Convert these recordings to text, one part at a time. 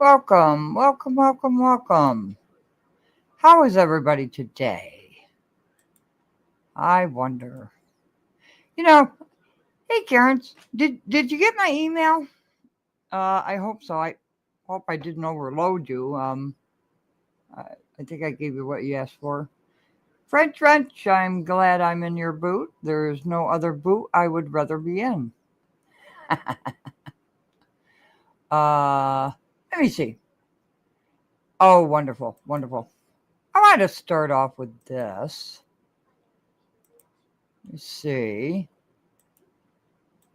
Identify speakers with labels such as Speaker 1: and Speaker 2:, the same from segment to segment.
Speaker 1: Welcome, welcome, welcome, welcome. How is everybody today? I wonder. You know, hey Karen, did you get my email? I hope so. I hope I didn't overload you. I, I think I gave you what you asked for. French wrench, I'm glad I'm in your boot. There's no other boot I would rather be in. uh, Let me see. Oh, wonderful, wonderful. I want to start off with this. Let's see.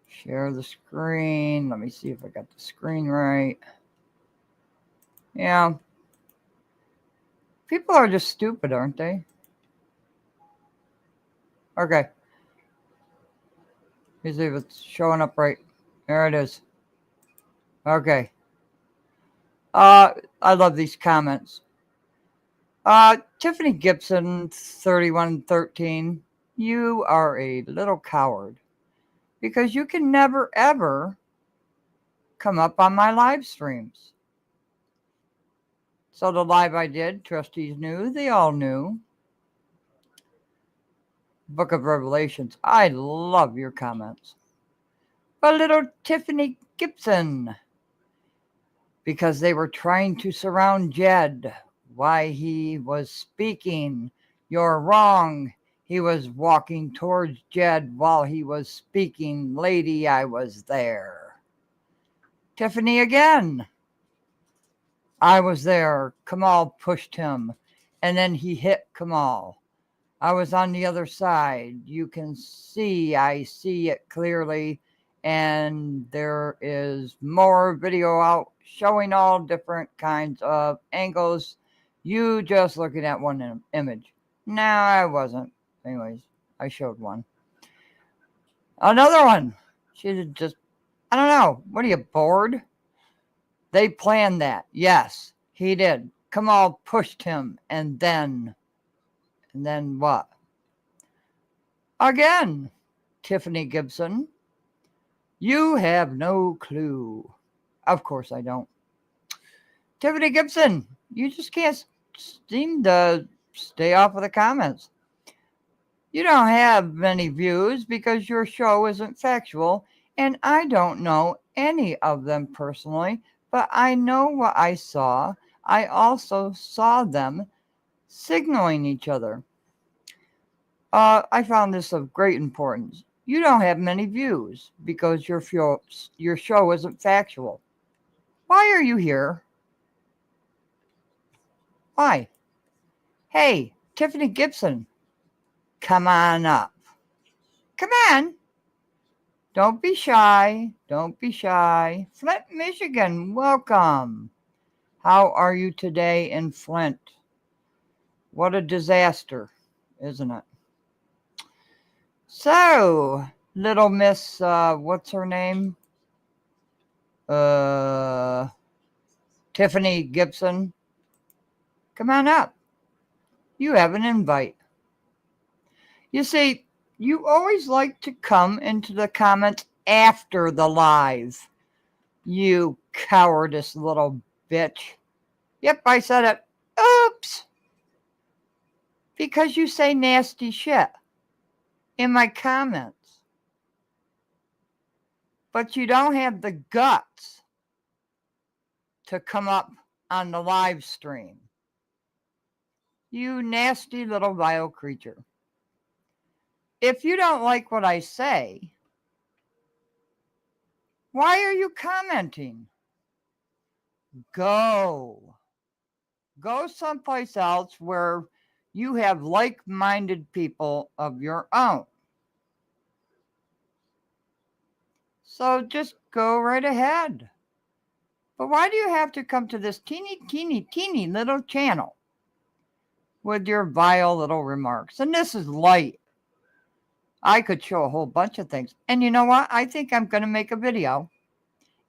Speaker 1: Share the screen. Let me see if I got the screen right. Yeah. People are just stupid, aren't they? Okay. Let's see if it's showing up right. There it is. Okay. I love these comments. Tiffany Gibson, 3113. You are a little coward because you can never ever come up on my live streams. So the live I did, trustees knew, they all knew. Book of Revelations. I love your comments. But little Tiffany Gibson, because they were trying to surround Jed while he was speaking. You're wrong. He was walking towards Jed while he was speaking. Lady, I was there. Tiffany again. I was there. Kamal pushed him, and then he hit Kamal. I was on the other side. You can see, I see it clearly. And there is more video out showing all different kinds of angles. You just looking at one image. No, I wasn't. Anyways, I showed one. Another one. She just, I don't know. What are you, bored? They planned that. Yes, he did. Kamal pushed him. And then what? Again, Tiffany Gibson. You have no clue. Of course I don't. Tiffany Gibson, you just can't seem to stay off of the comments. You don't have many views because your show isn't factual, and I don't know any of them personally, but I know what I saw. I also saw them signaling each other. I found this of great importance. You don't have many views because your show isn't factual. Why are you here? Why? Hey, Tiffany Gibson, come on up. Come on. Don't be shy. Don't be shy. Flint, Michigan, welcome. How are you today in Flint? What a disaster, isn't it? So, little Miss, what's her name? Tiffany Gibson. Come on up. You have an invite. You see, you always like to come into the comments after the live. You cowardice little bitch. Yep, I said it. Oops. Because you say nasty shit in my comments. But you don't have the guts to come up on the live stream. You nasty little vile creature. If you don't like what I say, why are you commenting? Go someplace else where you have like-minded people of your own. So just go right ahead. But why do you have to come to this teeny little channel with your vile little remarks? And this is light. I could show a whole bunch of things. And you know what? I think I'm going to make a video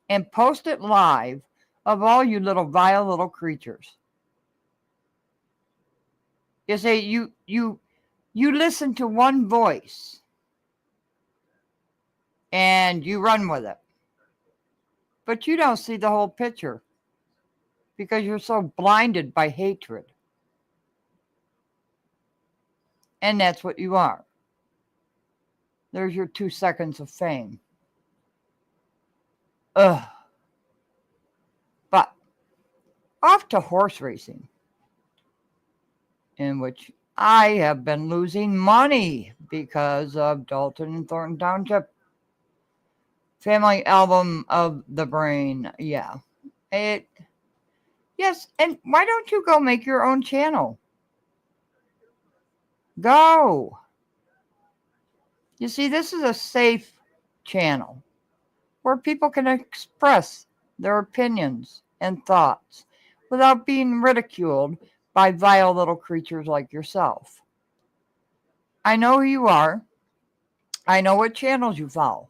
Speaker 1: and post it live of all you little vile little creatures. You say you listen to one voice and you run with it. But you don't see the whole picture. because you're so blinded by hatred. And that's what you are. There's your 2 seconds of fame. Ugh. But off to horse racing, in which I have been losing money because of Dalton and Thornton Township. Family album of the brain. Yeah. Yes, and why don't you go make your own channel? Go. You see, this is a safe channel where people can express their opinions and thoughts without being ridiculed by vile little creatures like yourself. I know who you are. I know what channels you follow.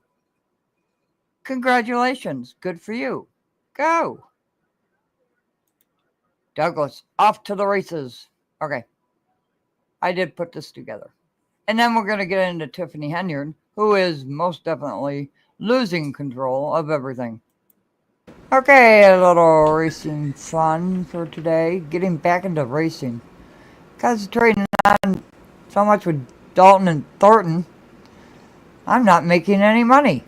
Speaker 1: Congratulations. Good for you. Go. Douglas, off to the races. Okay. I did put this together. And then we're going to get into Tiffany Henyard, who is most definitely losing control of everything. Okay, a little racing fun for today. Getting back into racing. Concentrating on so much with Dalton and Thornton, I'm not making any money.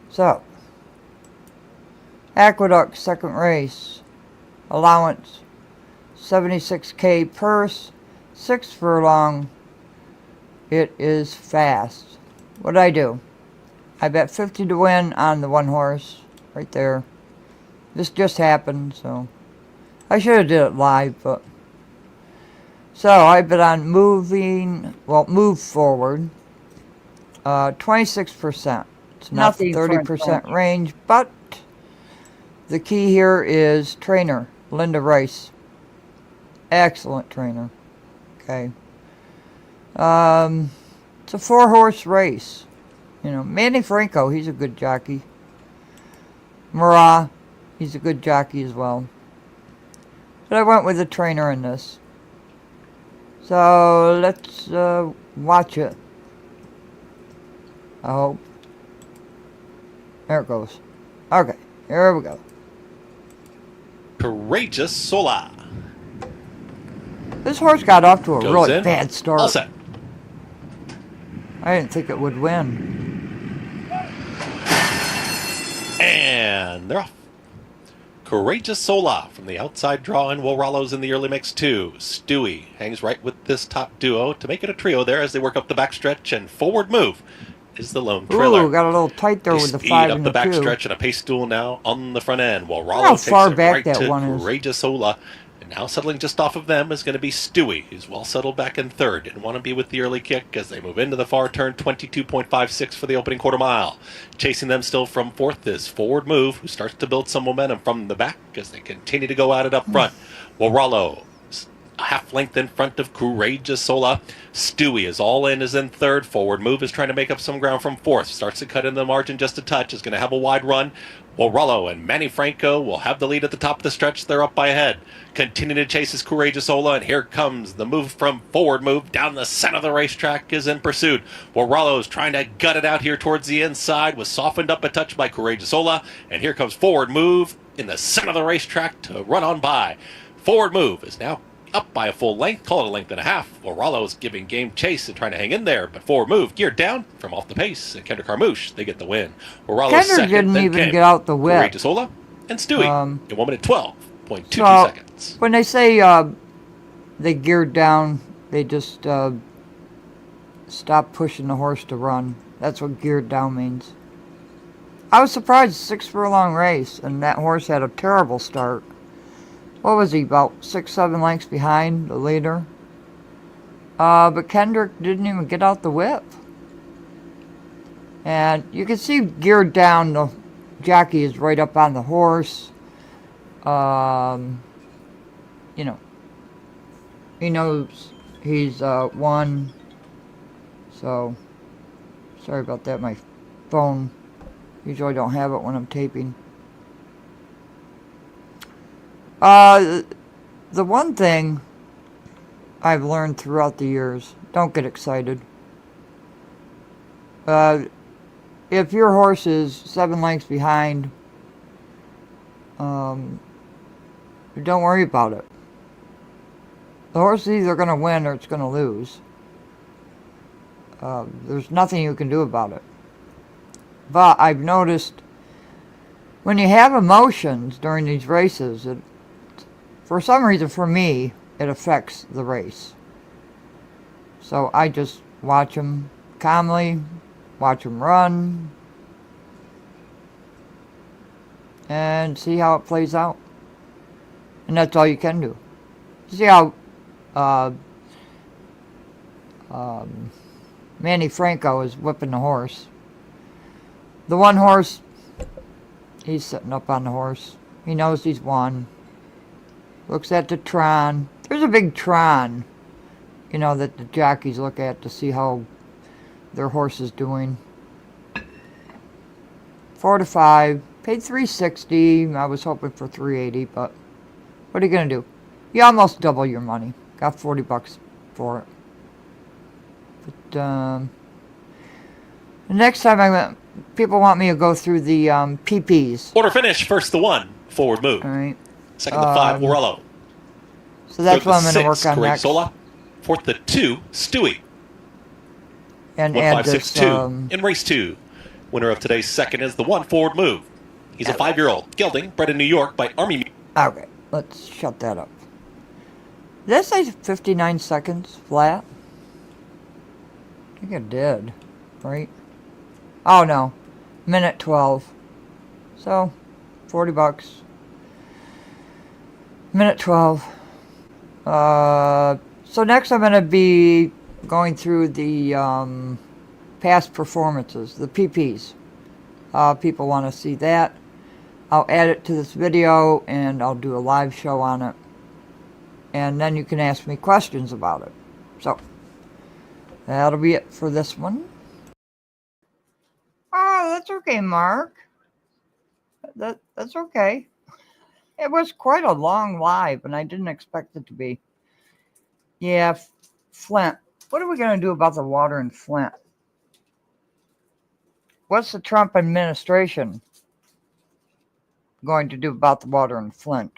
Speaker 1: So, Aqueduct second race. Allowance 76K purse, 6 furlong. It is fast. What did I do? I bet 50 to win on the one horse right there. This just happened, so I should have did it live, but so I bet on move forward. 26%. It's not the 30% range, but the key here is trainer Linda Rice. Excellent trainer. Okay. It's a 4-horse race. You know, Manny Franco, he's a good jockey. Murat, he's a good jockey as well. But I went with the trainer in this. So let's watch it. I hope. There it goes. Okay, here we go.
Speaker 2: Courageous Sola.
Speaker 1: This horse got off to a
Speaker 2: Goes
Speaker 1: really
Speaker 2: in.
Speaker 1: bad start.
Speaker 2: All set.
Speaker 1: I didn't think it would win.
Speaker 2: And they're off. Courageous Sola from the outside draw in Walrallo's in the early mix 2. Stewie hangs right with this top duo to make it a trio there as they work up the backstretch, and Forward Move is the lone trailer.
Speaker 1: Ooh, got a little tight there with the 5
Speaker 2: up
Speaker 1: and
Speaker 2: the
Speaker 1: the 2.
Speaker 2: backstretch and a pace duel now on the front end. While Rollo
Speaker 1: How
Speaker 2: takes
Speaker 1: far
Speaker 2: it
Speaker 1: back
Speaker 2: right
Speaker 1: that
Speaker 2: to
Speaker 1: one is.
Speaker 2: Courageous Sola. And now settling just off of them is going to be Stewie, who's well settled back in third. Didn't want to be with the early kick as they move into the far turn. 22.56 for the opening quarter mile. Chasing them still from fourth is Forward Move, who starts to build some momentum from the back as they continue to go at it up front. While Rollo a half length in front of Courageous Sola. Stewie is all in, is in third. Forward Move is trying to make up some ground from fourth. Starts to cut in the margin just a touch. Is going to have a wide run. Well, Rollo and Manny Franco will have the lead at the top of the stretch. They're up by a head. Continuing to chase is Courageous Sola, and here comes the move from Forward Move down the center of the racetrack is in pursuit. Well, Rollo is trying to gut it out here towards the inside, was softened up a touch by Courageous Sola, and here comes Forward Move in the center of the racetrack to run on by. Forward Move is now up by a full length, call it a length and a half. Well, Rollo's giving game chase and trying to hang in there, but Forward Move geared down from off the pace, and Kendrick Carmouche, they get the win. Well, Rollo's second,
Speaker 1: didn't
Speaker 2: then
Speaker 1: even get out the whip.
Speaker 2: Courageous Sola and Stewie in 1 minute 12.22
Speaker 1: so
Speaker 2: seconds.
Speaker 1: When they say they geared down, they just stop pushing the horse to run. That's what geared down means. I was surprised, 6 furlong race, and that horse had a terrible start. What was he, about 6-7 lengths behind the leader? But Kendrick didn't even get out the whip. And you can see geared down, the jockey is right up on the horse. You know, he knows he's won. So, sorry about that, my phone. Usually don't have it when I'm taping. The one thing I've learned throughout the years, don't get excited. If your horse is 7 lengths behind, Don't worry about it. The horse is either going to win or it's going to lose. There's nothing you can do about it. But I've noticed when you have emotions during these races, for some reason, for me, it affects the race. So I just watch them calmly, watch them run, and see how it plays out. And that's all you can do. See how Manny Franco is whipping the horse. The one horse, he's sitting up on the horse. He knows he's won. Looks at the Tron. There's a big Tron, you know, that the jockeys look at to see how their horse is doing. 4 to 5. Paid $360. I was hoping for $380, but what are you going to do? You almost double your money. Got $40 for it. But the next time people want me to go through the PPs.
Speaker 2: Quarter finish, first the 1, forward move.
Speaker 1: All right.
Speaker 2: Second the 5, Morello.
Speaker 1: So that's
Speaker 2: Third
Speaker 1: what I'm
Speaker 2: the
Speaker 1: going to
Speaker 2: 6,
Speaker 1: work on next.
Speaker 2: Sola. Fourth the 2, Stewie.
Speaker 1: And add this,
Speaker 2: 1-5-6-2 in race 2. Winner of today's second is the 1, forward move. He's a 5-year-old gelding bred in New York by Army.
Speaker 1: Okay, let's shut that up. Did that say 59 seconds flat? I think it did, right? Oh no, minute 12. So, $40. Minute 12. So next I'm going to be going through the past performances, the PPs. People want to see that. I'll add it to this video and I'll do a live show on it. And then you can ask me questions about it. So, that'll be it for this one. Oh, that's okay, Mark. That's okay. It was quite a long live, and I didn't expect it to be. Yeah, Flint. What are we going to do about the water in Flint? What's the Trump administration going to do about the water in Flint?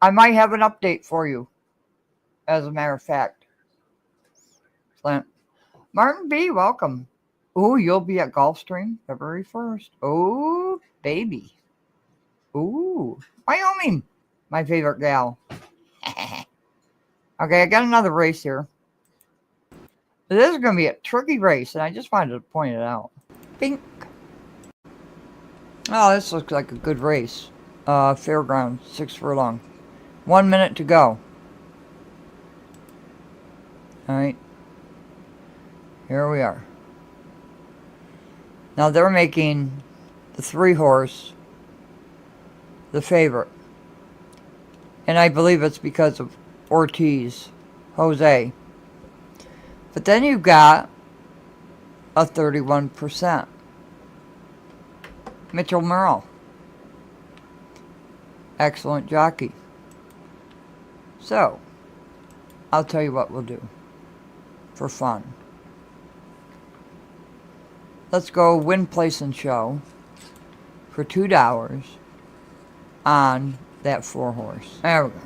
Speaker 1: I might have an update for you, as a matter of fact. Flint. Martin B., welcome. Ooh, you'll be at Gulfstream February 1st. Oh, baby. Ooh, Wyoming. My favorite gal. Okay, I got another race here. This is going to be a tricky race, and I just wanted to point it out. Pink. Oh, this looks like a good race. Fairground, 6 furlong. 1 minute to go. Alright. Here we are. Now they're making the 3-horse the favorite. And I believe it's because of Ortiz, Jose. But then you've got a 31%. Mitchell Merrill. Excellent jockey. So, I'll tell you what we'll do for fun. Let's go win, place, and show for $2 on that 4-horse. There we go.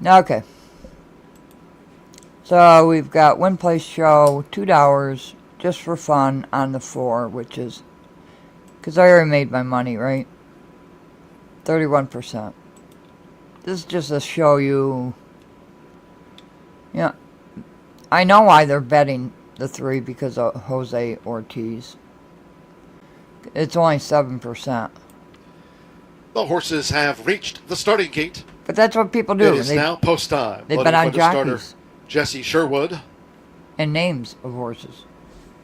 Speaker 1: Okay. So we've got win, place, show, $2 just for fun on the 4, which is, because I already made my money, right? 31%. This is just to show you, yeah, I know why they're betting the 3 because of Jose Ortiz. It's only 7%.
Speaker 3: The horses have reached the starting gate.
Speaker 1: But that's what people do.
Speaker 3: It is now post time.
Speaker 1: They bet on jockeys.
Speaker 3: Jesse Sherwood.
Speaker 1: And names of horses.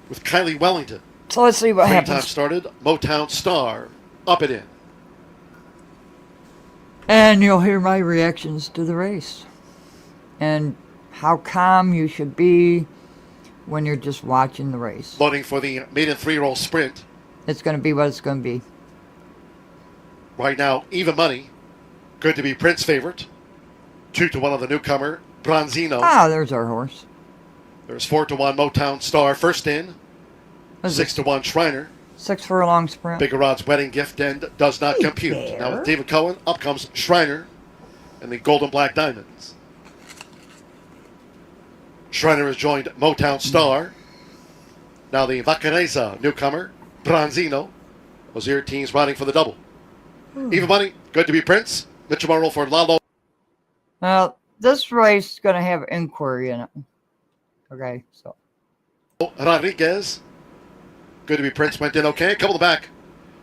Speaker 3: With Kylie Wellington.
Speaker 1: So let's see what
Speaker 3: Time
Speaker 1: happens.
Speaker 3: started. Motown Star. Up and in.
Speaker 1: And you'll hear my reactions to the race. And how calm you should be when you're just watching the race.
Speaker 3: Loading for the maiden 3-year-old sprint.
Speaker 1: It's going to be what it's going to be.
Speaker 3: Right now, even money. Good to be Prince favorite. 2-1 on the newcomer, Bronzino.
Speaker 1: Ah, there's our horse.
Speaker 3: There's 4-1 Motown Star first in.
Speaker 1: What is it?
Speaker 3: 6-1 Shriner.
Speaker 1: 6 for a long sprint.
Speaker 3: Bigger odds wedding gift and does not compute.
Speaker 1: there.
Speaker 3: Now with David Cohen, up comes Shriner and the Golden Black Diamonds. Shriner has joined Motown Star. Now the Vacanesa newcomer, Bronzino. Those here teams riding for the double. Even money, good to be Prince. Mitchell Morrow for Lalo.
Speaker 1: Now, this race is going to have inquiry in it. Okay, so.
Speaker 3: Rodriguez. Good to be Prince went in okay. Couple to back.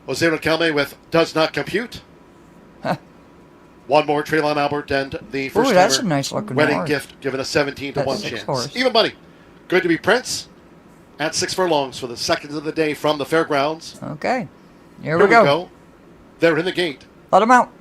Speaker 3: Jose Riquelme with does not compute. One more, Traylon Albert and the first
Speaker 1: that's a nice looking
Speaker 3: wedding
Speaker 1: horse.
Speaker 3: gift given a 17-1
Speaker 1: That's
Speaker 3: chance.
Speaker 1: 6 horse.
Speaker 3: Even money. Good to be Prince at 6 furlongs for the seconds of the day from the fairgrounds.
Speaker 1: Okay, here we go.
Speaker 3: They're in the gate.
Speaker 1: Let them out.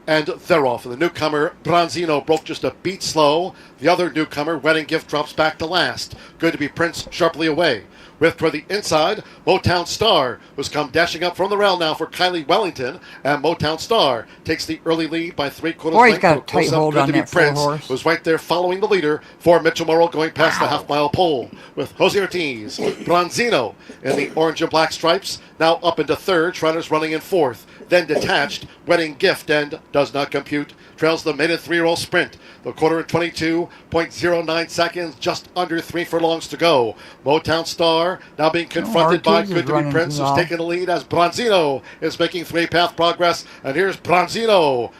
Speaker 3: And they're off. And the newcomer, Bronzino, broke just a beat slow. The other newcomer, Wedding Gift, drops back to last. Good to be Prince sharply away. With toward the inside, Motown Star, who's come dashing up from the rail now for Kylie Wellington. And Motown Star takes the early lead by 3/4
Speaker 1: Boy, he's
Speaker 3: length.
Speaker 1: got a
Speaker 3: So close
Speaker 1: tight
Speaker 3: up.
Speaker 1: hold
Speaker 3: Good
Speaker 1: on
Speaker 3: to be
Speaker 1: that full
Speaker 3: Prince,
Speaker 1: horse.
Speaker 3: who's right there following the leader for Mitchell Morrow going past the half-mile pole. With Jose Ortiz, Bronzino in the orange and black stripes, now up into third. Shriner's running in fourth. Then detached, Wedding Gift and does not compute. Trails the maiden 3-year-old sprint. The quarter in 22.09 seconds, just under 3 furlongs to go. Motown Star now being confronted by
Speaker 1: Ortiz is
Speaker 3: Good to be
Speaker 1: running
Speaker 3: Prince,
Speaker 1: too
Speaker 3: who's
Speaker 1: well.
Speaker 3: taking the lead as Bronzino is making 3-path progress. And here's Bronzino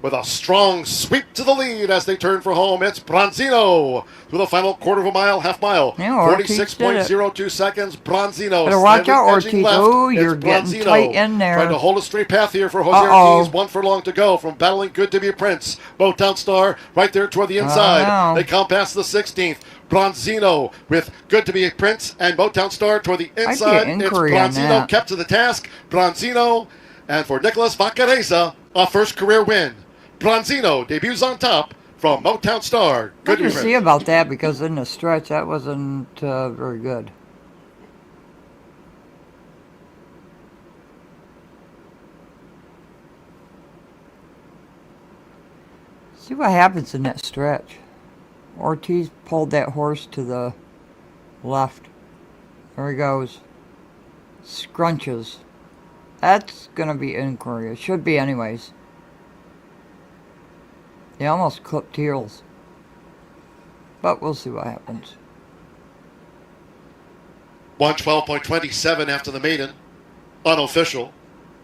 Speaker 3: with a strong sweep to the lead as they turn for home. It's Bronzino through the final quarter of a mile, half mile.
Speaker 1: Yeah, Ortiz
Speaker 3: 46.02 seconds. Bronzino.
Speaker 1: Better watch out,
Speaker 3: slightly edging
Speaker 1: Ortiz.
Speaker 3: left.
Speaker 1: Oh,
Speaker 3: It's
Speaker 1: you're getting
Speaker 3: Bronzino
Speaker 1: tight in there.
Speaker 3: Trying to hold a straight path here for Jose
Speaker 1: Uh-oh.
Speaker 3: Ortiz. 1 furlong to go from battling Good to be Prince. Motown Star right there toward the inside.
Speaker 1: know.
Speaker 3: They come past the 16th. Bronzino with Good to be Prince and Motown Star toward the
Speaker 1: get
Speaker 3: inside. It's
Speaker 1: inquiry on
Speaker 3: Bronzino
Speaker 1: that.
Speaker 3: kept to the task. Bronzino, and for Nicholas Vacareza, a first career win. Bronzino debuts on top from Motown Star. Good
Speaker 1: Good
Speaker 3: to be
Speaker 1: to see
Speaker 3: Prince.
Speaker 1: about that because in the stretch that wasn't very good. See what happens in that stretch. Ortiz pulled that horse to the left. There he goes. Scrunches. That's going to be inquiry. It should be anyways. He almost clipped heels. But we'll see what happens.
Speaker 3: 112.27 after the maiden. Unofficial.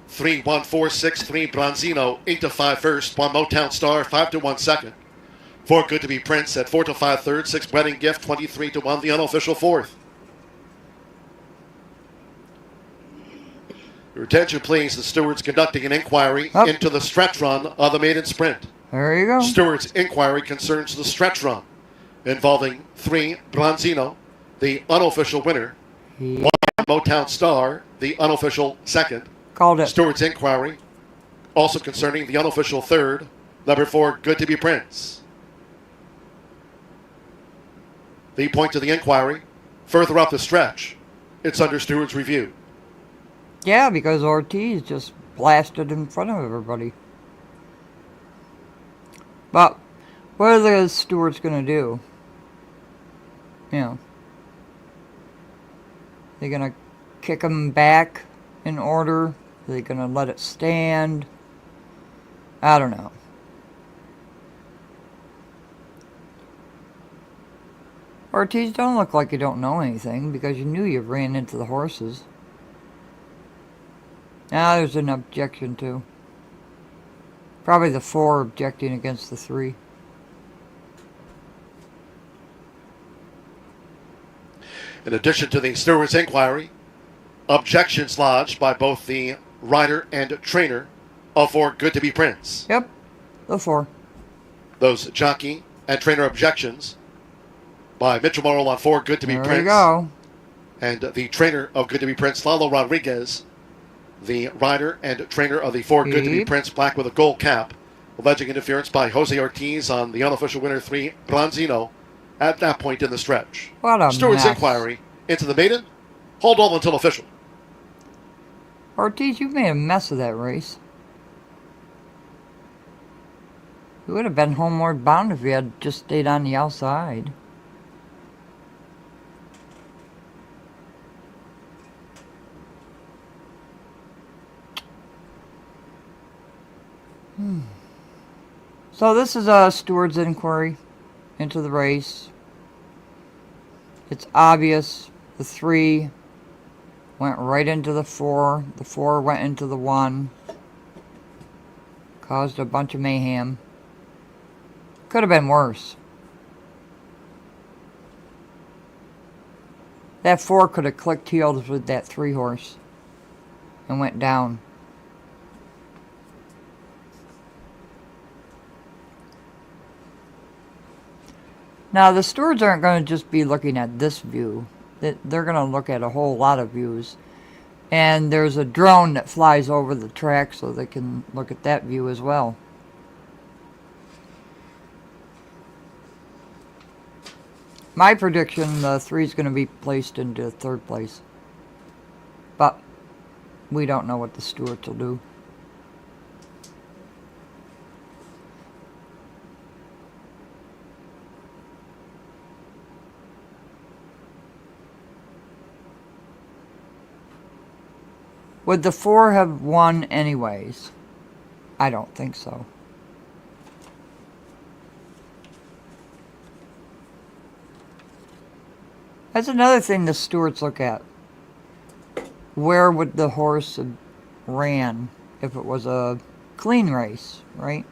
Speaker 3: 3-1-4-6-3 Bronzino. 8-5 first. 1 Motown Star. 5-1 second. 4 Good to be Prince at 4-5 third. 6 Wedding Gift. 23-1 the unofficial fourth. Your attention please. The steward's conducting an inquiry
Speaker 1: Up.
Speaker 3: into the stretch run of the maiden sprint.
Speaker 1: There you go.
Speaker 3: Stewart's inquiry concerns the stretch run involving 3 Bronzino, the unofficial winner,
Speaker 1: He
Speaker 3: 1 Motown Star, the unofficial second.
Speaker 1: called it.
Speaker 3: Stewart's inquiry also concerning the unofficial third, number 4 Good to be Prince. The point of the inquiry, further up the stretch, it's under Stewart's review.
Speaker 1: Yeah, because Ortiz just blasted in front of everybody. But what are the stewards going to do? You know, they going to kick him back in order? Are they going to let it stand? I don't know. Ortiz, don't look like you don't know anything because you knew you ran into the horses. Now there's an objection too. Probably the 4 objecting against the 3.
Speaker 3: In addition to the Stewart's inquiry, objections lodged by both the rider and trainer of 4 Good to be Prince.
Speaker 1: Yep, the 4.
Speaker 3: Those jockey and trainer objections by Mitchell Morrow on 4 Good to be
Speaker 1: There
Speaker 3: Prince.
Speaker 1: you go.
Speaker 3: And the trainer of Good to be Prince, Lalo Rodriguez, the rider and trainer of the 4 Good to be
Speaker 1: Yep.
Speaker 3: Prince, black with a gold cap, alleging interference by Jose Ortiz on the unofficial winner 3 Bronzino at that point in the stretch.
Speaker 1: What a
Speaker 3: Stewart's
Speaker 1: mess.
Speaker 3: inquiry into the maiden, hold all until official.
Speaker 1: Ortiz, you made a mess of that race. He would have been homeward bound if he had just stayed on the outside. So this is a steward's inquiry into the race. It's obvious the 3 went right into the 4. The 4 went into the 1. Caused a bunch of mayhem. Could have been worse. That 4 could have clicked heels with that 3 horse and went down. Now, the stewards aren't going to just be looking at this view. They're going to look at a whole lot of views. And there's a drone that flies over the track so they can look at that view as well. My prediction, the 3 is going to be placed into 3rd place. But we don't know what the stewards will do. Would the 4 have won anyways? I don't think so. That's another thing the stewards look at. Where would the horse have ran if it was a clean race, right?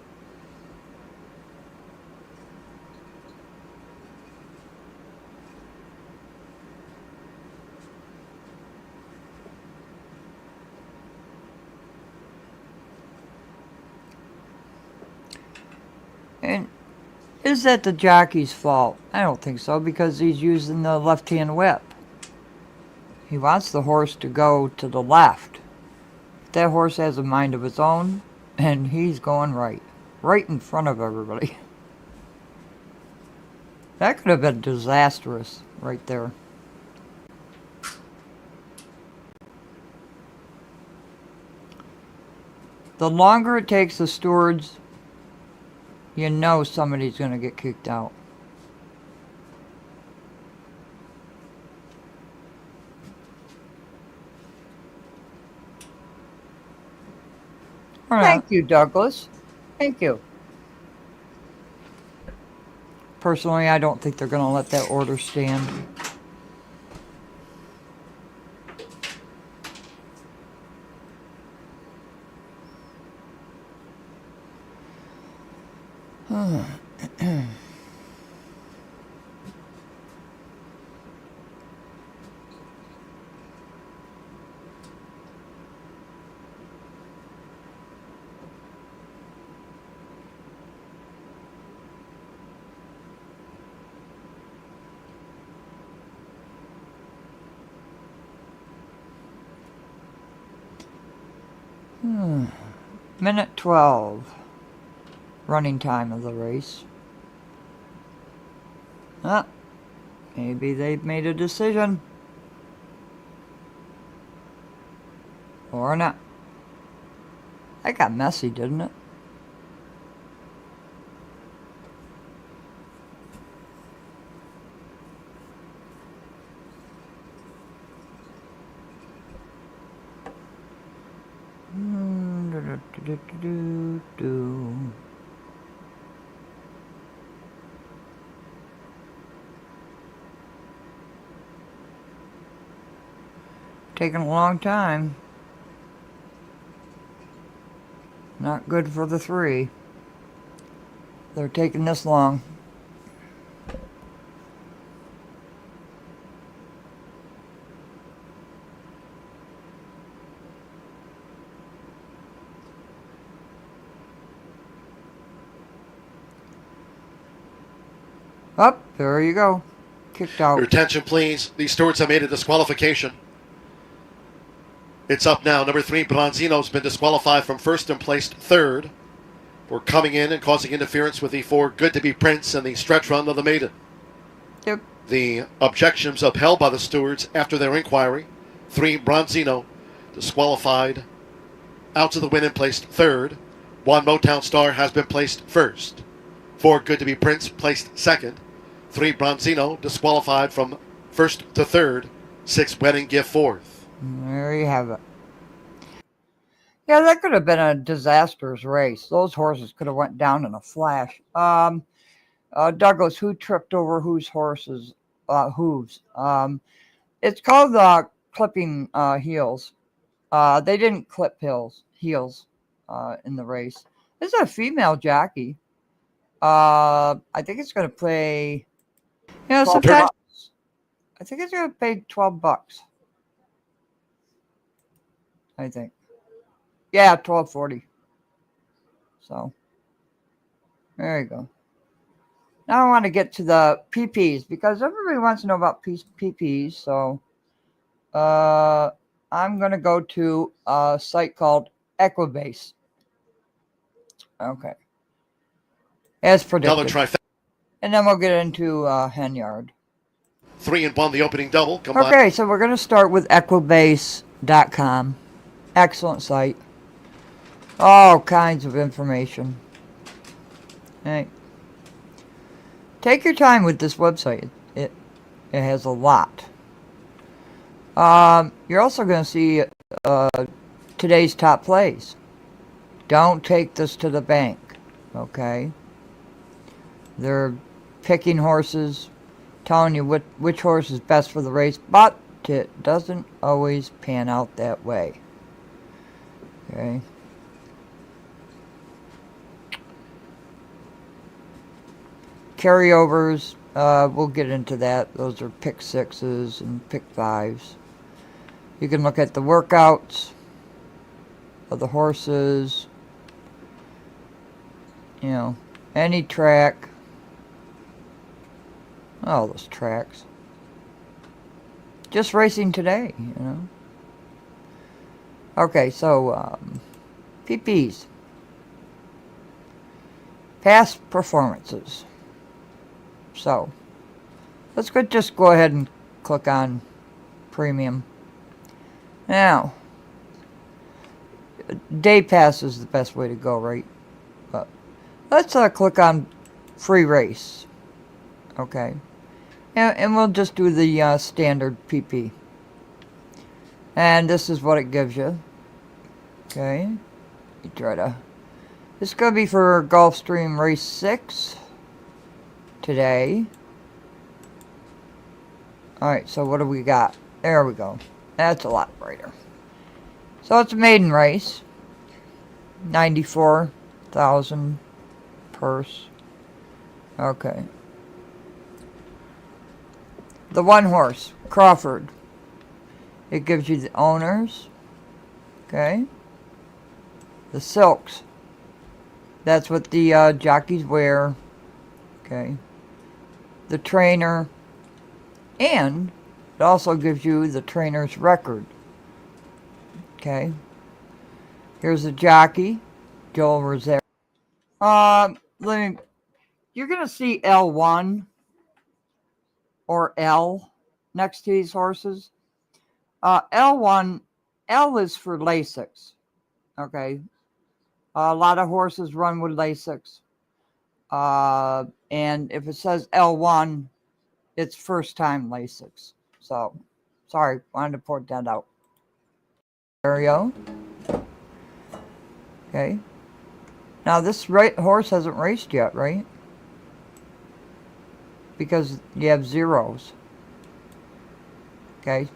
Speaker 1: And is that the jockey's fault? I don't think so, because he's using the left-hand whip. He wants the horse to go to the left. That horse has a mind of its own, and he's going right in front of everybody. That could have been disastrous right there. The longer it takes the stewards, you know somebody's going to get kicked out. Thank you, Douglas. Thank you. Personally, I don't think they're going to let that order stand. Minute 12. Running time of the race. Maybe they've made a decision. Or not. That got messy, didn't it? Taking a long time. Not good for the 3. They're taking this long. Up, there you go. Kicked out.
Speaker 3: Your attention, please. These stewards have made a disqualification. It's up now. Number 3, Bronzino's been disqualified from first and placed 3rd for coming in and causing interference with the 4 Good to Be Prince and the stretch run of the maiden.
Speaker 1: Yep.
Speaker 3: The objections upheld by the stewards after their inquiry. 3, Bronzino, disqualified out to the win and placed 3rd. 1, Motown Star has been placed 1st. 4 Good to Be Prince placed second. 3 Bronzino disqualified from first to third. 6 Wedding Gift fourth.
Speaker 1: There you have it. Yeah, that could have been a disastrous race. Those horses could have went down in a flash. Douglas, who tripped over whose horses? Whose? It's called clipping heels. They didn't clip heels in the race. This is a female jockey. I think it's going to pay. Sometimes I think it's going to pay $12. I think. Yeah, $12.40. So there you go. Now I want to get to the PPs because everybody wants to know about PPs. So I'm going to go to a site called Equibase. Okay. As predicted. And then we'll get into Henyard.
Speaker 3: 3 and 1 the opening double.
Speaker 1: Okay, so we're going to start with Equibase.com. Excellent site. All kinds of information. Hey. Take your time with this website. It has a lot. You're also going to see today's top plays. Don't take this to the bank, okay? They're picking horses, telling you which horse is best for the race, but it doesn't always pan out that way. Okay? Carryovers, we'll get into that. Those are pick 6s and pick 5s. You can look at the workouts of the horses. You know, any track. Oh, those tracks. Just racing today, you know. Okay, so PPs. Past performances. So, let's just go ahead and click on premium. Now, day pass is the best way to go, right? But let's click on free race. Okay. And we'll just do the standard PP. And this is what it gives you. Okay. You try to. This is going to be for Gulfstream Race 6. Today. Alright, so what do we got? There we go. That's a lot brighter. So it's a maiden race. 94,000 purse. Okay. The one horse, Crawford. It gives you the owners. Okay. The silks. That's what the jockeys wear. Okay. The trainer, and it also gives you the trainer's record. Okay. Here's the jockey, Joel Rosario. You're gonna see L1 or L next to these horses. L1, L is for Lasix. Okay. A lot of horses run with Lasix. And if it says L1, it's first time Lasix. So, sorry, wanted to point that out. Stereo. Okay. Now this horse hasn't raced yet, right? Because you have zeros. Okay.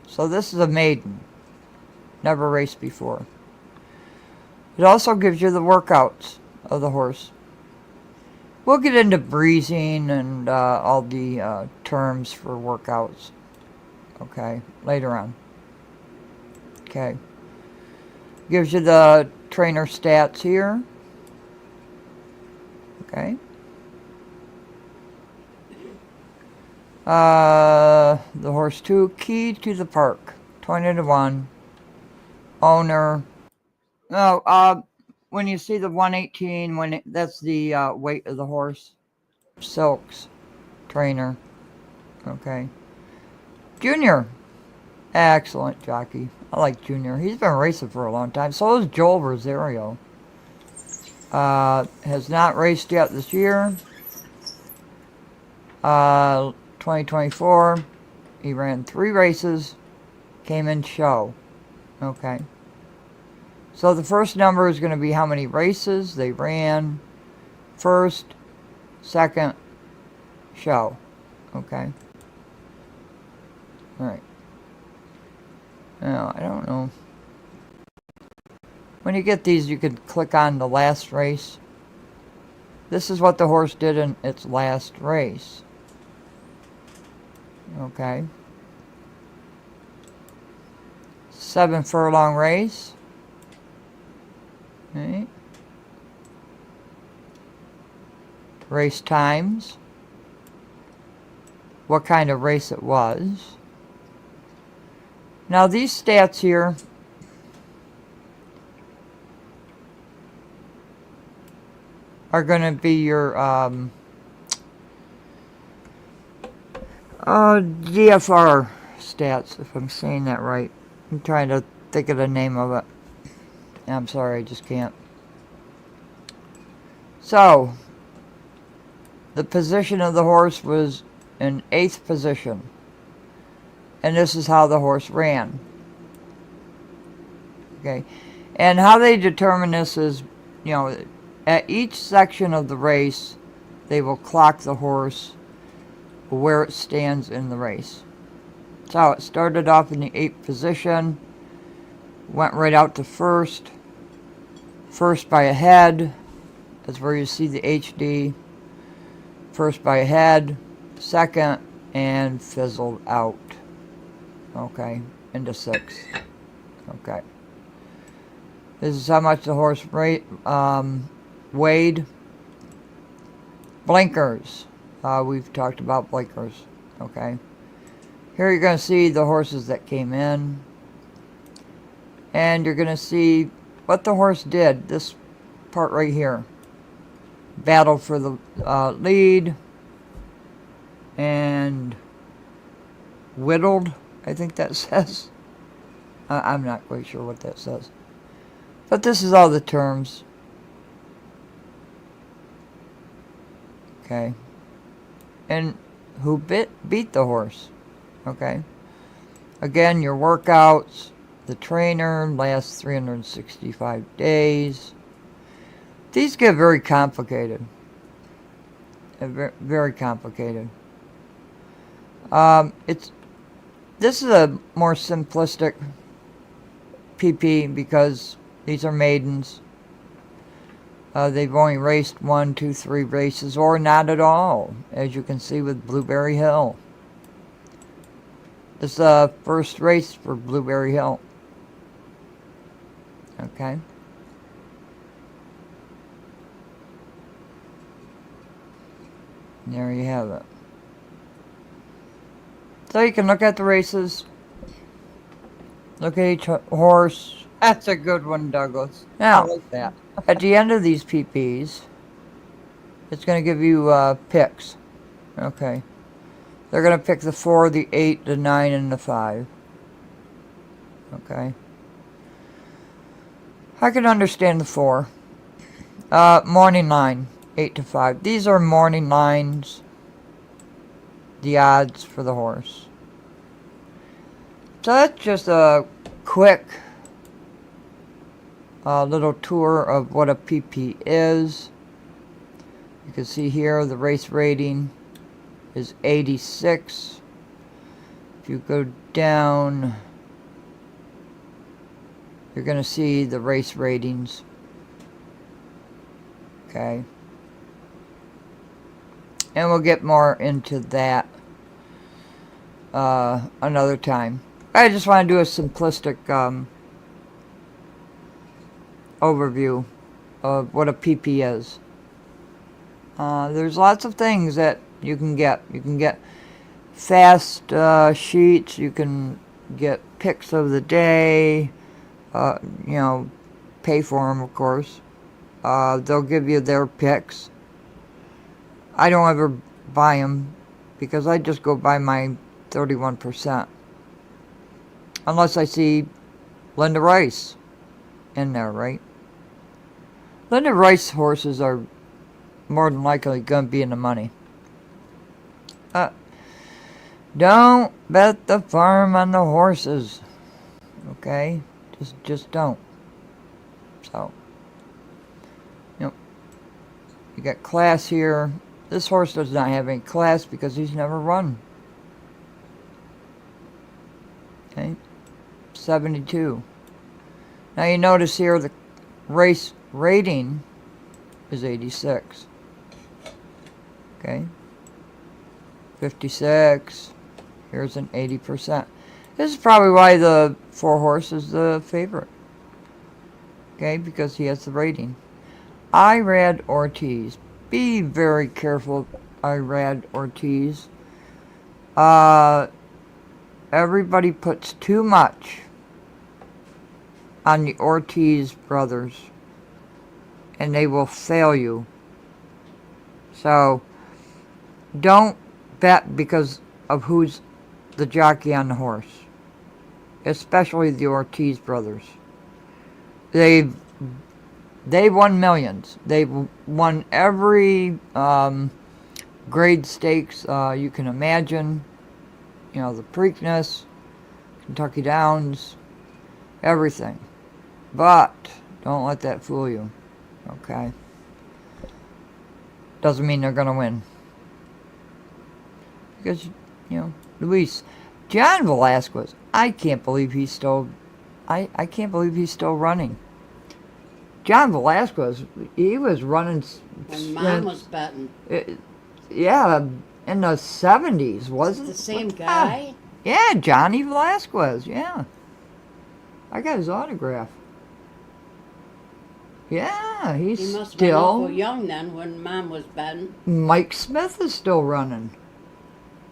Speaker 1: So this is a maiden. Never raced before. It also gives you the workouts of the horse. We'll get into breezing and all the terms for workouts, okay, later on. Okay. Gives you the trainer stats here. Okay. The horse 2, key to the park, 20-1. Owner. No, when you see the 118, that's the weight of the horse. Silks, trainer. Okay. Junior, excellent jockey. I like Junior. He's been racing for a long time. So is Joel Rosario. Has not raced yet this year. 2024, he ran 3 races, came in show. Okay. So the first number is going to be how many races they ran. First, second, show. Okay. Alright. Now, I don't know. When you get these, you can click on the last race. This is what the horse did in its last race. Okay. 7 furlong race. Okay. Race times. What kind of race it was. Now these stats here are going to be your DFR stats, if I'm saying that right. I'm trying to think of the name of it. I'm sorry, I just can't. So, the position of the horse was in 8th position. And this is how the horse ran. Okay. And how they determine this is, you know, at each section of the race, they will clock the horse where it stands in the race. So it started off in the 8th position, went right out to first by a head. That's where you see the HD. First by a head, second, and fizzled out. Okay, into 6th. Okay. This is how much the horse weighed. Blinkers. We've talked about blinkers. Okay. Here you're going to see the horses that came in. And you're going to see what the horse did. This part right here. Battle for the lead. And whittled, I think that says. I'm not quite sure what that says. But this is all the terms. Okay. And who beat the horse. Okay. Again, your workouts. The trainer lasts 365 days. These get very complicated. Very complicated. This is a more simplistic PP because these are maidens. They've only raced 1, 2, 3 races, or not at all, as you can see with Blueberry Hill. This is the first race for Blueberry Hill. Okay. There you have it. So you can look at the races. Look at each horse. That's a good one, Douglas. Now, I like that. At the end of these PPs, it's going to give you picks. Okay. They're going to pick the 4, the 8, the 9, and the 5. Okay. I can understand the 4. Morning line, 8 to 5. These are morning lines. The odds for the horse. So that's just a quick little tour of what a PP is. You can see here the race rating is 86. If you go down, you're going to see the race ratings. Okay. And we'll get more into that another time. I just want to do a simplistic overview of what a PP is. There's lots of things that you can get. You can get fast sheets. You can get picks of the day. You know, pay for them, of course. They'll give you their picks. I don't ever buy them because I just go by my 31%. Unless I see Linda Rice in there, right? Linda Rice horses are more than likely going to be in the money. Don't bet the farm on the horses. Okay? Just don't. So, you got class here. This horse does not have any class because he's never run. Okay? 72. Now you notice here the race rating is 86. Okay? 56. Here's an 80%. This is probably why the 4-horse is the favorite. Okay, because he has the rating. Irad Ortiz. Be very careful, Irad Ortiz. Everybody puts too much on the Ortiz brothers, and they will fail you. So, don't bet because of who's the jockey on the horse, especially the Ortiz brothers. They've won millions. They've won every grade stakes you can imagine. You know, the Preakness, Kentucky Downs, everything. But don't let that fool you. Okay? Doesn't mean they're going to win. Because, you know, Luis, John Velasquez, I can't believe he's still running. John Velasquez, he was running
Speaker 4: when Mom was betting.
Speaker 1: Yeah, in the 70s, wasn't it?
Speaker 4: The same guy?
Speaker 1: Yeah, Johnny Velasquez, yeah. I got his autograph. Yeah,
Speaker 4: He
Speaker 1: he's
Speaker 4: must have been
Speaker 1: still...
Speaker 4: awful young then when Mom was betting.
Speaker 1: Mike Smith is still running.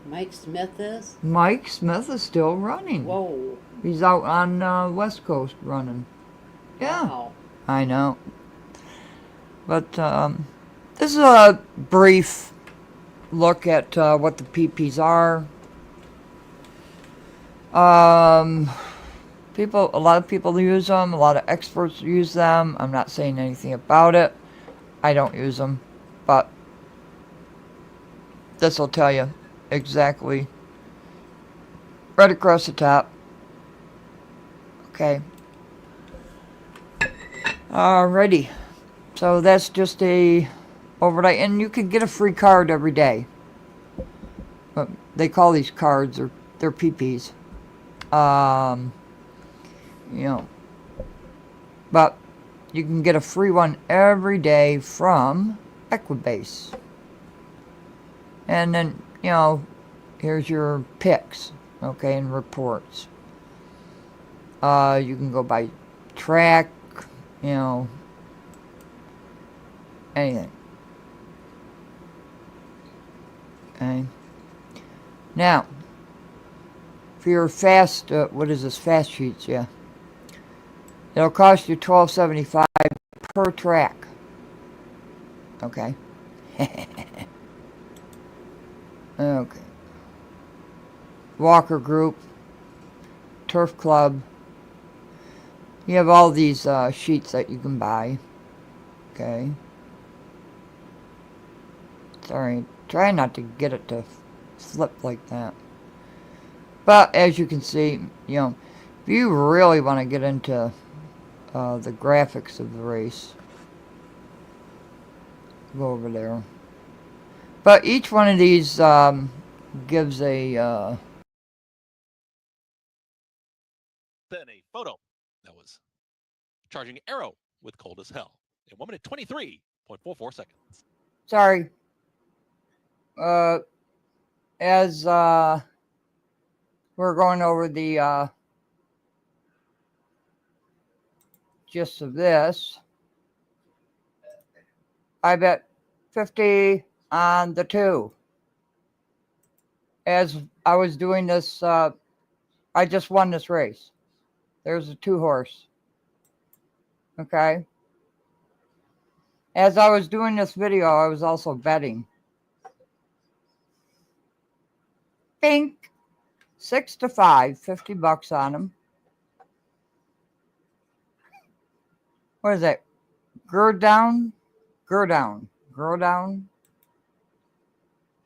Speaker 4: Mike Smith is?
Speaker 1: Mike Smith is still running.
Speaker 4: Whoa.
Speaker 1: He's out on West Coast running. Yeah,
Speaker 4: Wow.
Speaker 1: I know. But this is a brief look at what the PPs are. A lot of people use them. A lot of experts use them. I'm not saying anything about it. I don't use them, but this will tell you exactly right across the top. Okay. Alrighty. So that's just a overnight, and you can get a free card every day. But they call these cards, or they're PPs. You know, but you can get a free one every day from Equibase. And then, you know, here's your picks, okay, and reports. You can go by track, you know, anything. Okay. Now, for your fast, what is this? Fast sheets, yeah. It'll cost you $12.75 per track. Okay. Okay. Walker Group, Turf Club. You have all these sheets that you can buy. Okay. Sorry, try not to get it to flip like that. But as you can see, you know, if you really want to get into the graphics of the race, go over there. But each one of these gives a
Speaker 2: Then a photo that was charging arrow with cold as hell in 1 minute 23.44 seconds.
Speaker 1: sorry. As we're going over the gist of this, I bet 50 on the 2. As I was doing this, I just won this race. There's a 2-horse. Okay. As I was doing this video, I was also betting. Pink, 6 to 5, $50 on them. What is that? Gird down. Gird down. Gird down.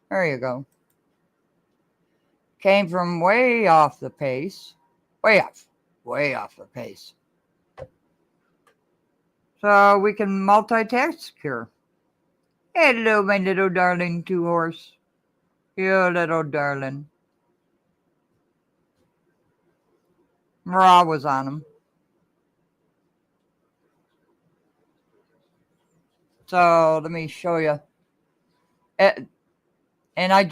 Speaker 1: There you go. Came from way off the pace. Way off the pace. So we can multitask here. Hello, my little darling 2-horse. You little darling. Raw was on him. So let me show you. And I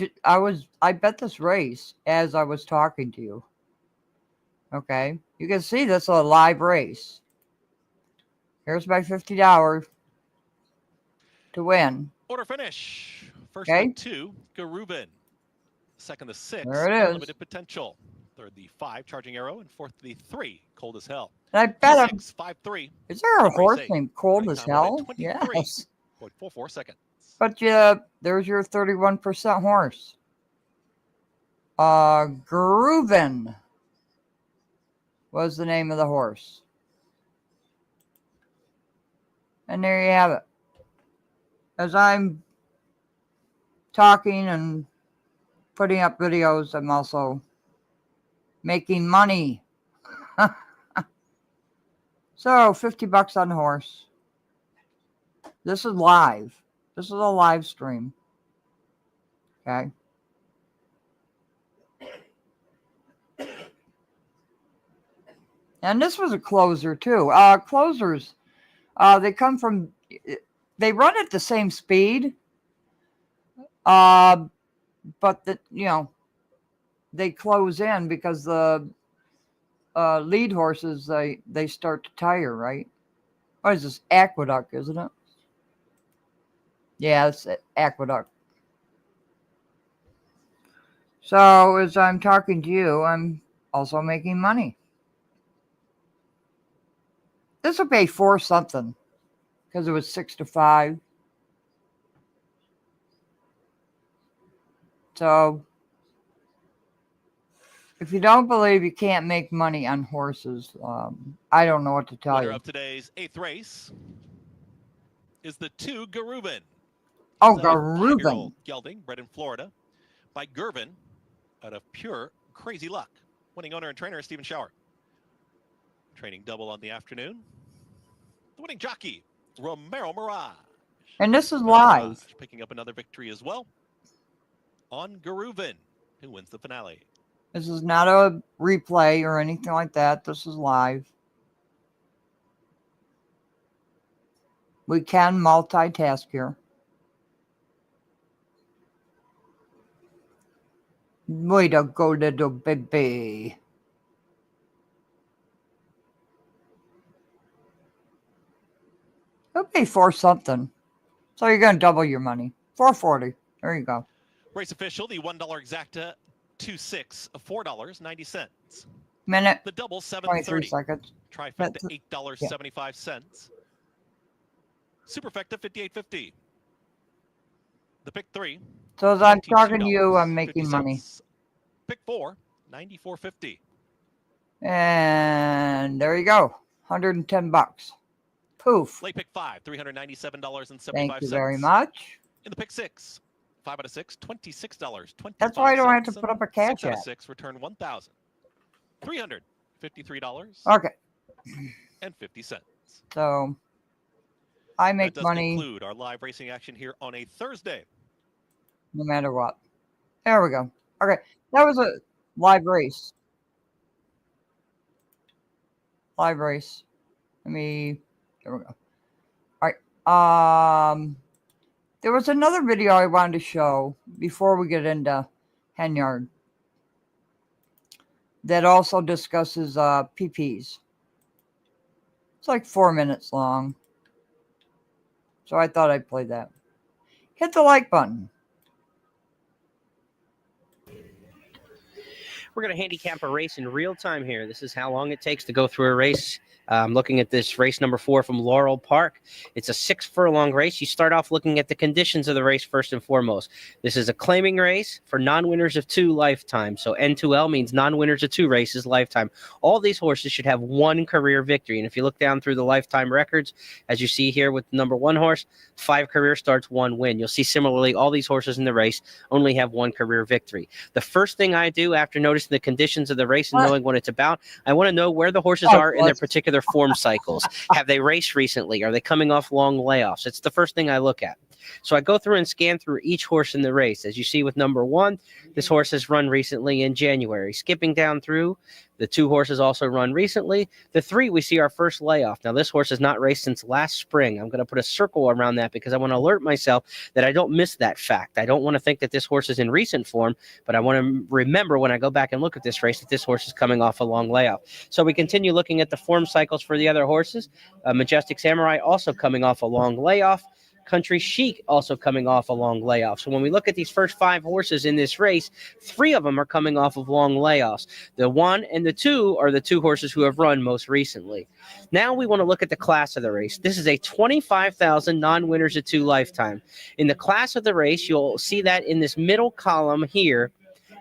Speaker 1: bet this race as I was talking to you. Okay, you can see this is a live race. Here's my $50 to win.
Speaker 2: Order finish. First
Speaker 1: Okay.
Speaker 2: the 2, Garuban. Second the 6,
Speaker 1: There it is.
Speaker 2: Unlimited Potential. Third the 5, Charging Arrow. And fourth the 3, Cold as Hell.
Speaker 1: And I bet I'm,
Speaker 2: 6, 5, 3.
Speaker 1: is there a
Speaker 2: Race
Speaker 1: horse
Speaker 2: 8.
Speaker 1: named Cold
Speaker 2: Running
Speaker 1: as
Speaker 2: time of
Speaker 1: Hell?
Speaker 2: 23.
Speaker 1: Yes.
Speaker 2: 0.44 seconds.
Speaker 1: But yeah, there's your 31% horse. Grooven was the name of the horse. And there you have it. As I'm talking and putting up videos, I'm also making money. So $50 on the horse. This is live. This is a live stream. Okay. And this was a closer too. Closers, they come from, they run at the same speed. But they close in because the lead horses, they start to tire, right? What is this? Aqueduct, isn't it? Yeah, it's Aqueduct. So as I'm talking to you, I'm also making money. This will pay 4 something because it was 6 to 5. So if you don't believe you can't make money on horses, I don't know what to tell
Speaker 2: Winner
Speaker 1: you.
Speaker 2: of today's 8th race is the 2, Garuban.
Speaker 1: Oh,
Speaker 2: He's a 5-year-old
Speaker 1: Garuban.
Speaker 2: gelding bred in Florida by Gervin out of Pure Crazy Luck. Winning owner and trainer Stephen Schauer. Training double on the afternoon. The winning jockey, Romero Mirage.
Speaker 1: And this is
Speaker 2: Romero
Speaker 1: live.
Speaker 2: Mirage picking up another victory as well on Garuvan, who wins the finale.
Speaker 1: This is not a replay or anything like that. This is live. We can multitask here. Way to go, little baby. It'll pay 4 something. So you're going to double your money. $4.40. There you go.
Speaker 2: Race official, the $1 exacta, 2-6, $4.90.
Speaker 1: Minute,
Speaker 2: The double,
Speaker 1: 23
Speaker 2: 7.30.
Speaker 1: seconds.
Speaker 2: Trifecta, $8.75. Superfecta, $58.50. The pick 3.
Speaker 1: So as I'm talking to you, I'm making money.
Speaker 2: Pick 4, $94.50.
Speaker 1: And there you go. $110. Poof.
Speaker 2: Late pick 5, $397.75.
Speaker 1: Thank you very much.
Speaker 2: In the pick 6, 5 out of 6, $26.25.
Speaker 1: That's why I don't have to put up a cash
Speaker 2: 6 out of
Speaker 1: ad.
Speaker 2: 6, return $1,353.
Speaker 1: Okay.
Speaker 2: And 50 cents.
Speaker 1: So I make
Speaker 2: that does
Speaker 1: money
Speaker 2: conclude our live racing action here on a Thursday.
Speaker 1: no matter what. There we go. Okay. That was a live race. Live race. There we go. All right. There was another video I wanted to show before we get into Henyard that also discusses PPs. It's like 4 minutes long. So I thought I'd play that. Hit the like button.
Speaker 5: We're going to handicap a race in real time here. This is how long it takes to go through a race I'm looking at this race number 4 from Laurel Park. It's a 6-furlong race. You start off looking at the conditions of the race first and foremost. This is a claiming race for non-winners of 2 lifetimes. So N2L means non-winners of 2 races lifetime. All these horses should have 1 career victory. And if you look down through the lifetime records, as you see here with the number 1 horse, 5 career starts, 1 win. You'll see similarly all these horses in the race only have 1 career victory. The first thing I do after noticing the conditions of the race and knowing what it's about, I want to know where the horses are in their particular form cycles. Have they raced recently? Are they coming off long layoffs? It's the first thing I look at. So I go through and scan through each horse in the race. As you see with number 1, this horse has run recently in January. Skipping down through, the 2 horses also run recently. The 3, we see our first layoff. Now, this horse has not raced since last spring. I'm going to put a circle around that because I want to alert myself that I don't miss that fact. I don't want to think that this horse is in recent form, but I want to remember when I go back and look at this race that this horse is coming off a long layoff. So we continue looking at the form cycles for the other horses. Majestic Samurai also coming off a long layoff. Country Chic also coming off a long layoff. So when we look at these first 5 horses in this race, 3 of them are coming off of long layoffs. The 1 and the 2 are the 2 horses who have run most recently. Now we want to look at the class of the race. This is a 25,000 non-winners of 2 lifetime. In the class of the race, you'll see that in this middle column here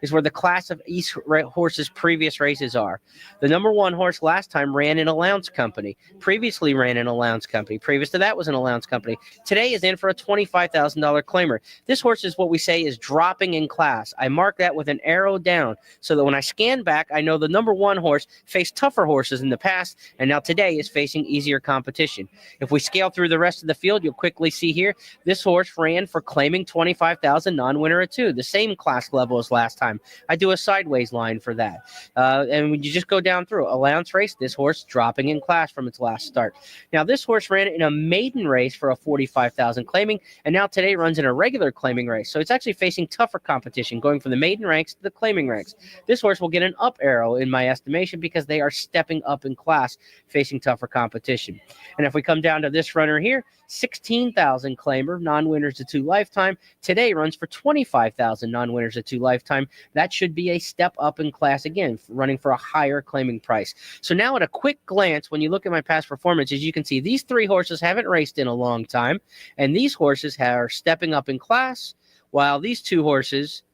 Speaker 5: is where the class of each horse's previous races are. The number 1 horse last time ran in Allowance Company, previously ran in Allowance Company, previous to that was an Allowance Company. Today is in for a $25,000 claimer. This horse is what we say is dropping in class. I mark that with an arrow down so that when I scan back, I know the number 1 horse faced tougher horses in the past and now today is facing easier competition. If we scale through the rest of the field, you'll quickly see here, this horse ran for claiming 25,000 non-winner of 2, the same class level as last time. I do a sideways line for that. And when you just go down through allowance race, this horse dropping in class from its last start. Now, this horse ran in a maiden race for a 45,000 claiming, and now today runs in a regular claiming race. So it's actually facing tougher competition, going from the maiden ranks to the claiming ranks. This horse will get an up arrow in my estimation because they are stepping up in class, facing tougher competition. And if we come down to this runner here, 16,000 claimer, non-winners of 2 lifetime. Today runs for 25,000 non-winners of 2 lifetime. That should be a step up in class again, running for a higher claiming price. So now at a quick glance, when you look at my past performances, you can see these 3 horses haven't raced in a long time, and these horses are stepping up in class, while these 2 horses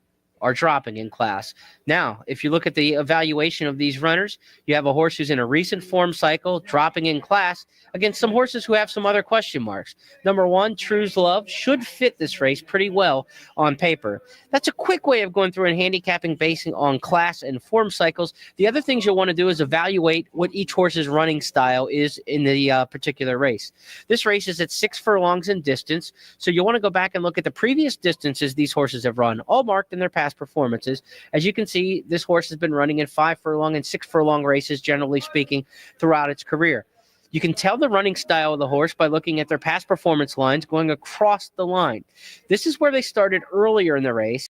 Speaker 5: are dropping in class. Now, if you look at the evaluation of these runners, you have a horse who's in a recent form cycle, dropping in class, against some horses who have some other question marks. Number 1, True's Love, should fit this race pretty well on paper. That's a quick way of going through and handicapping basing on class and form cycles. The other things you'll want to do is evaluate what each horse's running style is in the particular race. This race is at 6 furlongs in distance, so you'll want to go back and look at the previous distances these horses have run, all marked in their past performances. As you can see, this horse has been running in 5 furlong and 6 furlong races, generally speaking, throughout its career. You can tell the running style of the horse by looking at their past performance lines going across the line. This is where they started earlier in the race.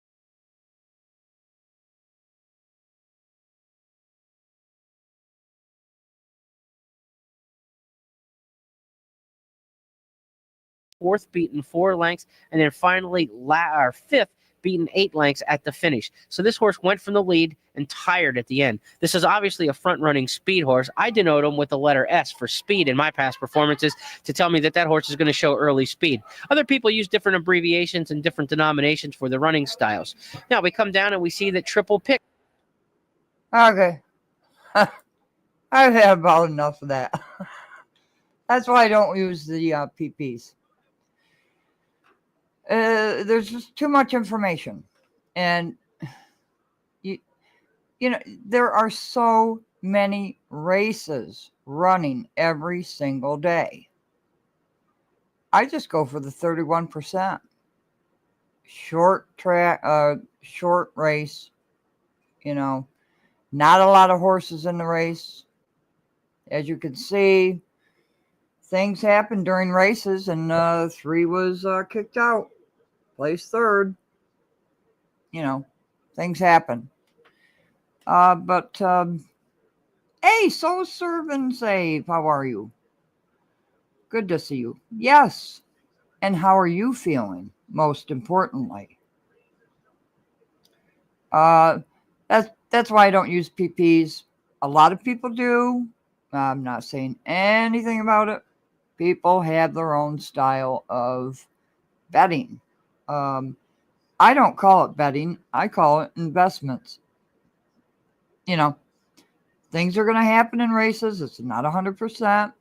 Speaker 5: Fourth beaten 4 lengths, and then finally 5th beaten 8 lengths at the finish. So this horse went from the lead and tired at the end. This is obviously a front-running speed horse. I denote him with the letter S for speed in my past performances to tell me that that horse is going to show early speed. Other people use different abbreviations and different denominations for the running styles. Now we come down and we see that Triple Pick.
Speaker 1: Okay. I've had about enough of that. That's why I don't use the PPs. There's just too much information. And, you know, there are so many races running every single day. I just go for the 31%. Short race, you know, not a lot of horses in the race. As you can see, things happen during races, and 3 was kicked out. Placed 3rd. You know, things happen. Hey, so serve and save. How are you? Good to see you. Yes. And how are you feeling? Most importantly. That's why I don't use PPs. A lot of people do. I'm not saying anything about it. People have their own style of betting. I don't call it betting. I call it investments. You know, things are going to happen in races. It's not 100%.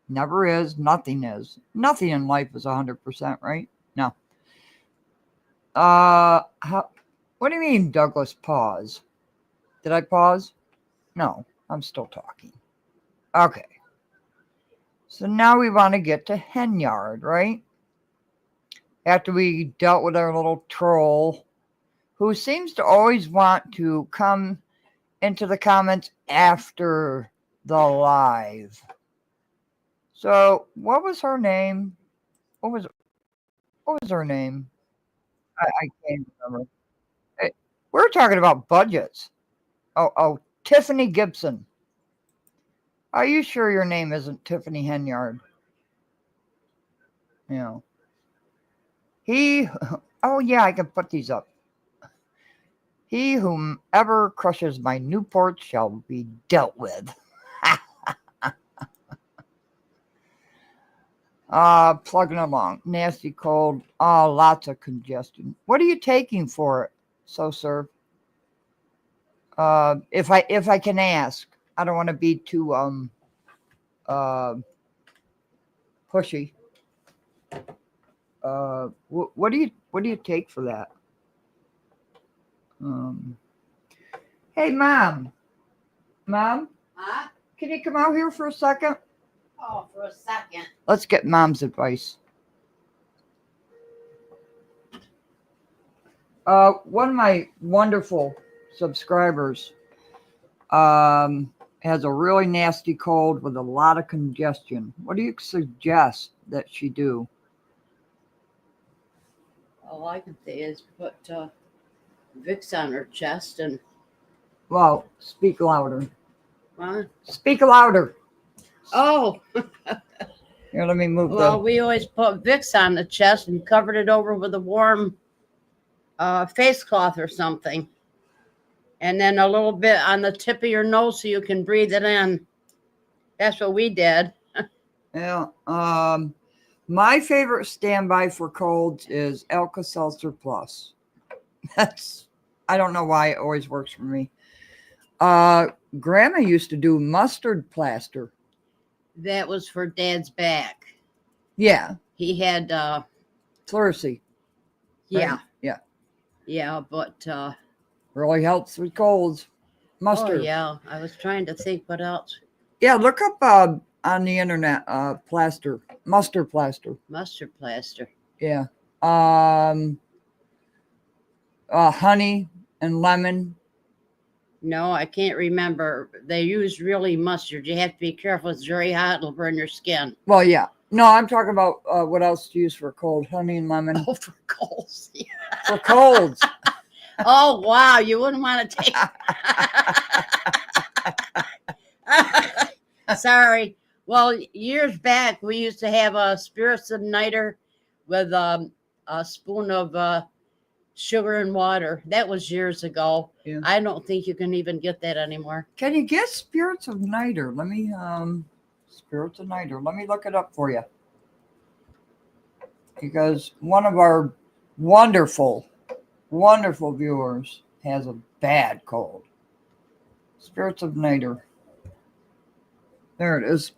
Speaker 1: Never is. Nothing is. Nothing in life is 100%, right? No. What do you mean, Douglas, pause? Did I pause? No, I'm still talking. Okay. So now we want to get to Henyard, right? After we dealt with our little troll, who seems to always want to come into the comments after the live. So, what was her name? What was her name? I can't remember. We're talking about budgets. Oh, Tiffany Gibson. Are you sure your name isn't Tiffany Henyard? You know. Oh yeah, I can put these up. He whomever crushes my Newport shall be dealt with. Plugging along. Nasty cold. Lots of congestion. What are you taking for it? So, sir. If I can ask, I don't want to be too pushy. What do you take for that? Hey, Mom,
Speaker 4: Huh?
Speaker 1: can you come out here for a second?
Speaker 4: Oh, for a second.
Speaker 1: Let's get Mom's advice. One of my wonderful subscribers has a really nasty cold with a lot of congestion. What do you suggest that she do?
Speaker 4: All I can say is put Vicks on her chest and
Speaker 1: Well, speak louder.
Speaker 4: huh?
Speaker 1: Speak louder.
Speaker 4: Oh,
Speaker 1: Here, let me move
Speaker 4: well, we always put Vicks on the chest and covered it over with a warm face cloth or something. And then a little bit on the tip of your nose so you can breathe it in. That's what we did.
Speaker 1: Yeah. My favorite standby for colds is Alka-Seltzer Plus. I don't know why it always works for me. Grandma used to do mustard plaster.
Speaker 4: That was for Dad's back.
Speaker 1: Yeah.
Speaker 4: He had
Speaker 1: Pleurisy.
Speaker 4: yeah.
Speaker 1: Right? Yeah.
Speaker 4: Yeah, but
Speaker 1: Really helps with colds. Mustard.
Speaker 4: oh yeah. I was trying to think what else.
Speaker 1: Yeah, look up on the internet plaster. Mustard plaster.
Speaker 4: Mustard plaster.
Speaker 1: Yeah. Honey and lemon.
Speaker 4: No, I can't remember. They use really mustard. You have to be careful. It's very hot. It'll burn your skin.
Speaker 1: Well, yeah. No, I'm talking about what else to use for cold. Honey and lemon.
Speaker 4: Oh, for colds. Yeah.
Speaker 1: For colds.
Speaker 4: Oh, wow. You wouldn't want to take. Sorry. Well, years back, we used to have a spirits of niter with a spoon of sugar and water. That was years ago.
Speaker 1: Yeah.
Speaker 4: I don't think you can even get that anymore.
Speaker 1: Can you get spirits of niter? Let me spirits of niter. Let me look it up for you. Because one of our wonderful viewers has a bad cold. Spirits of niter. There it is.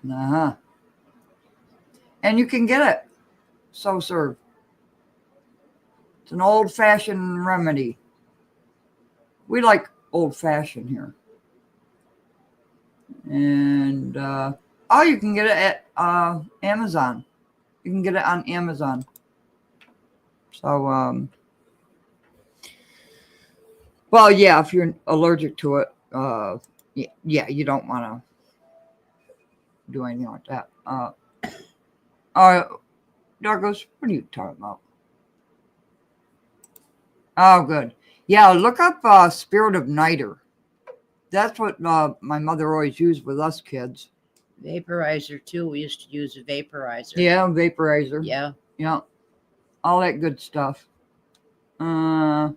Speaker 1: Uh-huh. And you can get it. So served. It's an old-fashioned remedy. We like old-fashioned here. And you can get it at Amazon. You can get it on Amazon. So well, yeah, if you're allergic to it, yeah, you don't want to do anything like that. Douglas, what are you talking about? Oh, good. Yeah, look up Spirit of Niter. That's what my mother always used with us kids.
Speaker 4: Vaporizer, too. We used to use a vaporizer.
Speaker 1: Yeah, vaporizer.
Speaker 4: Yeah.
Speaker 1: Yeah. All that good stuff. Let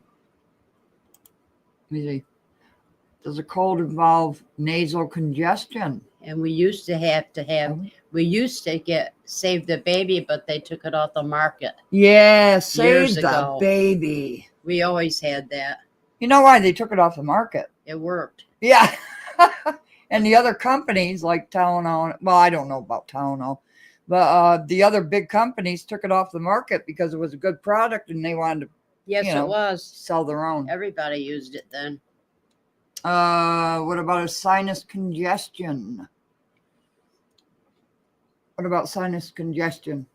Speaker 1: me see. Does a cold involve nasal congestion?
Speaker 4: And we used to have we used to save the baby, but they took it off the market.
Speaker 1: Yeah, save
Speaker 4: Years
Speaker 1: the
Speaker 4: ago.
Speaker 1: baby.
Speaker 4: We always had that.
Speaker 1: You know why they took it off the market?
Speaker 4: It worked.
Speaker 1: Yeah. And the other companies like Tylenol, well, I don't know about Tylenol, but the other big companies took it off the market because it was a good product and they wanted to
Speaker 4: Yes,
Speaker 1: You know.
Speaker 4: it was.
Speaker 1: sell their own.
Speaker 4: Everybody used it then.
Speaker 1: What about a sinus congestion? What about sinus congestion?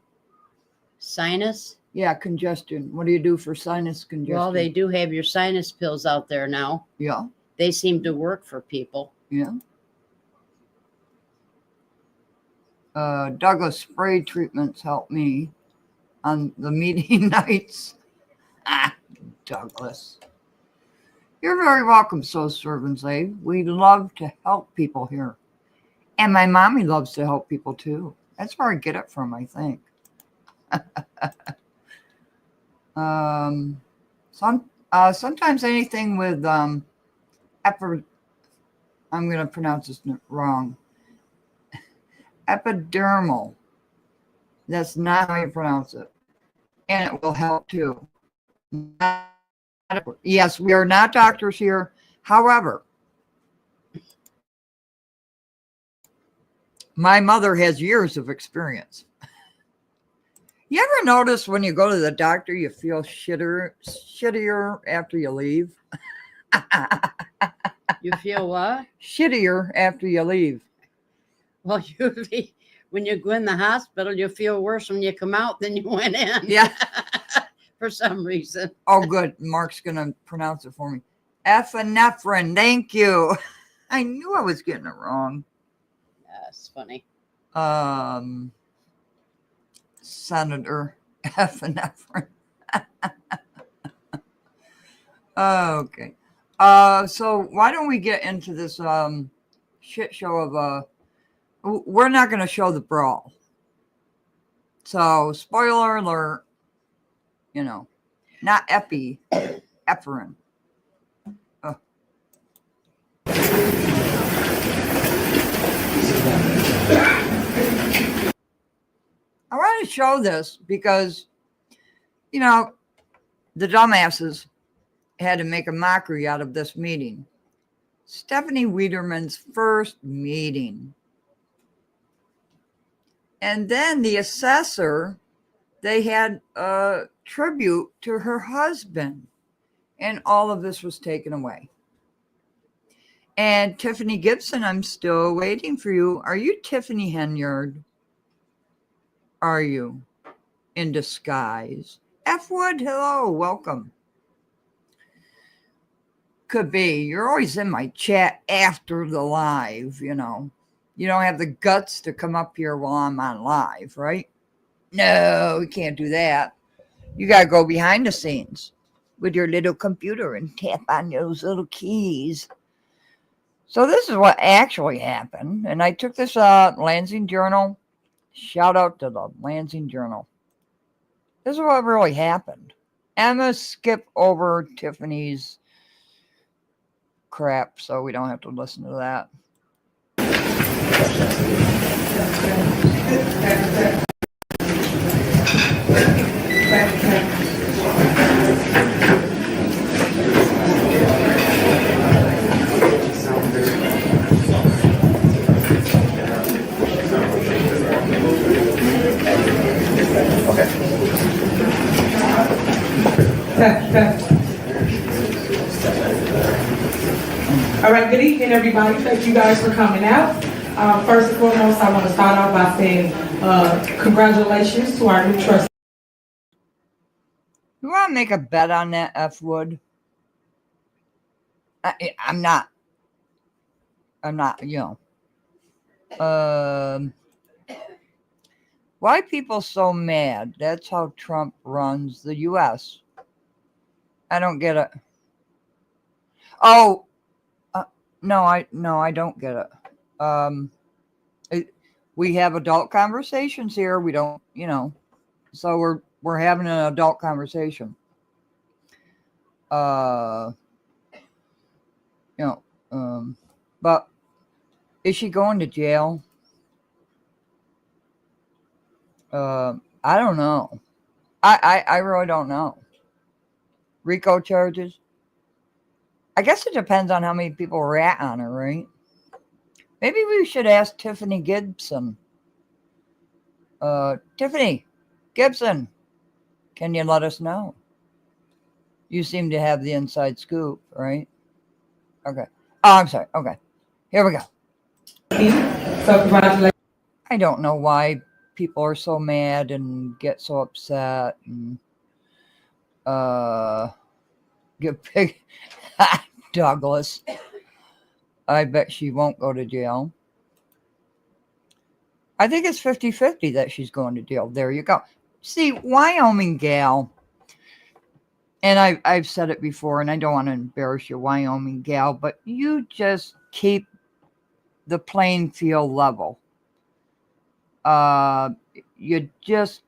Speaker 4: Sinus?
Speaker 1: Yeah, congestion. What do you do for sinus congestion?
Speaker 4: Well, they do have your sinus pills out there now.
Speaker 1: Yeah,
Speaker 4: They seem to work for people.
Speaker 1: yeah. Douglas spray treatments help me on the meeting nights. Douglas. You're very welcome, so servants, eh? We love to help people here. And my mommy loves to help people too. That's where I get it from, I think. Sometimes anything with I'm gonna pronounce this wrong. Epidermal. That's not how you pronounce it. And it will help too. Yes, we are not doctors here. However, my mother has years of experience. You ever notice when you go to the doctor, you feel shittier after you leave?
Speaker 4: You feel what?
Speaker 1: Shittier after you leave.
Speaker 4: Well, when you go in the hospital, you feel worse when you come out than you went in.
Speaker 1: Yeah.
Speaker 4: For some reason.
Speaker 1: Oh, good. Mark's going to pronounce it for me. Epinephrine. Thank you. I knew I was getting it wrong.
Speaker 4: That's funny.
Speaker 1: Senator epinephrine. Okay. So why don't we get into this shit show of we're not going to show the brawl. So spoiler alert, not epinephrine. I want to show this because, the dumbasses had to make a mockery out of this meeting. Stephanie Wiederman's first meeting. And then the assessor, they had a tribute to her husband. And all of this was taken away. And Tiffany Gibson, I'm still waiting for you. Are you Tiffany Henyard? Are you in disguise? F. Wood, hello, welcome. Could be. You're always in my chat after the live, You don't have the guts to come up here while I'm on live, right? No, we can't do that. You got to go behind the scenes with your little computer and tap on those little keys. So this is what actually happened. And I took this Lansing Journal. Shout out to the Lansing Journal. This is what really happened. I'm going to skip over Tiffany's crap so we don't have to listen to that.
Speaker 6: All right, good evening, everybody. Thank you guys for coming out. First and foremost, I want to start off by saying congratulations to our new trustee.
Speaker 1: You want to make a bet on that, F. Wood? I'm not, why people so mad? That's how Trump runs the U.S. I don't get it. Oh, no, I don't get it. We have adult conversations here. We don't, so we're having an adult conversation. But is she going to jail? I don't know. I really don't know. RICO charges? I guess it depends on how many people rat on her, right? Maybe we should ask Tiffany Gibson. Tiffany Gibson, can you let us know? You seem to have the inside scoop, right? Okay. Oh, I'm sorry. Okay. Here we go.
Speaker 6: So congratulations.
Speaker 1: I don't know why people are so mad and get so upset and get big. Douglas. I bet she won't go to jail. I think it's 50-50 that she's going to jail. There you go. See, Wyoming gal, and I've said it before, and I don't want to embarrass you, Wyoming gal, but you just keep the playing field level. You just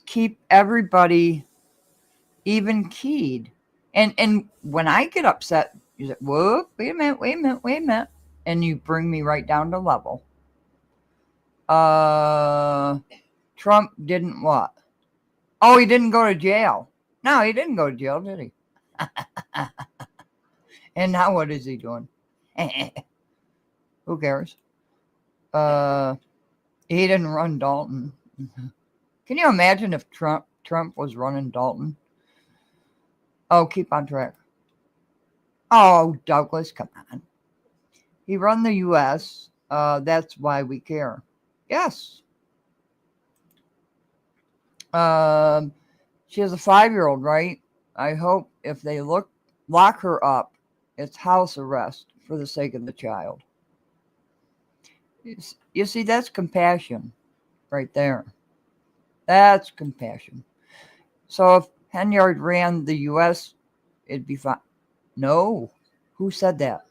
Speaker 1: keep everybody even keyed. And when I get upset, you say, whoop, wait a minute. And you bring me right down to level. Trump didn't what? Oh, he didn't go to jail. No, he didn't go to jail, did he? And now what is he doing? Who cares? He didn't run Dalton. Can you imagine if Trump was running Dalton? Oh, keep on track. Oh, Douglas, come on. He run the U.S. That's why we care. Yes. She has a 5-year-old, right? I hope if they lock her up, it's house arrest for the sake of the child. You see, that's compassion right there. That's compassion. So if Henyard ran the U.S., it'd be fine. No. Who said that?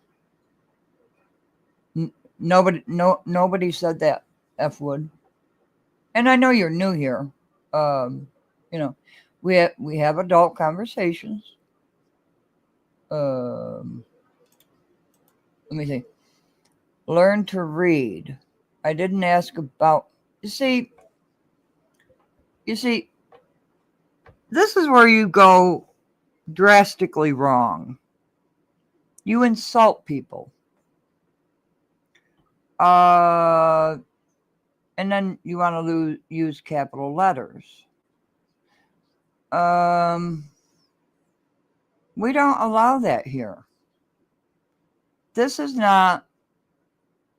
Speaker 1: Nobody said that, F. Wood. And I know you're new here. We have adult conversations. Let me see. Learn to read. I didn't ask about. You see, this is where you go drastically wrong. You insult people. And then you want to use capital letters. We don't allow that here. This is not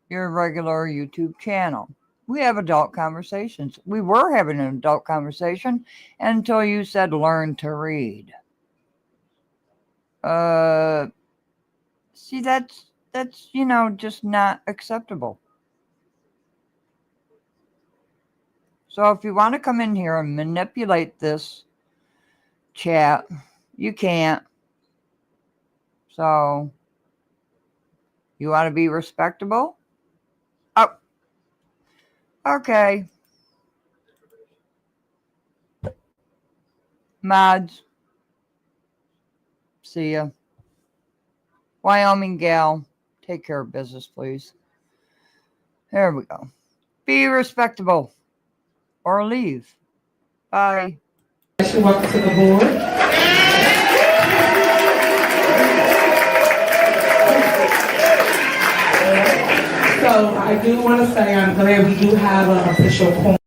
Speaker 1: your regular YouTube channel. We have adult conversations. We were having an adult conversation until you said learn to read. See, that's just not acceptable. So if you want to come in here and manipulate this chat, you can't. So you want to be respectable? Oh, okay. Mods. See ya. Wyoming gal, take care of business, please. There we go. Be respectable or leave. Bye.
Speaker 6: Welcome to the board. So I do want to say I'm glad we do have an official quorum.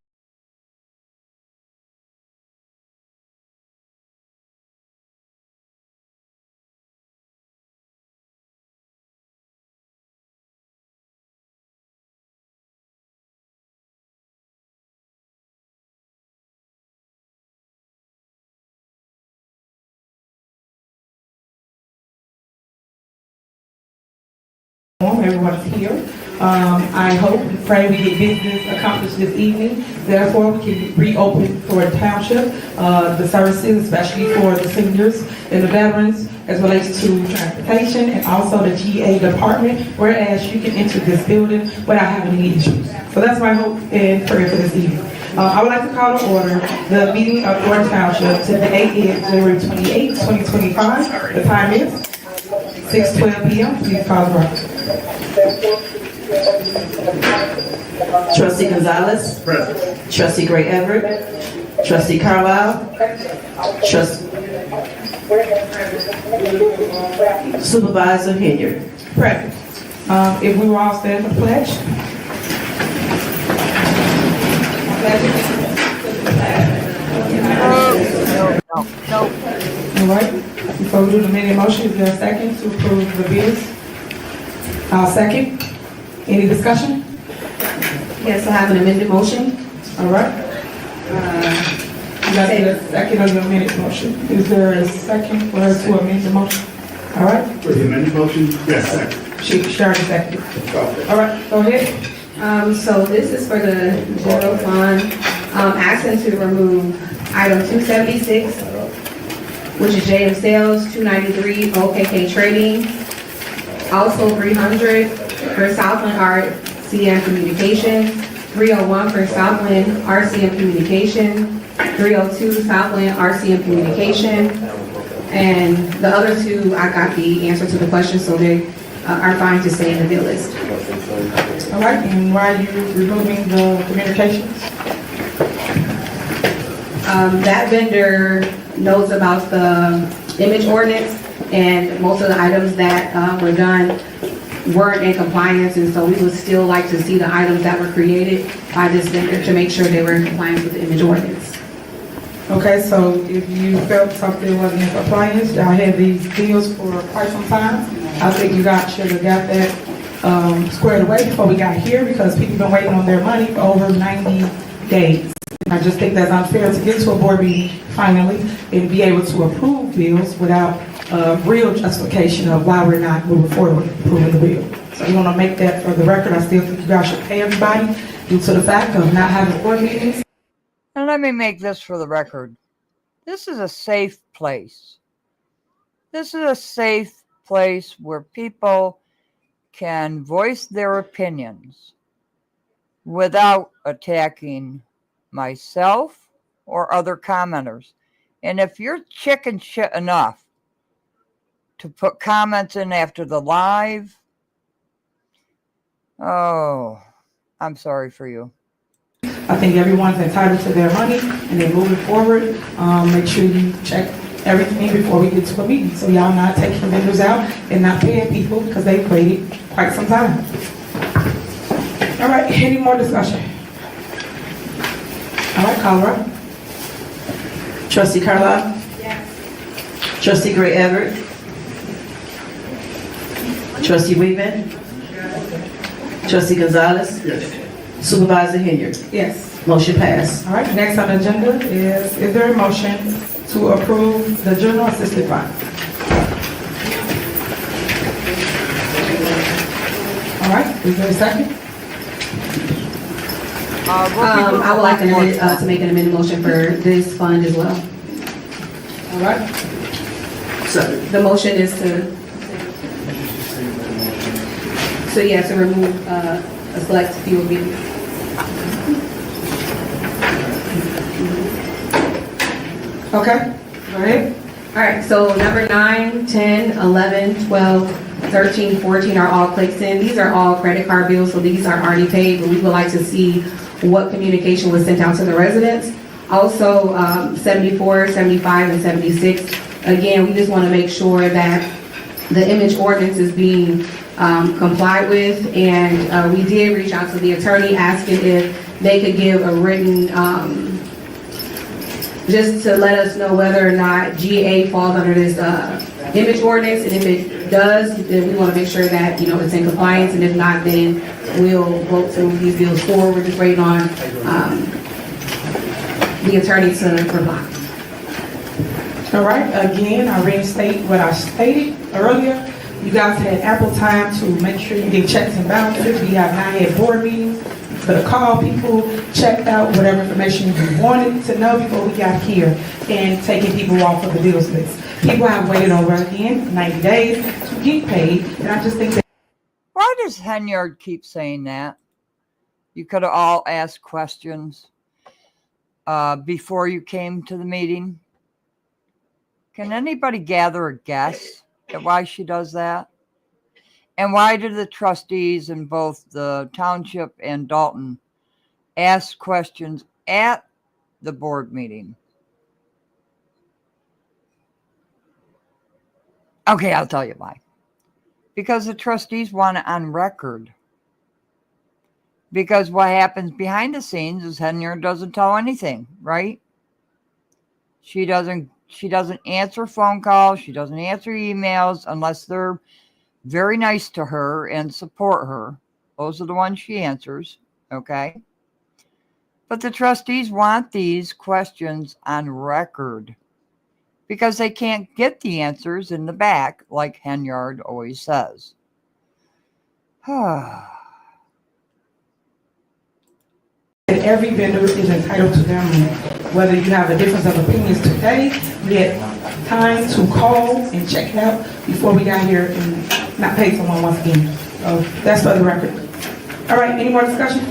Speaker 6: Everyone's here. I hope and pray we get business accomplished this evening. Therefore, we can reopen for the township the services, especially for the seniors and the veterans, as relates to transportation and also the GA department, whereas you can enter this building without having any issues. So that's my hope and prayer for this evening. I would like to call to order the meeting of Thornton Township. Today is January 28, 2025. The time is 6:12 p.m. Please call the roll.
Speaker 7: Trustee Gonzalez. Present. Trustee Gray Everett. Trustee Carlisle. Supervisor Henyard.
Speaker 6: Present. If we were all stand for the pledge.
Speaker 1: No.
Speaker 6: All right. Before we do the amended motion, is there a second to approve the bills? I'll second. Any discussion?
Speaker 7: Yes, I have an amended motion.
Speaker 6: All right. You got a second on your amended motion. Is there a second for us to amend the motion? All right.
Speaker 8: For the amended motion? Yes, second.
Speaker 6: She already seconded. All right, go ahead.
Speaker 9: So this is for the general fund, asking to remove item 276, which is JM Sales, 293 OKK Trading, also 300 for Southland RCM Communication, 301 for Southland RCM Communication, 302 Southland RCM Communication, and the other two, I got the answer to the question, so they are fine to stay in the bill list.
Speaker 6: All right, and why are you removing the communications?
Speaker 9: That vendor knows about the image ordinance, and most of the items that were done weren't in compliance, and so we would still like to see the items that were created by this vendor to make sure they were in compliance with the image ordinance.
Speaker 6: Okay, so if you felt something wasn't in compliance, y'all had these deals for quite some time. I think you guys should have got that squared away before we got here, because people been waiting on their money for over 90 days. I just think that's unfair to get to a board meeting finally and be able to approve bills without real justification of why we're not moving forward with approving the bill. So you want to make that for the record. I still think you guys should pay everybody due to the fact of not having board meetings.
Speaker 1: And let me make this for the record. This is a safe place. This is a safe place where people can voice their opinions without attacking myself or other commenters. And if you're chicken shit enough to put comments in after the live, oh, I'm sorry for you.
Speaker 6: I think everyone's entitled to their money, and then moving forward, make sure you check everything before we get to a meeting, so y'all not taking vendors out and not paying people because they've waited quite some time. All right, any more discussion? All right, call the roll.
Speaker 7: Trustee Carlisle.
Speaker 9: Yes.
Speaker 7: Trustee Gray Everett. Trustee Weedman. Trustee Gonzalez.
Speaker 8: Yes.
Speaker 7: Supervisor Henyard.
Speaker 6: Yes.
Speaker 7: Motion passed.
Speaker 6: All right, next on the agenda is there a motion to approve the general assistance fund? All right, is there a second?
Speaker 9: I would like to make an amended motion for this fund as well.
Speaker 6: All right,
Speaker 9: The motion is to remove a select few of these.
Speaker 6: okay, go ahead.
Speaker 9: All right, so number 9, 10, 11, 12, 13, 14 are all clicks in. These are all credit card bills, so these are already paid, but we would like to see what communication was sent out to the residents. Also, 74, 75, and 76. Again, we just want to make sure that the image ordinance is being complied with, and we did reach out to the attorney asking if they could give a written just to let us know whether or not GA falls under this image ordinance, and if it does, then we want to make sure that it's in compliance, and if not, then we'll vote to move these bills forward. We're just waiting on the attorney to reply.
Speaker 6: All right, again, I reinstate what I stated earlier. You guys had ample time to make sure you get checks and balances. We have not had board meetings. You could have called people, checked out whatever information you wanted to know before we got here, and taking people off of the bills list. People have waited over, again, 90 days to get paid, and I just think that.
Speaker 1: Why does Henyard keep saying that? You could have all asked questions before you came to the meeting. Can anybody gather a guess why she does that? And why do the trustees in both the township and Dalton ask questions at the board meeting? Okay, I'll tell you why. Because the trustees want it on record. Because what happens behind the scenes is Henyard doesn't tell anything, right? She doesn't answer phone calls. She doesn't answer emails unless they're very nice to her and support her. Those are the ones she answers, okay? But the trustees want these questions on record because they can't get the answers in the back, like Henyard always says.
Speaker 6: And every vendor is entitled to their money. Whether you have a difference of opinions today, we had time to call and check it out before we got here and not pay someone once again. So that's for the record. All right, any more discussion?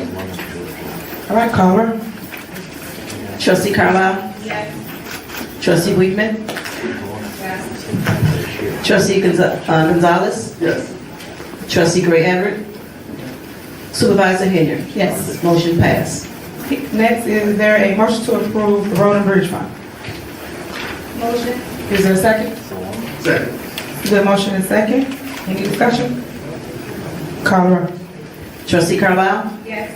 Speaker 6: All right, caller.
Speaker 7: Trustee Carlisle?
Speaker 9: Yes.
Speaker 7: Trustee Weedman?
Speaker 9: Yes.
Speaker 7: Trustee Gonzalez?
Speaker 8: Yes.
Speaker 7: Trustee Gray Everett? Supervisor Henyard?
Speaker 6: Yes.
Speaker 7: Motion passed.
Speaker 6: Next, is there a motion to approve the road and bridge fund?
Speaker 9: Motion.
Speaker 6: Is there a second?
Speaker 8: Second.
Speaker 6: Is there a motion and second? Any discussion? Call the roll.
Speaker 7: Trustee Carlisle?
Speaker 9: Yes.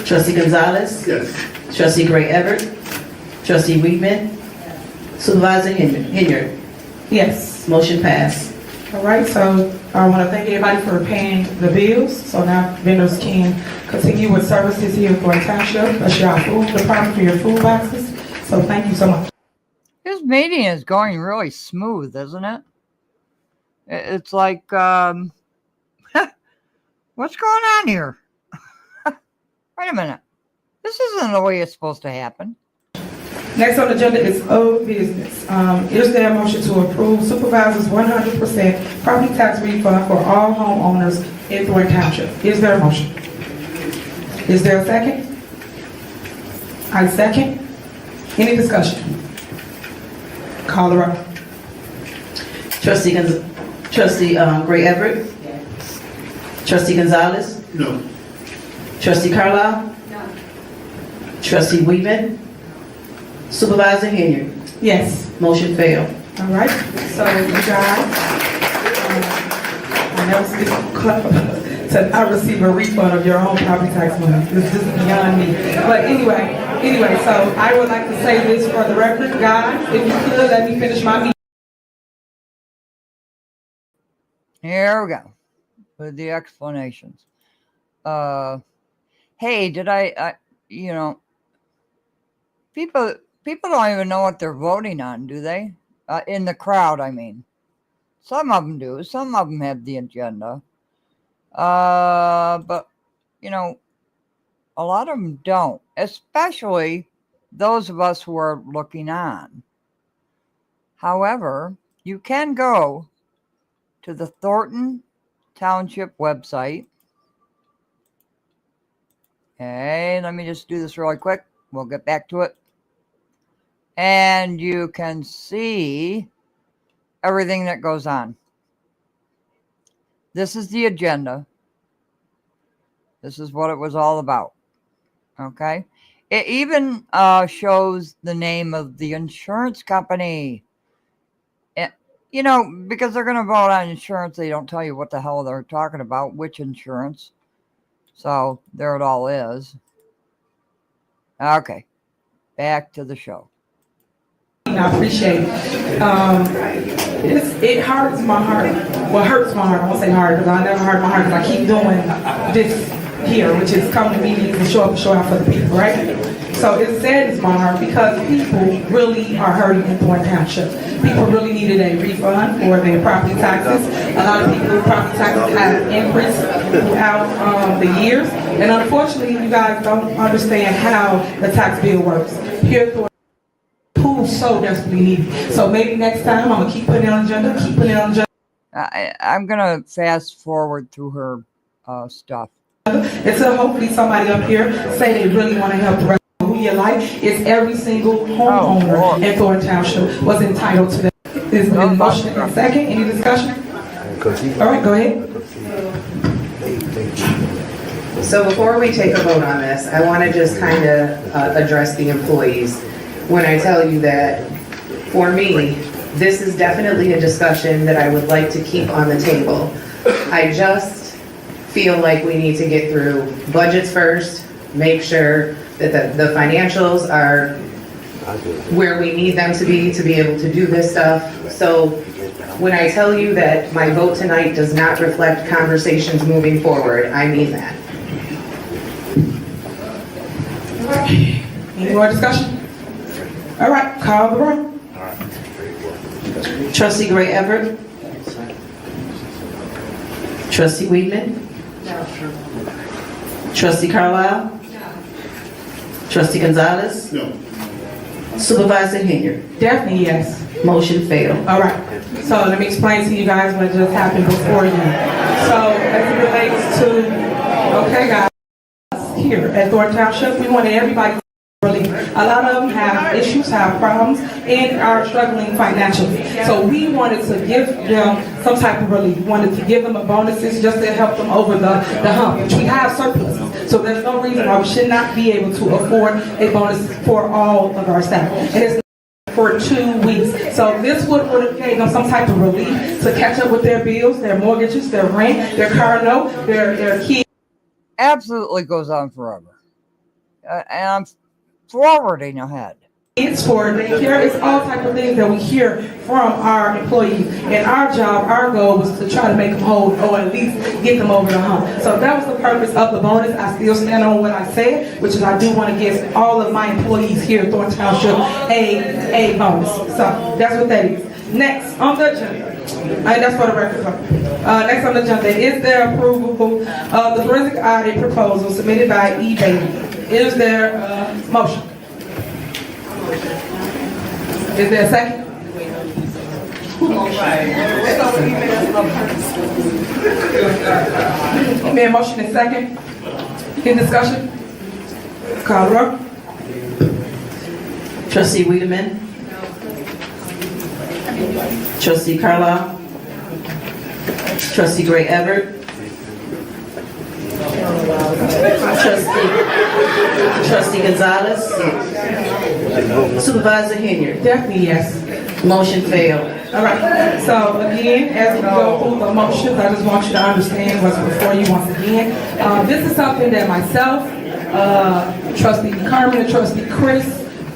Speaker 7: Trustee Gonzalez?
Speaker 8: Yes.
Speaker 7: Trustee Gray Everett? Trustee Weedman? Supervisor Henyard?
Speaker 6: Yes.
Speaker 7: Motion passed.
Speaker 6: All right, so I want to thank everybody for paying the bills. So now vendors can continue with services here for a township, especially our food department for your food boxes. So thank you so much.
Speaker 1: This meeting is going really smooth, isn't it? It's like, what's going on here? Wait a minute. This isn't the way it's supposed to happen.
Speaker 6: Next on the agenda is old business. Is there a motion to approve supervisor's 100% property tax refund for all homeowners in Thornton Township? Is there a motion? Is there a second? I second. Any discussion? Call the roll.
Speaker 7: Trustee Gray Everett? Trustee Gonzalez?
Speaker 8: No.
Speaker 7: Trustee Carlisle?
Speaker 9: No.
Speaker 7: Trustee Weedman? Supervisor Henyard?
Speaker 6: Yes.
Speaker 7: Motion failed.
Speaker 6: All right. So you guys, I never speak to not receive a refund of your own property tax money. This is beyond me. But anyway, so I would like to say this for the record, guys. If you could let me finish my meeting.
Speaker 1: Here we go with the explanations. Hey, did I people don't even know what they're voting on, do they? In the crowd, I mean. Some of them do. Some of them have the agenda. But, a lot of them don't, especially those of us who are looking on. However, you can go to the Thornton Township website. Okay, let me just do this really quick. We'll get back to it. And you can see everything that goes on. This is the agenda. This is what it was all about. Okay. It even shows the name of the insurance company. Because they're going to vote on insurance, they don't tell you what the hell they're talking about, which insurance. So there it all is. Okay. Back to the show.
Speaker 6: I appreciate it. It hurts my heart. Well, hurts my heart. I won't say hard because I never hurt my heart because I keep doing this here, which is come to meetings and show up and show out for the people, right? So it saddens my heart because people really are hurting in Thornton Township. People really needed a refund for their property taxes. A lot of people's property taxes have increased throughout the years. And unfortunately, you guys don't understand how the tax bill works. Here at Thornton, who's so desperately needed. So maybe next time I'm going to keep putting it on the agenda,
Speaker 1: I'm going to fast forward through her stuff.
Speaker 6: And so hopefully somebody up here say they really want to help the rest of who you like. It's every single homeowner in Thornton Township was entitled to that. There's been a motion and a second. Any discussion? All right, go ahead.
Speaker 7: So before we take a vote on this, I want to just kind of address the employees. When I tell you that, for me, this is definitely a discussion that I would like to keep on the table. I just feel like we need to get through budgets first, make sure that the financials are where we need them to be able to do this stuff. So when I tell you that my vote tonight does not reflect conversations moving forward, I mean that.
Speaker 6: Any more discussion? All right, call the roll.
Speaker 7: Trustee Gray Everett? Trustee Weedman? Trustee Carlisle? Trustee Gonzalez?
Speaker 8: No.
Speaker 7: Supervisor Henyard?
Speaker 6: Definitely yes.
Speaker 7: Motion failed.
Speaker 6: All right, so let me explain to you guys what just happened before you. So as it relates to, okay guys, here at Thornton Township, we wanted everybody to relief. A lot of them have issues, have problems, and are struggling financially. So we wanted to give them some type of relief. We wanted to give them a bonuses just to help them over the hump, which we have surpluses. So there's no reason why we should not be able to afford a bonus for all of our staff. And it's for 2 weeks. So this would have gave them some type of relief to catch up with their bills, their mortgages, their rent, their car note, their kids.
Speaker 1: Absolutely goes on forever. And I'm forwarding ahead.
Speaker 6: It's for daycare. It's all type of things that we hear from our employees. And our job, our goal was to try to make them whole or at least get them over the hump. So that was the purpose of the bonus. I still stand on what I said, which is I do want to give all of my employees here at Thornton Township a bonus. So that's what that is. Next on the agenda. And that's for the record. Next on the agenda is the approval of the forensic audit proposal submitted by E. Bailey. Is there a motion? Is there a second? Mayor, motion and second. In discussion? Call the roll.
Speaker 7: Trustee Wiedemann? Trustee Carlisle? Trustee Gray Everett? Trustee Gonzalez? Supervisor Henyard?
Speaker 6: Definitely yes.
Speaker 7: Motion failed.
Speaker 6: All right, so again, as we go through the motions, I just want you to understand what's before you once again. This is something that myself, Trustee Carmen, and Trustee Chris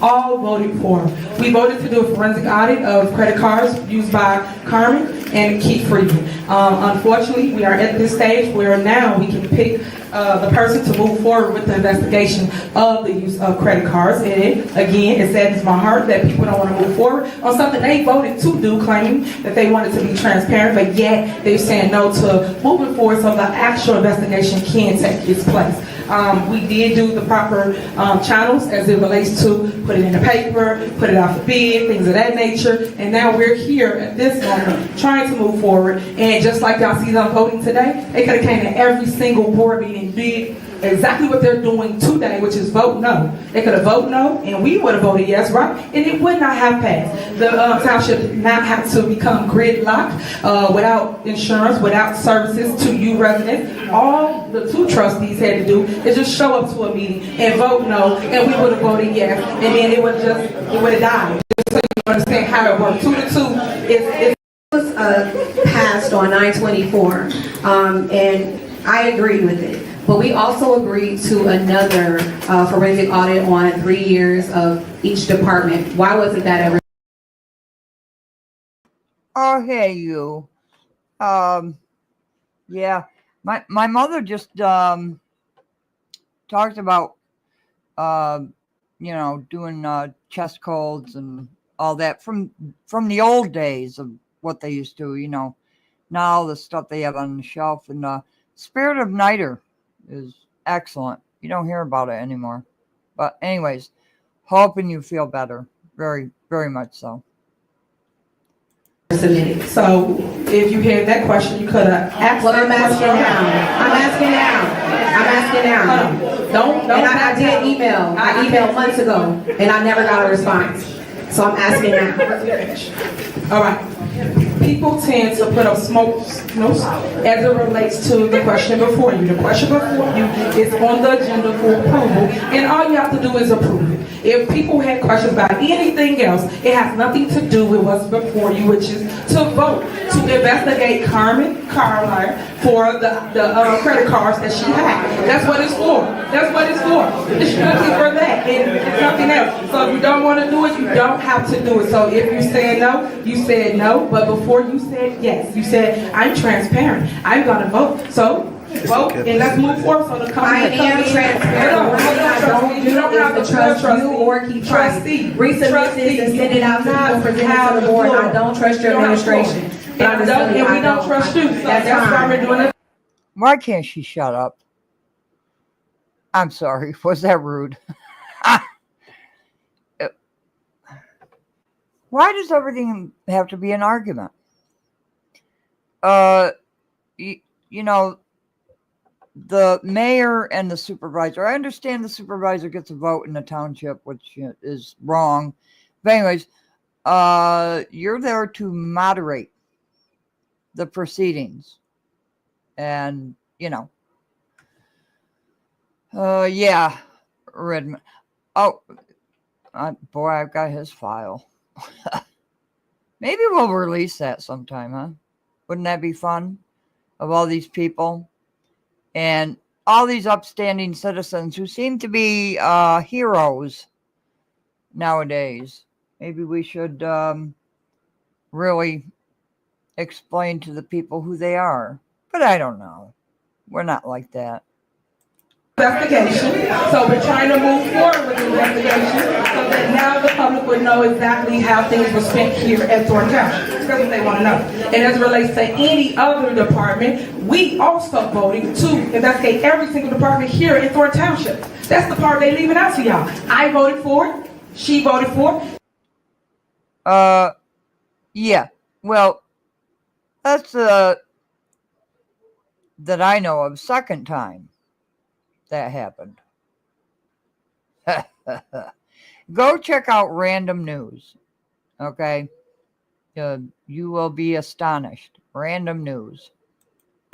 Speaker 6: all voted for. We voted to do a forensic audit of credit cards used by Carmen and Keith Freeman. Unfortunately, we are at this stage where now we can pick the person to move forward with the investigation of the use of credit cards. And again, it saddens my heart that people don't want to move forward on something they voted to do, claiming that they wanted to be transparent, but yet they're saying no to moving forward so the actual investigation can take its place. We did do the proper channels as it relates to put it in the paper, put it out for bid, things of that nature. And now we're here at this moment trying to move forward. And just like y'all see them voting today, they could have came to every single board meeting and did exactly what they're doing today, which is vote no. They could have voted no, and we would have voted yes, right? And it would not have passed. The township did not have to become gridlocked without insurance, without services to you residents. All the two trustees had to do is just show up to a meeting and vote no, and we would have voted yes, and then it would have died. Just so you understand how it works. 2 to 2 is
Speaker 9: was passed on 9/24, and I agree with it. But we also agreed to another forensic audit on 3 years of each department. Why wasn't that ever?
Speaker 1: Oh, hey, you. Yeah, my mother just talked about, doing chest colds and all that from the old days of what they used to, now the stuff they have on the shelf. And Spirit of Niter is excellent. You don't hear about it anymore. But anyways, hoping you feel better. Very, very much so.
Speaker 6: So if you hear that question, you could have asked.
Speaker 9: Well, I'm asking now.
Speaker 6: Don't.
Speaker 9: And I did email. I emailed months ago, and I never got a response. So I'm asking now.
Speaker 6: All right. People tend to put up smoke signals as it relates to the question before you. The question before you is on the agenda for approval, and all you have to do is approve it. If people had questions about anything else, it has nothing to do with what's before you, which is to vote to investigate Carmen Carlisle for the credit cards that she had. That's what it's for. That's what it's for. It's strictly for that, and it's nothing else. So if you don't want to do it, you don't have to do it. So if you said no, you said no. But before you said yes, you said I'm transparent. I'm gonna vote. So vote and let's move forward. So the company
Speaker 9: I am transparent. One thing I don't do is to trust you or keep trying. Resubmit this and send it out to people, present it to the board. I don't trust your administration.
Speaker 6: And we don't trust you. So that's why we're doing it.
Speaker 1: Why can't she shut up? I'm sorry. Was that rude? Why does everything have to be an argument? You know, the mayor and the supervisor. I understand the supervisor gets a vote in the township, which is wrong. But anyways, you're there to moderate the proceedings. And, you know, yeah, Redmond. Oh, boy, I've got his file. Maybe we'll release that sometime, huh? Wouldn't that be fun? Of all these people and all these upstanding citizens who seem to be heroes nowadays. Maybe we should really explain to the people who they are. But I don't know. We're not like that.
Speaker 6: Investigation. So we're trying to move forward with the investigation so that now the public would know exactly how things were spent here at Thornton Township. That's what they want to know. And as it relates to any other department, we also voted to investigate every single department here in Thornton Township. That's the part they leaving out to y'all. I voted for it. She voted for it.
Speaker 1: Yeah. Well, that's that I know of second time that happened. Go check out Random News. Okay. You will be astonished. Random News.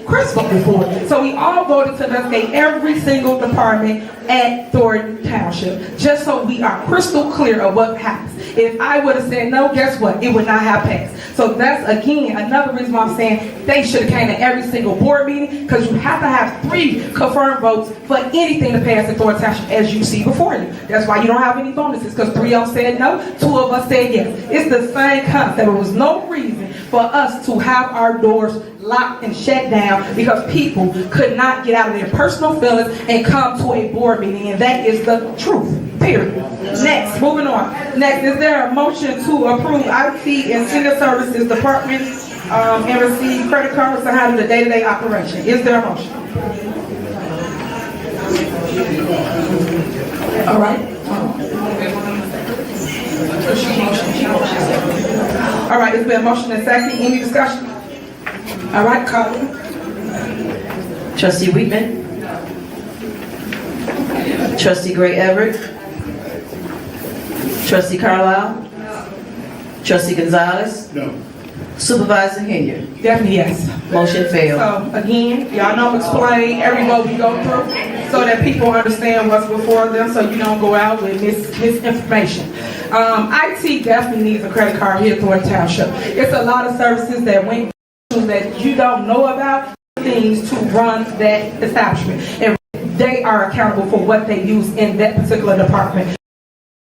Speaker 6: Chris voted for it. So we all voted to investigate every single department at Thornton Township, just so we are crystal clear of what happens. If I would have said no, guess what? It would not have passed. So that's, again, another reason why I'm saying they should have came to every single board meeting, because you have to have 3 confirmed votes for anything to pass at Thornton Township, as you see before you. That's why you don't have any bonuses, because 3 of us said no, 2 of us said yes. It's the same concept. There was no reason for us to have our doors locked and shut down because people could not get out of their personal feelings and come to a board meeting, and that is the truth, period. Next, moving on. Next, is there a motion to approve IT and Senior Services Department and receive credit cards to handle the day-to-day operation? Is there a motion? All right. All right, it's been a motion and second. Any discussion? All right, Colin.
Speaker 10: Trustee Wheatman. Trustee Gray Everett. Trustee Carlisle. Trustee Gonzalez.
Speaker 8: No.
Speaker 10: Supervisor Henyard.
Speaker 6: Definitely yes.
Speaker 10: Motion failed.
Speaker 6: So again, y'all know explain every vote we go through so that people understand what's before them, so you don't go out with misinformation. IT definitely needs a credit card here at Thornton Township. It's a lot of services that went that you don't know about, things to run that establishment, and they are accountable for what they use in that particular department.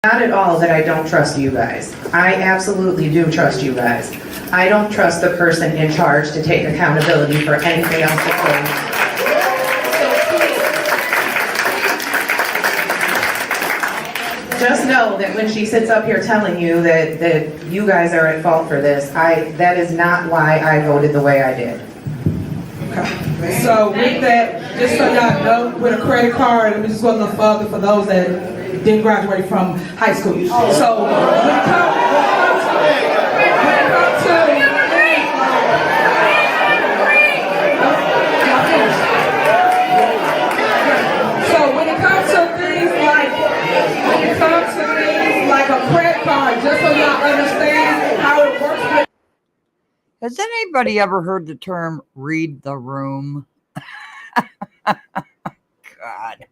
Speaker 7: Not at all that I don't trust you guys. I absolutely do trust you guys. I don't trust the person in charge to take accountability for anything else that's going on. Just know that when she sits up here telling you that you guys are at fault for this, that is not why I voted the way I did.
Speaker 6: Okay. So with that, just so y'all know, with a credit card, let me just go a little further for those that didn't graduate from high school. So when it comes to things like a credit card, just so y'all
Speaker 1: Has anybody ever heard the term read the room? God.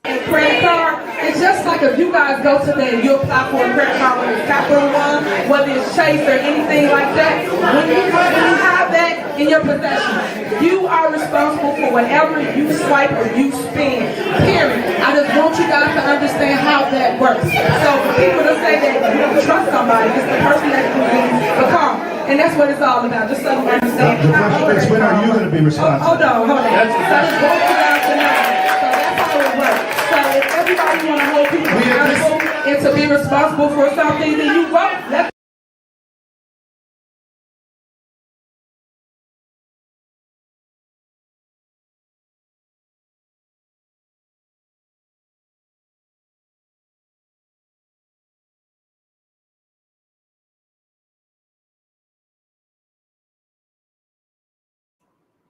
Speaker 6: Credit card, it's just like if you guys go today and you apply for a credit card, whether it's Capital One, whether it's Chase or anything like that, when you have that in your possession, you are responsible for whatever you swipe or you spend, period. I just want you guys to understand how that works. So for people to say that you don't trust somebody, it's the person that uses the card. And that's what it's all about, just so you understand.
Speaker 8: The question is, when are you going to be responsible?
Speaker 6: Hold on. So I just want you guys to know. So that's how it works. So if everybody want to hold people accountable and to be responsible for something, then you vote. Let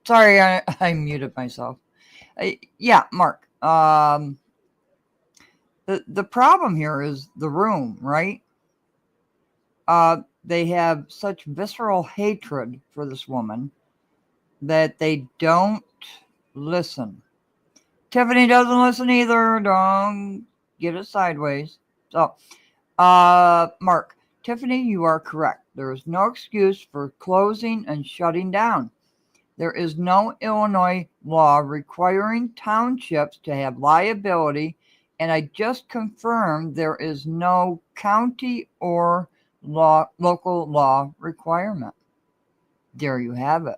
Speaker 1: Sorry, I muted myself. Yeah, Mark. The problem here is the room, right? They have such visceral hatred for this woman that they don't listen. Tiffany doesn't listen either. Don't get it sideways. So, Mark, Tiffany, you are correct. There is no excuse for closing and shutting down. There is no Illinois law requiring townships to have liability, and I just confirmed there is no county or local law requirement. There you have it.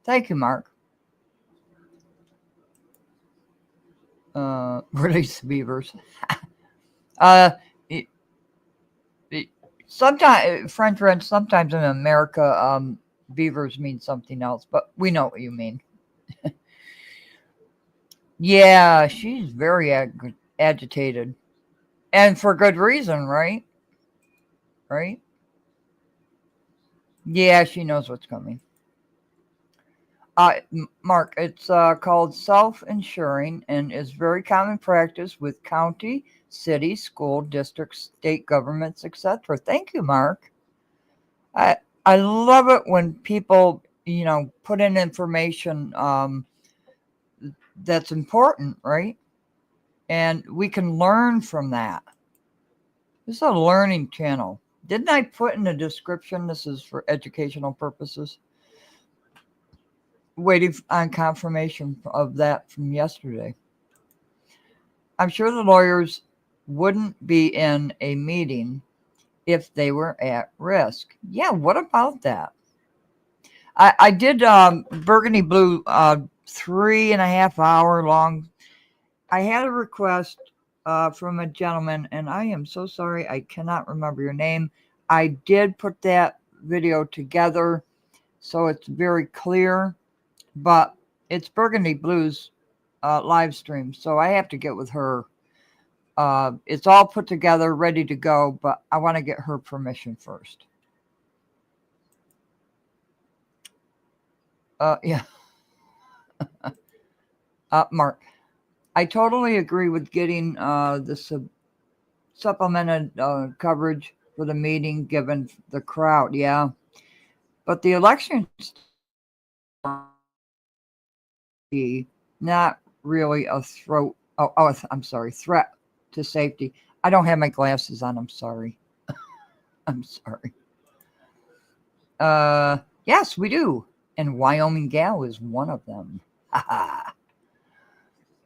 Speaker 1: Thank you, Mark. Release the beavers. Sometimes, friends, sometimes in America, beavers mean something else, but we know what you mean. Yeah, she's very agitated. And for good reason, right? Right? Yeah, she knows what's coming. Mark, it's called self-insuring and is very common practice with county, city, school, districts, state governments, etc. Thank you, Mark. I love it when people, put in information that's important, right? And we can learn from that. This is a learning channel. Didn't I put in the description this is for educational purposes? Waiting on confirmation of that from yesterday. I'm sure the lawyers wouldn't be in a meeting if they were at risk. Yeah, what about that? I did Burgundy Blue 3.5 hour long. I had a request from a gentleman, and I am so sorry I cannot remember your name. I did put that video together so it's very clear, but it's Burgundy Blues live stream, so I have to get with her. It's all put together, ready to go, but I want to get her permission first. Yeah. Mark, I totally agree with getting the supplemented coverage for the meeting given the crowd. Yeah. But the election not really a threat to safety. I don't have my glasses on. I'm sorry. I'm sorry. Yes, we do. And Wyoming Gal is one of them.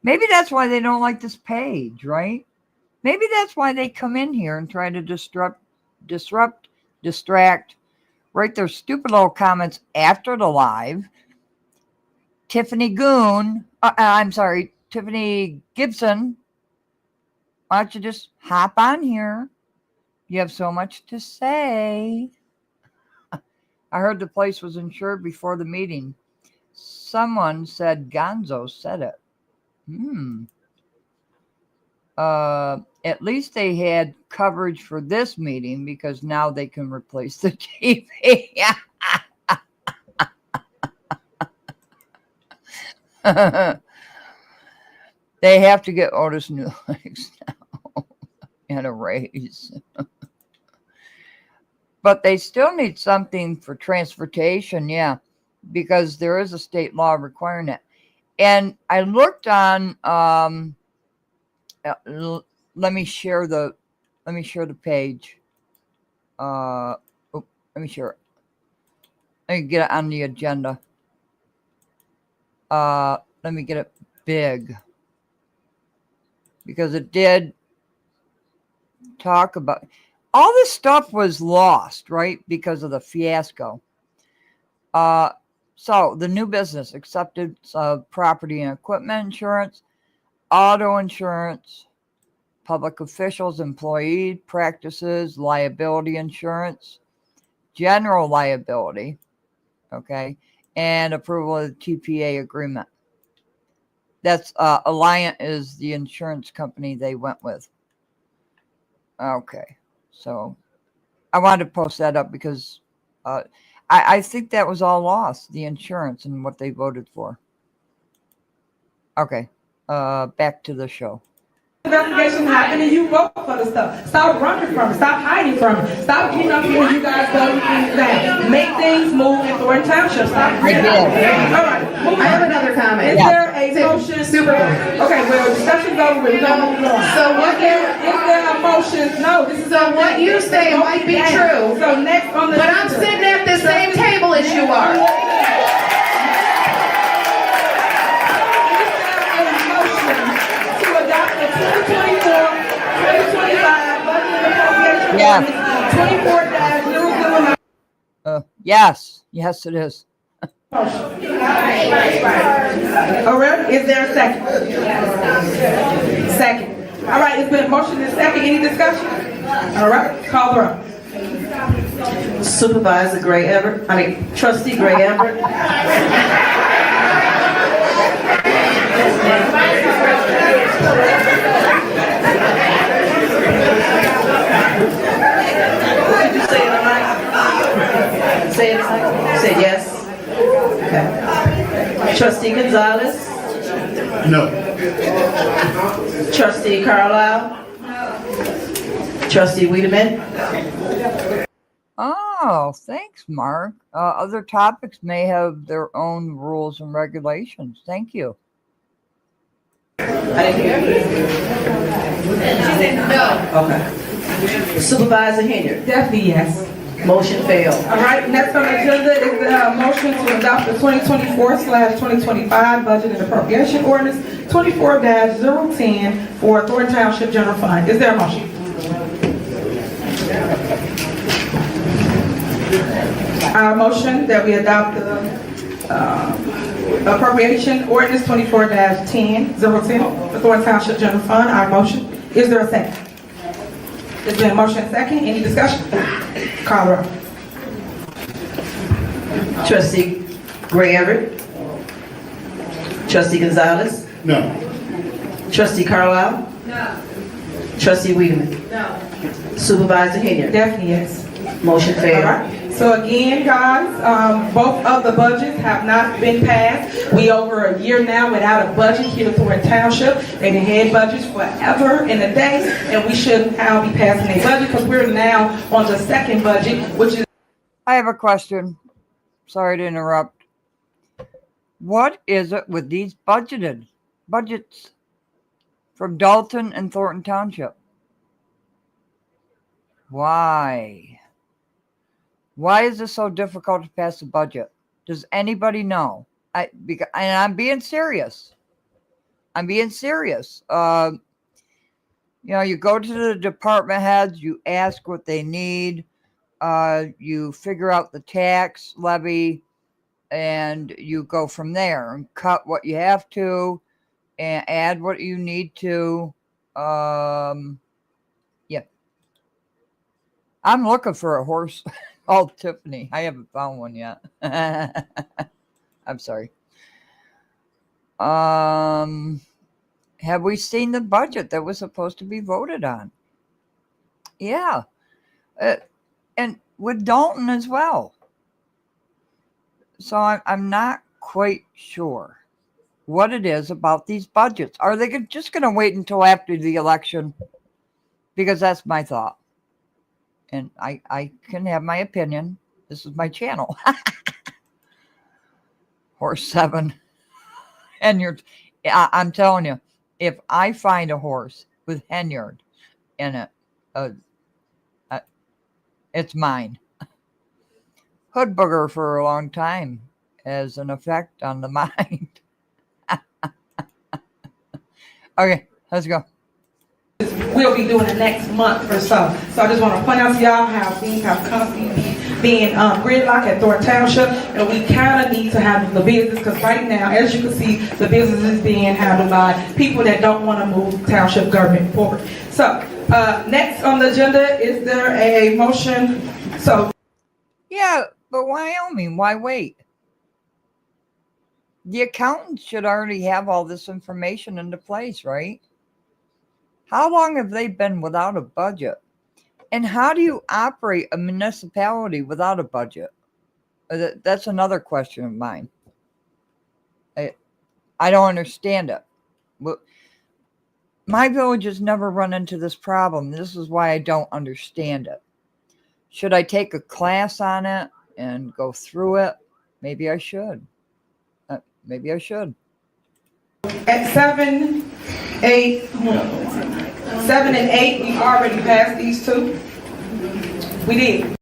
Speaker 1: Maybe that's why they don't like this page, right? Maybe that's why they come in here and try to disrupt, distract, write their stupid little comments after the live. Tiffany Gibson, why don't you just hop on here? You have so much to say. I heard the place was insured before the meeting. Someone said Gonzo said it. At least they had coverage for this meeting because now they can replace the TV. They have to get Otis new legs now and a raise. but they still need something for transportation, yeah, because there is a state law requiring it. And I looked on. Let me share the page. Let me share it. Let me get it on the agenda. Let me get it big because it did talk about all this stuff was lost, right? Because of the fiasco. So the new business acceptance of property and equipment insurance, auto insurance, public officials, employee practices, liability insurance, general liability, okay, and approval of the TPA agreement. That's Alliant is the insurance company they went with. Okay, so I wanted to post that up because I think that was all lost, the insurance and what they voted for. Okay, back to the show.
Speaker 6: Investigation happened and you vote for the stuff. Stop running from it. Stop hiding from it. Stop getting up here and you guys go things down. Make things move in Thornton Township. Stop.
Speaker 1: I did.
Speaker 6: All right.
Speaker 7: I have another comment.
Speaker 6: Is there a motion?
Speaker 7: Supervisor.
Speaker 6: Okay, well, discussion's over. We're going to move on.
Speaker 7: So what
Speaker 6: Is there a motion? No, this is
Speaker 7: So what you say might be true,
Speaker 6: So next on the.
Speaker 7: but I'm sitting at the same table as you are.
Speaker 1: Yeah.
Speaker 6: 24-009.
Speaker 1: Yes, it is.
Speaker 6: All right, is there a second? Second. All right, it's been a motion and second. Any discussion? All right, call the roll.
Speaker 10: Supervisor Gray Everett, Trustee Gray Everett. Did you say it right? Say it. Say yes. Okay. Trustee Gonzalez.
Speaker 8: No.
Speaker 10: Trustee Carlisle. Trustee Wiedemann.
Speaker 1: Oh, thanks, Mark. Other topics may have their own rules and regulations. Thank you.
Speaker 10: I didn't hear you. She said no. Okay. Supervisor Henyard.
Speaker 6: Definitely yes.
Speaker 10: Motion failed.
Speaker 6: All right, next on the agenda is the motion to adopt the 2024/2025 budget and appropriation ordinance 24-010 for Thornton Township General Fund. Is there a motion? Our motion that we adopt the appropriation ordinance 24-10 for Thornton Township General Fund. Our motion. Is there a second? There's been a motion and second. Any discussion? Call the roll.
Speaker 10: Trustee Gray Everett. Trustee Gonzalez.
Speaker 8: No.
Speaker 10: Trustee Carlisle.
Speaker 9: No.
Speaker 10: Trustee Wiedemann.
Speaker 9: No.
Speaker 10: Supervisor Henyard.
Speaker 6: Definitely yes.
Speaker 10: Motion
Speaker 6: All
Speaker 10: failed.
Speaker 6: right. So again, guys, both of the budgets have not been passed. We over a year now without a budget here in Thornton Township. They've had budgets forever and a day, and we shouldn't now be passing a budget because we're now on the second budget, which is.
Speaker 1: I have a question. Sorry to interrupt. What is it with these budgets from Dalton and Thornton Township? Why? Why is this so difficult to pass a budget? Does anybody know? And I'm being serious. You know, you go to the department heads, you ask what they need, you figure out the tax levy, and you go from there and cut what you have to and add what you need to. Yeah. I'm looking for a horse. Oh, Tiffany, I haven't found one yet. I'm sorry. Have we seen the budget that was supposed to be voted on? Yeah. And with Dalton as well. So I'm not quite sure what it is about these budgets. Are they just going to wait until after the election? Because that's my thought. and I can have my opinion. This is my channel. Horse 7. And I'm telling you, if I find a horse with Henyard in it, it's mine. Hood booger for a long time has an effect on the mind. Okay, let's go.
Speaker 6: We'll be doing the next month or so. So I just want to point out to y'all how things have constantly being gridlocked at Thornton Township, and we kind of need to handle the business, because right now, as you can see, the business is being handled by people that don't want to move township government forward. So next on the agenda, is there a motion? So
Speaker 1: yeah, but Wyoming, why wait? The accountants should already have all this information into place, right? How long have they been without a budget? And how do you operate a municipality without a budget? That's another question of mine. I don't understand it. My village has never run into this problem. This is why I don't understand it. Should I take a class on it and go through it? Maybe I should. Maybe I should.
Speaker 6: at 7, 8, 7 and 8, we already passed these two. We did.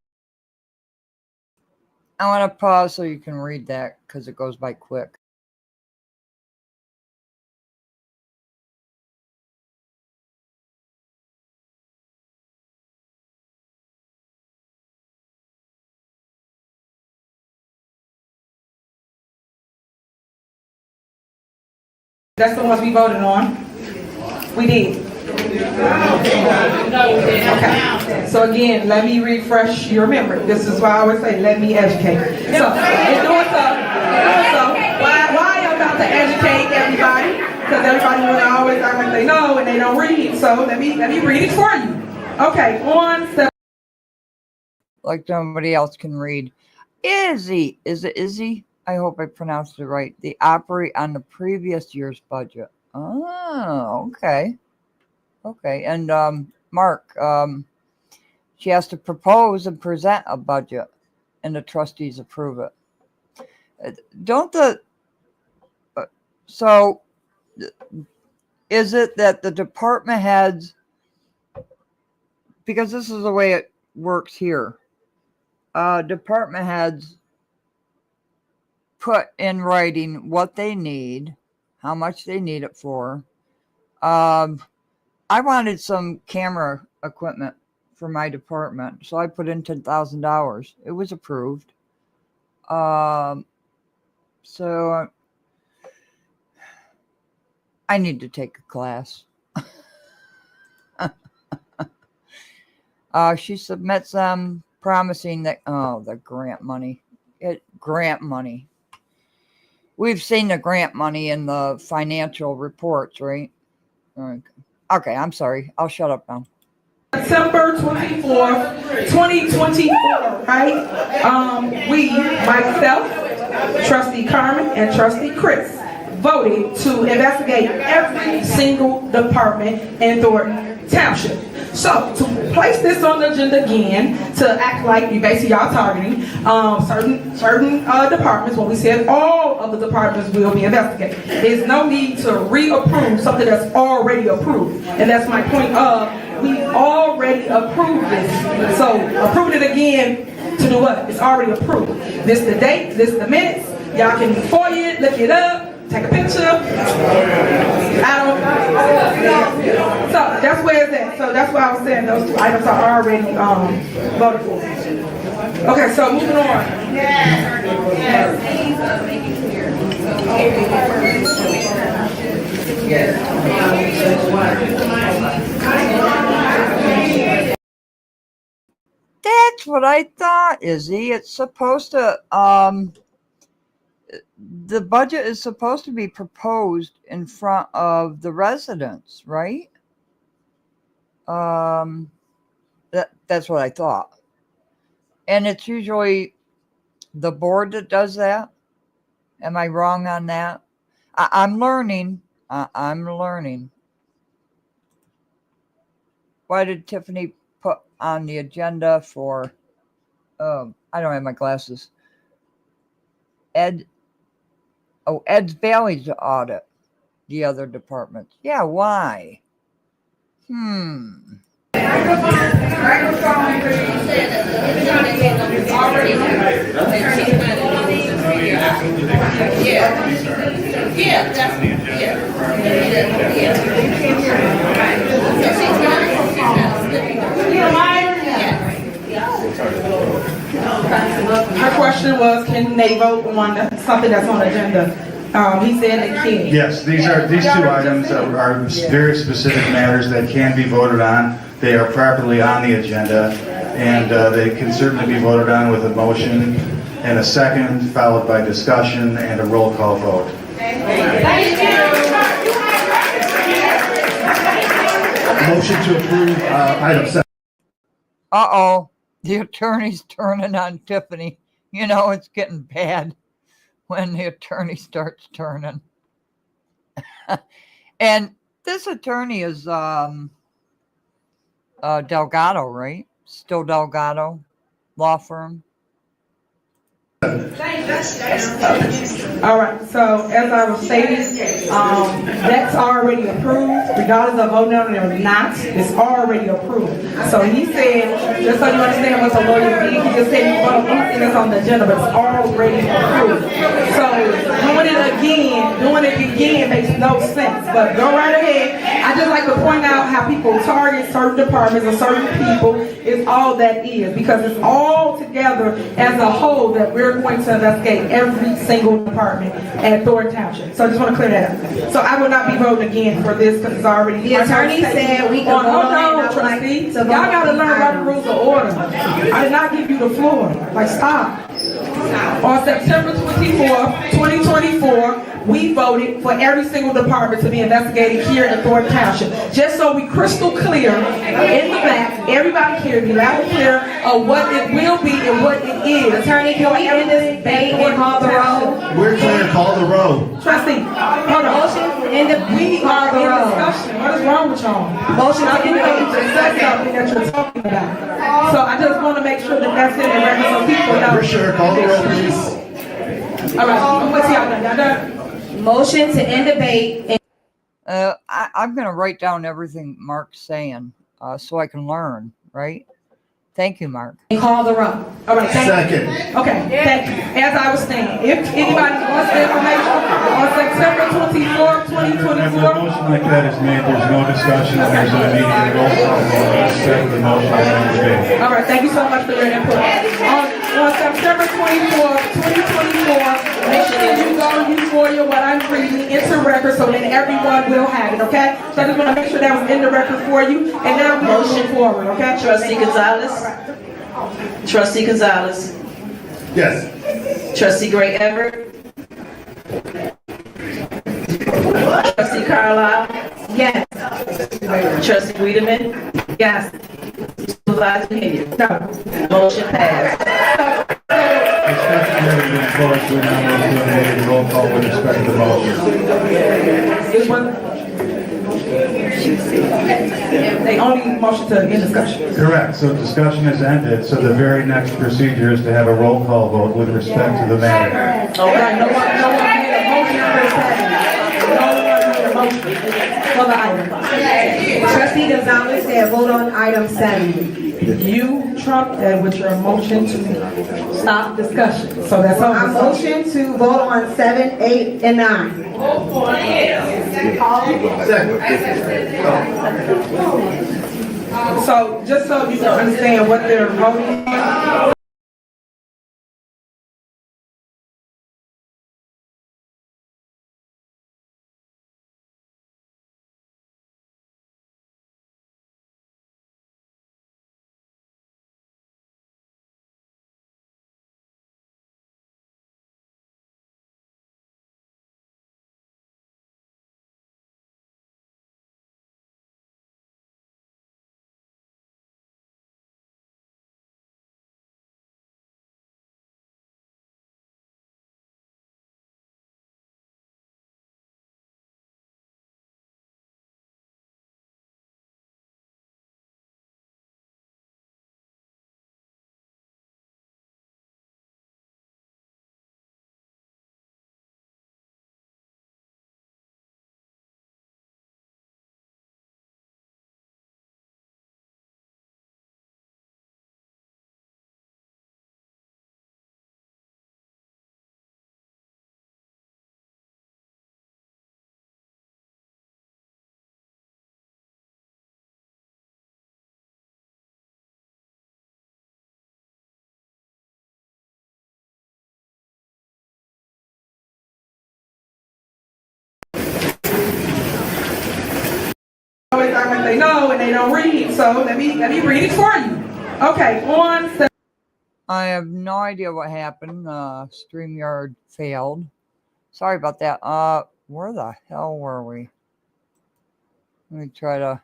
Speaker 1: I want to pause so you can read that because it goes by quick.
Speaker 6: That's the ones we voted on. We did. Okay. So again, let me refresh your memory. This is why I always say, let me educate. So, in doing so, why I'm about to educate everybody? Because everybody will always act like they know and they don't read. So let me read it for you. Okay, on 7.
Speaker 1: Like nobody else can read. Izzy, is it Izzy? I hope I pronounced it right. They operate on the previous year's budget. Oh, okay. Okay. And Mark, she has to propose and present a budget, and the trustees approve it. Don't the... So, is it that the department heads... Because this is the way it works here. Department heads put in writing what they need, how much they need it for. I wanted some camera equipment for my department, so I put in $10,000. It was approved. So I need to take a class. She submits them promising that, the grant money. Grant money. We've seen the grant money in the financial reports, right? Okay, I'm sorry. I'll shut up now.
Speaker 6: September 24th, 2024, right? We, myself, Trustee Carmen, and Trustee Chris, voted to investigate every single department in Thornton Township. So, to place this on the agenda again, to act like you basically are targeting certain departments, when we said all of the departments will be investigated. There's no need to reapprove something that's already approved. And that's my point of, we already approved this. So, approving it again to do what? It's already approved. This the date, this the minutes. Y'all can FOIA it, look it up. Take a picture. So that's where it's at. So that's why I was saying those two items are already voted for. Okay, so moving on.
Speaker 1: That's what I thought, Izzy. It's supposed to the budget is supposed to be proposed in front of the residents, right? That's what I thought. And it's usually the board that does that. Am I wrong on that? I'm learning. I'm learning. Why did Tiffany put on the agenda for, I don't have my glasses. Ed's Valley's audit the other departments. Yeah, why?
Speaker 6: Her question was, can they vote on something that's on the agenda? He said they can.
Speaker 8: Yes, these two items are very specific matters that can be voted on. They are properly on the agenda, and they can certainly be voted on with a motion and a second, followed by discussion and a roll call vote. Motion to approve item 7.
Speaker 1: Uh-oh, the attorney's turning on Tiffany. You know, it's getting bad when the attorney starts turning. And this attorney is Delgado, right? Still Delgado law firm.
Speaker 6: All right, so as I was stating, that's already approved, regardless of voting on it or not, it's already approved. So he said, just so you understand what the lawyer did, he just said you vote on anything that's on the agenda, but it's already approved. So doing it again makes no sense, but go right ahead. I just like to point out how people target certain departments or certain people is all that is, because it's all together as a whole that we're going to investigate every single department at Thornton Township. So I just want to clear that up. So I will not be voting again for this because it's already.
Speaker 9: The attorney said we can vote on it.
Speaker 6: Trustee. Y'all got to learn about the rules of order. I did not give you the floor. Like, stop. On September 24th, 2024, we voted for every single department to be investigated here in Thornton Township. Just so we crystal clear in the back, everybody here be loud and clear of what it will be and what it is.
Speaker 9: Attorney, can we end this debate and call the roll?
Speaker 8: We're clear, call the roll.
Speaker 6: Trustee, hold on.
Speaker 9: Motion to end the, we call the roll.
Speaker 6: Discussion. What is wrong with y'all?
Speaker 9: Motion to end the
Speaker 6: That's something that you're talking about. So I just want to make sure that that's in the record so people know.
Speaker 8: For sure, call the roll, please.
Speaker 6: All right, I'm with y'all now. Y'all done?
Speaker 9: motion to end debate.
Speaker 1: I'm going to write down everything Mark's saying so I can learn, right? Thank you, Mark.
Speaker 9: Call the roll.
Speaker 6: All right, thank
Speaker 8: Second.
Speaker 6: you. Okay, thank you. As I was saying, if anybody wants the information, on September 24th, 2024.
Speaker 8: Whenever a motion like that is made, there's no discussion, there's an immediate roll call vote. Second, the motion is on the debate.
Speaker 6: All right, thank you so much for your input. On September 24th, 2024, make sure you go for what I'm reading into record so that everyone will have it, okay? So I just want to make sure that was in the record for you, and now we'll move forward, okay?
Speaker 10: Trustee Gonzalez? Trustee Gonzalez?
Speaker 8: Yes.
Speaker 10: Trustee Gray Everett? Trustee Carlisle?
Speaker 9: Yes.
Speaker 10: Trustee Wiedemann?
Speaker 9: Yes.
Speaker 10: Supervisor Henyard?
Speaker 6: No.
Speaker 10: Motion passed.
Speaker 8: Discussion has been closed. We're now moving to a roll call with respect to the motion.
Speaker 6: This one? They only motion to end discussion.
Speaker 8: Correct. So discussion has ended. So the very next procedure is to have a roll call vote with respect to the matter.
Speaker 6: All right, no one made a motion for the second. No one made a motion for the item.
Speaker 9: Trustee Gonzalez said vote on item 7.
Speaker 6: You trumped that with your motion to stop discussion. So that's all.
Speaker 9: I motion to vote on 7, 8, and 9.
Speaker 6: So just so you understand what they're voting on, know and they don't read, so let me read it for you. Okay,
Speaker 1: I have no idea what happened. StreamYard failed. Sorry about that. Where the hell were we? Let me try to.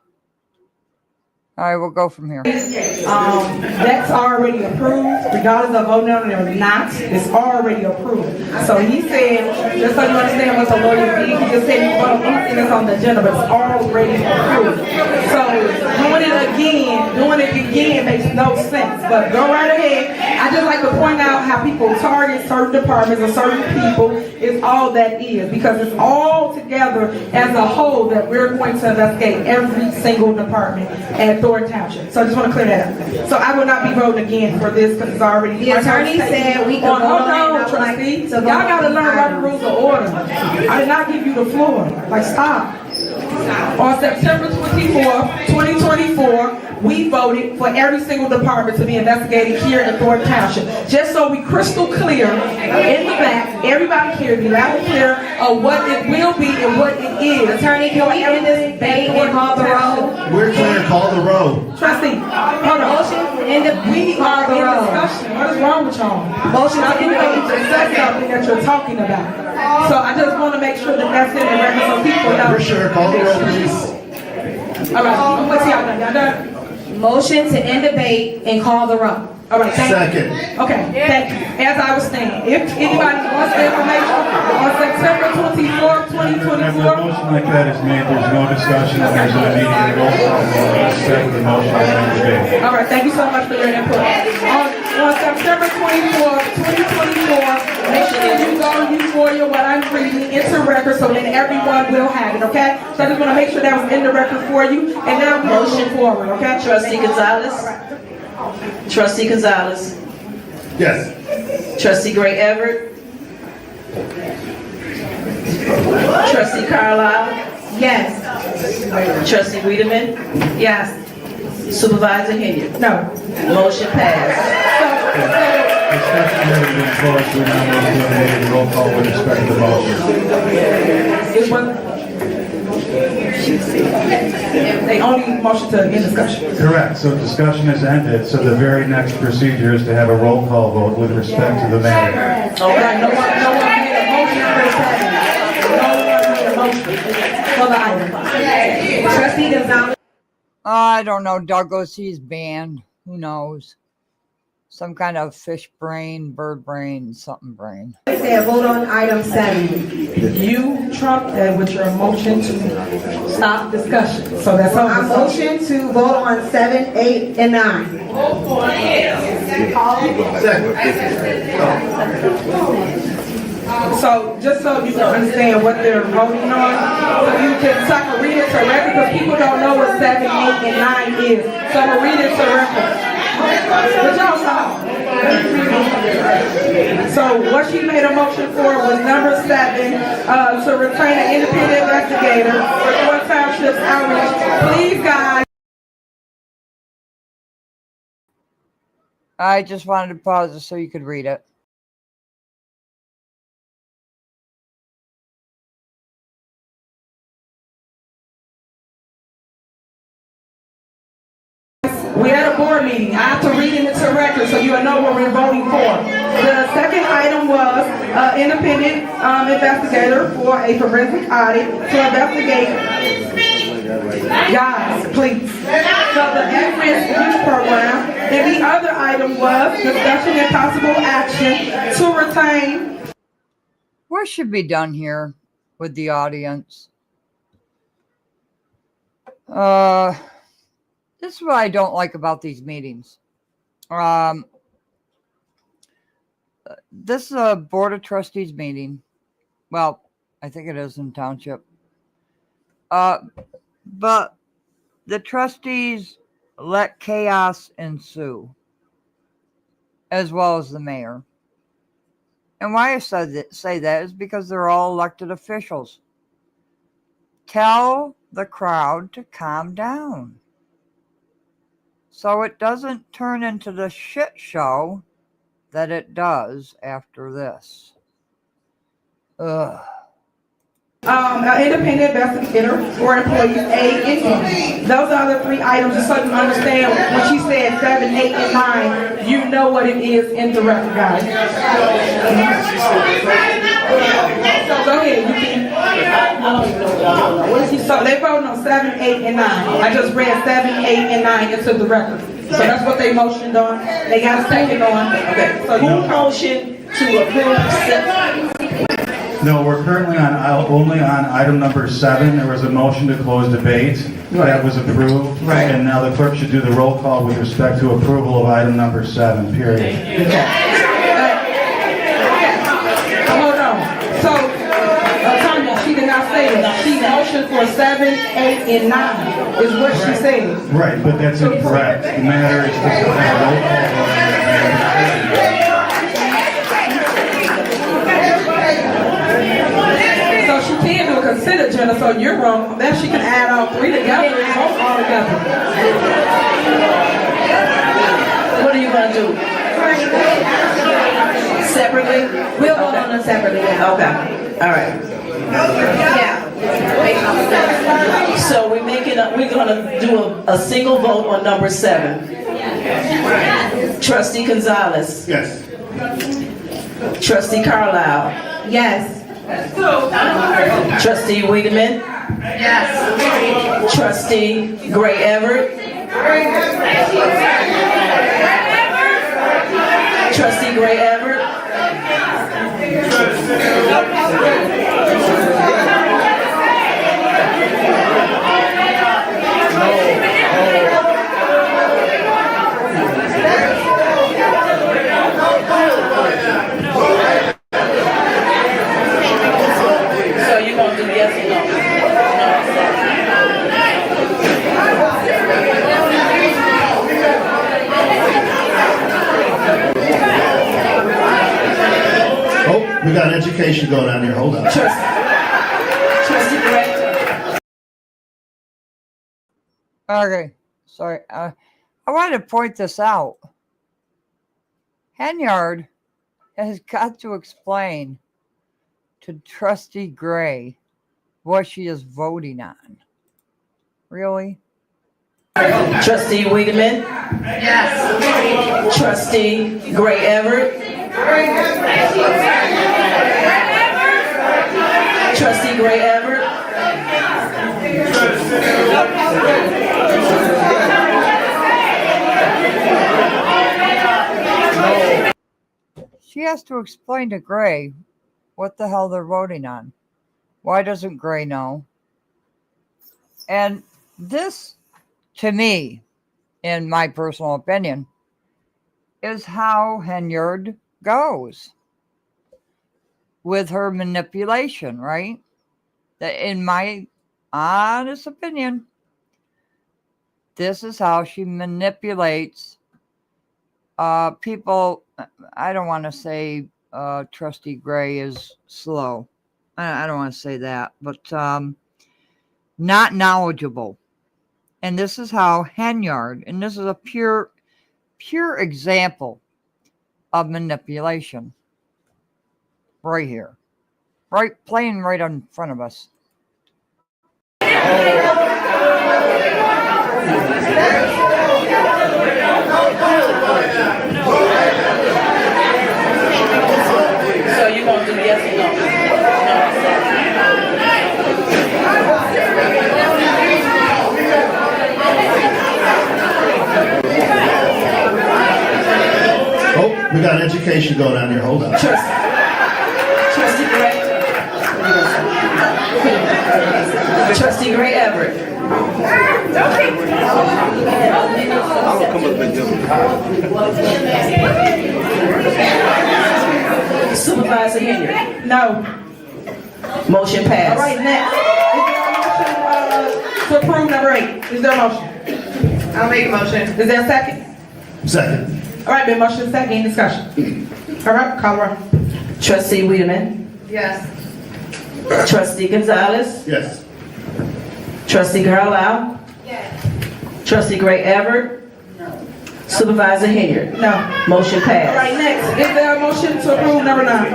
Speaker 1: All right, we'll go from here.
Speaker 6: That's already approved, regardless of voting on it or not, it's already approved. So he said, just so you understand what the lawyer did, he just said he voted on anything that's on the agenda, but it's already approved. So doing it again makes no sense, but go right ahead. I just like to point out how people target certain departments or certain people is all that is, because it's all together as a whole that we're going to investigate every single department at Thornton Township. So I just want to clear that up. So I will not be voting again for this because it's already.
Speaker 9: The attorney said we can vote on it.
Speaker 6: Trustee. Y'all got to learn Robert Rules of Order. I did not give you the floor. Like, stop. On September 24th, 2024, we voted for every single department to be investigated here in Thornton Township. Just so we crystal clear in the back, everybody here be loud and clear of what it will be and what it is.
Speaker 9: Attorney, can we end this debate and call the roll?
Speaker 8: We're clear, call the roll.
Speaker 6: Trustee, hold on.
Speaker 9: Motion to end the
Speaker 6: We
Speaker 9: call
Speaker 6: are
Speaker 9: the
Speaker 6: in
Speaker 9: roll.
Speaker 6: discussion. What is wrong with y'all?
Speaker 9: Motion to end
Speaker 6: You
Speaker 9: the
Speaker 6: said something that you're talking about. So I just want to make sure that that's in the record so people know.
Speaker 8: We're sure, call the roll, please.
Speaker 6: All right, I'm going to see y'all done. Y'all done?
Speaker 9: motion to end debate and call the roll.
Speaker 6: All right, thank you.
Speaker 8: Second.
Speaker 6: Okay, thank you. As I was saying, if anybody wants the information, on September 24th,
Speaker 8: Whenever a
Speaker 6: 2024.
Speaker 8: motion like that is made, there's no discussion, and there's an immediate roll call vote with respect to the motion that's being debated.
Speaker 6: All right, thank you so much for your input. On September 24th, 2024, make sure you go for what I'm reading into record so that everyone will have it, okay? So I just want to make sure that was in the record for you, and now we'll move forward, okay?
Speaker 10: Trustee Gonzalez? Trustee Gonzalez?
Speaker 8: Yes.
Speaker 10: Trustee Gray Everett? Trustee Carlisle?
Speaker 9: Yes.
Speaker 10: Trustee Wiedemann?
Speaker 6: Yes.
Speaker 10: Supervisor Henyard?
Speaker 6: No.
Speaker 10: Motion passed.
Speaker 8: Discussion has been closed, we're now moving to an immediate roll call with respect to the motion.
Speaker 6: It was. They only motion to end discussion.
Speaker 8: Correct, so discussion is ended, so the very next procedure is to have a roll call vote with respect to the matter.
Speaker 6: Okay, no one made a motion for the No one made a motion for the item.
Speaker 9: Trustee Gonzalez.
Speaker 1: I don't know, Douglas. He's banned. Who knows? Some kind of fish brain, bird brain, something brain.
Speaker 9: Said vote on item 7.
Speaker 6: You trumped that with your motion to stop discussion. So that's all.
Speaker 9: I motion to vote on 7, 8, and 9.
Speaker 6: So just so you can understand what they're voting on, so you can so I can read it to record, because people don't know what 7, 8, and 9 is. So I'm gonna read it to record. But y'all stop. So what she made a motion for was number 7, to retain an independent investigator for Thornton Township's outreach. Please, guys.
Speaker 1: I just wanted to pause it so you could read it.
Speaker 6: We had a board meeting. I have to read it into record so you'll know what we're voting for. The second item was independent investigator for a forensic audit to investigate. Guys, please. So the at-risk youth program. And the other item was discussion and possible action to retain.
Speaker 1: What should be done here with the audience? This is what I don't like about these meetings. This is a Board of Trustees meeting. Well, I think it is in Township. But the trustees let chaos ensue, as well as the mayor. And why I say that is because they're all elected officials. Tell the crowd to calm down, so it doesn't turn into the shit show that it does after this. Ugh.
Speaker 6: An independent investigator for employees A and B. Those are the three items, just so you understand, when she said 7, 8, and 9, you know what it is in the record, guys. So go ahead, you can. So they voted on 7, 8, and 9. I just read 7, 8, and 9 into the record. So that's what they motioned on. They got a second on. Okay. So
Speaker 10: Who motioned to approve 7?
Speaker 8: No, we're currently only on item number 7. There was a motion to close debate. That was approved.
Speaker 10: Right.
Speaker 8: And now the clerk should do the roll call with respect to approval of item number 7, period.
Speaker 6: Hold on. So, Tanya, she did not say that. She motioned for 7, 8, and 9 is what she said.
Speaker 8: Right, but that's incorrect. The matter is to have a roll call.
Speaker 6: So she can do a consent agenda, so you're wrong. Then she can add all three together and vote all together.
Speaker 10: What are you going to do? Separately? We'll vote on them separately. Okay. All right. So we're going to do a single vote on number 7. Trustee Gonzalez.
Speaker 8: Yes.
Speaker 10: Trustee Carlisle.
Speaker 9: Yes.
Speaker 10: Trustee Wiedemann.
Speaker 9: Yes.
Speaker 10: Trustee Gray Everett. Trustee Gray Everett. So you're going to do yes or no?
Speaker 11: Oh, we got education going on here. Hold on.
Speaker 10: Trustee Gray.
Speaker 1: Okay, sorry. I wanted to point this out. Henyard has got to explain to Trustee Gray what she is voting on. Really?
Speaker 10: Trustee Wiedemann.
Speaker 9: Yes.
Speaker 10: Trustee Gray Everett. Trustee Gray Everett.
Speaker 1: She has to explain to Gray what the hell they're voting on. Why doesn't Gray know? And this, to me, in my personal opinion, is how Henyard goes with her manipulation, right? That, in my honest opinion, this is how she manipulates people. I don't want to say Trustee Gray is slow. I don't want to say that, but not knowledgeable. And this is how Henyard, and this is a pure example of manipulation. Right here. Right, playing right in front of us.
Speaker 10: So you're going to do yes or no?
Speaker 11: Oh, we got education going on here. Hold on.
Speaker 10: Trustee Gray. Trustee Gray Everett. Supervisor Henyard.
Speaker 6: No.
Speaker 10: Motion passed.
Speaker 6: All right, next. Is there a motion to approve number 8? Is there a motion?
Speaker 7: I'll make a motion.
Speaker 6: Is there a second?
Speaker 11: Second.
Speaker 6: All right, been motion second. Any discussion? All right, call roll.
Speaker 10: Trustee Wiedemann.
Speaker 7: Yes.
Speaker 10: Trustee Gonzalez.
Speaker 11: Yes.
Speaker 10: Trustee Carlisle.
Speaker 9: Yes.
Speaker 10: Trustee Gray Everett. No. Supervisor Henyard.
Speaker 6: No.
Speaker 10: Motion
Speaker 6: All
Speaker 10: passed.
Speaker 6: right, next. Is there a motion to approve number 9?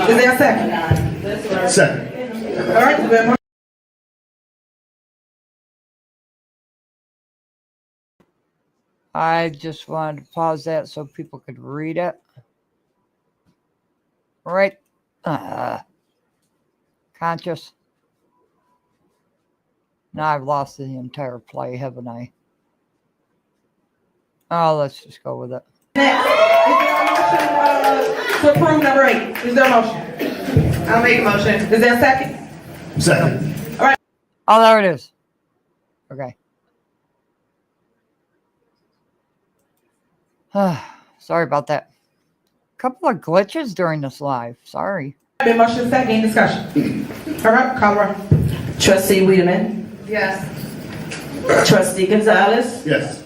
Speaker 6: Is there a second?
Speaker 11: Second.
Speaker 6: All right, we have a motion.
Speaker 1: I just wanted to pause that so people could read it. Right. Conscious. Now I've lost the entire play, haven't I? Oh, let's just go with it.
Speaker 6: Next, is there a motion to approve number 8? Is there a motion?
Speaker 7: I'll make a motion.
Speaker 6: Is there a second?
Speaker 11: Second.
Speaker 1: Oh, there it is. Okay. Sorry about that. Couple of glitches during this live. Sorry.
Speaker 6: Been motion second, any discussion? All right, call roll.
Speaker 10: Trustee Wiedemann.
Speaker 7: Yes.
Speaker 10: Trustee Gonzalez.
Speaker 11: Yes.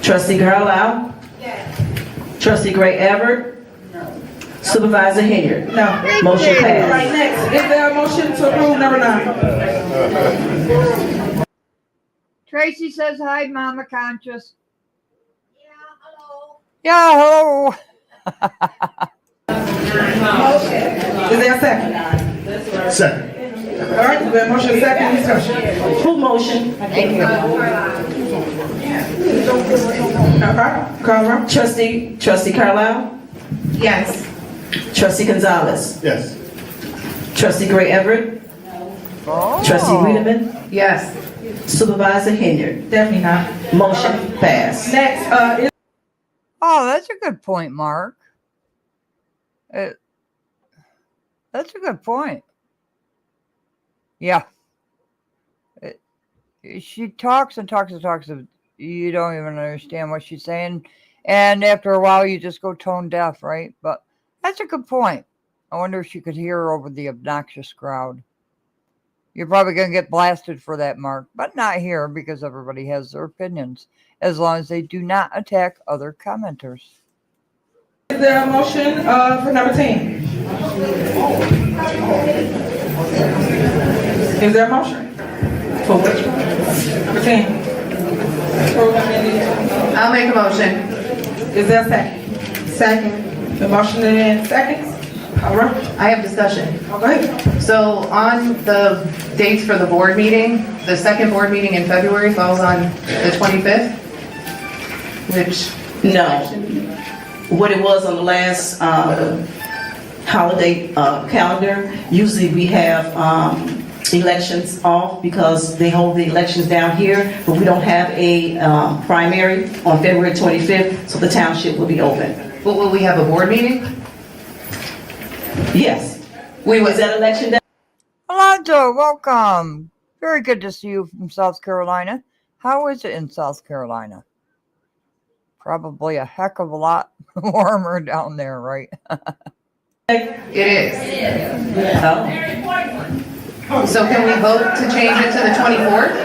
Speaker 10: Trustee Carlisle.
Speaker 9: Yes.
Speaker 10: Trustee Gray Everett.
Speaker 9: No.
Speaker 10: Supervisor Henyard.
Speaker 6: No.
Speaker 10: Motion
Speaker 6: All right,
Speaker 10: passed.
Speaker 6: next, is there a motion to approve number 9?
Speaker 1: Tracy says hi, Mama Conscious.
Speaker 9: Yeah, hello.
Speaker 1: Yeah, hello.
Speaker 6: Is there a second?
Speaker 11: Second.
Speaker 6: All right, we have motion second, any discussion?
Speaker 10: Who motion?
Speaker 1: Thank you.
Speaker 6: All right, call roll.
Speaker 10: Trustee Carlisle.
Speaker 7: Yes.
Speaker 10: Trustee Gonzalez.
Speaker 11: Yes.
Speaker 10: Trustee Gray Everett.
Speaker 1: Oh.
Speaker 10: Trustee Wiedemann.
Speaker 7: Yes.
Speaker 10: Supervisor Henyard.
Speaker 6: Definitely not.
Speaker 10: Motion passed.
Speaker 6: Next, is
Speaker 1: Oh, that's a good point, Mark. That's a good point. Yeah. She talks and talks and talks. You don't even understand what she's saying. And after a while, you just go tone deaf, right? But that's a good point. I wonder if she could hear over the obnoxious crowd. You're probably going to get blasted for that, Mark, but not here because everybody has their opinions, as long as they do not attack other commenters.
Speaker 6: there a motion for number 10? Is there a motion? For which one? Number 10.
Speaker 7: I'll make a motion.
Speaker 6: Is there a second?
Speaker 7: Second.
Speaker 6: The motion is seconds. All right.
Speaker 7: I have discussion.
Speaker 6: Go ahead.
Speaker 7: So on the dates for the board meeting, the second board meeting in February falls on the 25th, which...
Speaker 10: No. What it was on the last holiday calendar, usually we have elections off because they hold the elections down here, but we don't have a primary on February 25th, so the township will be open.
Speaker 7: But will we have a board meeting?
Speaker 10: Yes.
Speaker 7: We
Speaker 10: Was
Speaker 7: was
Speaker 10: that election day?
Speaker 1: Alonzo, welcome. Very good to see you from South Carolina. How is it in South Carolina? Probably a heck of a lot warmer down there, right?
Speaker 7: It is.
Speaker 10: Oh.
Speaker 7: So can we vote to change it to the 24th?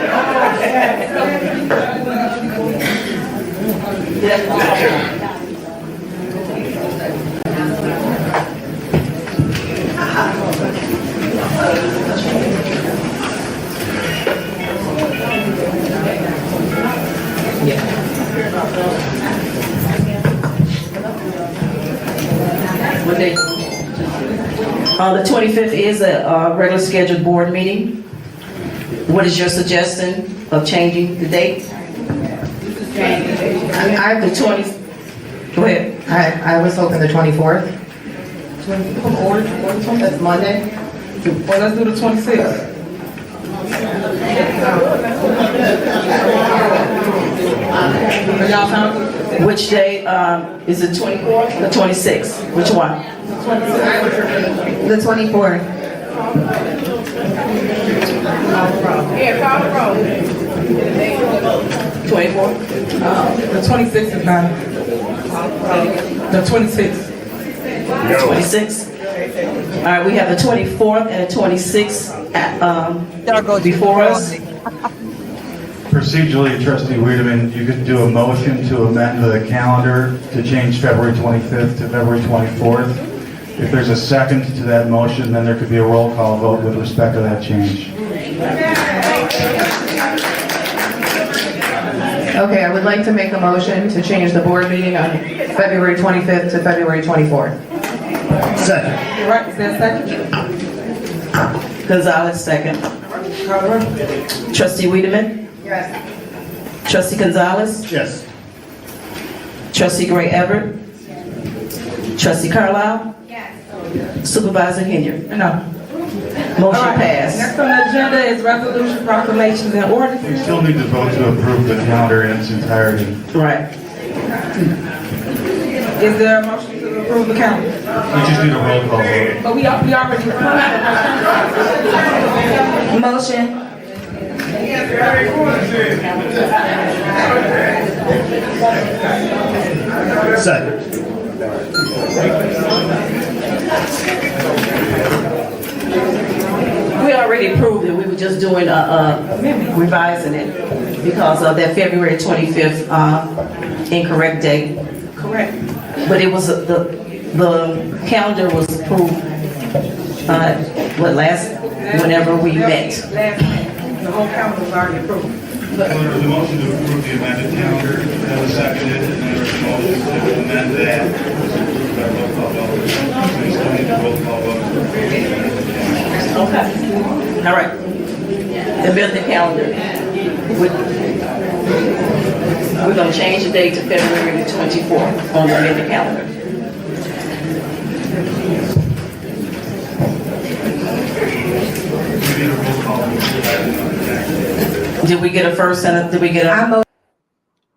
Speaker 10: What day? The 25th is a regular scheduled board meeting. What is your suggestion of changing the date?
Speaker 7: I
Speaker 10: The 20. Go ahead.
Speaker 7: was hoping the 24th. That's Monday.
Speaker 6: Well, let's do the 26th. Y'all sound good?
Speaker 10: Which day is it? 24th or 26th? Which one?
Speaker 7: The 24th.
Speaker 6: Yeah, call the roll.
Speaker 10: 24th?
Speaker 6: The 26th is fine. The 26th.
Speaker 10: 26th? All right, we have the 24th and the 26th before us.
Speaker 8: Procedurally, Trustee Wiedemann, you could do a motion to amend the calendar to change February 25th to February 24th. If there's a second to that motion, then there could be a roll call vote with respect to that change.
Speaker 7: Okay, I would like to make a motion to change the board meeting on February 25th to February 24th.
Speaker 11: Second.
Speaker 6: All right, is there a second?
Speaker 10: Gonzalez, second.
Speaker 6: Call the roll.
Speaker 10: Trustee Wiedemann.
Speaker 7: Yes.
Speaker 10: Trustee Gonzalez.
Speaker 11: Yes.
Speaker 10: Trustee Gray Everett. Trustee Carlisle.
Speaker 9: Yes.
Speaker 10: Supervisor Henyard.
Speaker 6: No.
Speaker 10: Motion
Speaker 6: All right,
Speaker 10: passed.
Speaker 6: next on the agenda is resolution, proclamations, and
Speaker 8: We
Speaker 6: ordinances.
Speaker 8: still need to vote to approve the calendar in its entirety.
Speaker 10: Right.
Speaker 6: Is there a motion to approve the calendar?
Speaker 8: We just need a roll call vote.
Speaker 6: But we already approved it.
Speaker 9: Motion.
Speaker 11: Second.
Speaker 10: We already approved it, we were just doing revising it because of that February 25th incorrect date.
Speaker 6: Correct.
Speaker 10: But it was, the calendar was approved, whenever we met.
Speaker 6: The whole calendar was already approved.
Speaker 8: There was a motion to approve the amended calendar, that was seconded, and there was a motion to amend that. Roll call vote. We still need a roll call vote.
Speaker 10: Okay. All right. Amend the calendar. We're gonna change the date to February the 24th on the amended calendar.
Speaker 8: We need a roll call vote.
Speaker 10: Did we get a first and did we get a?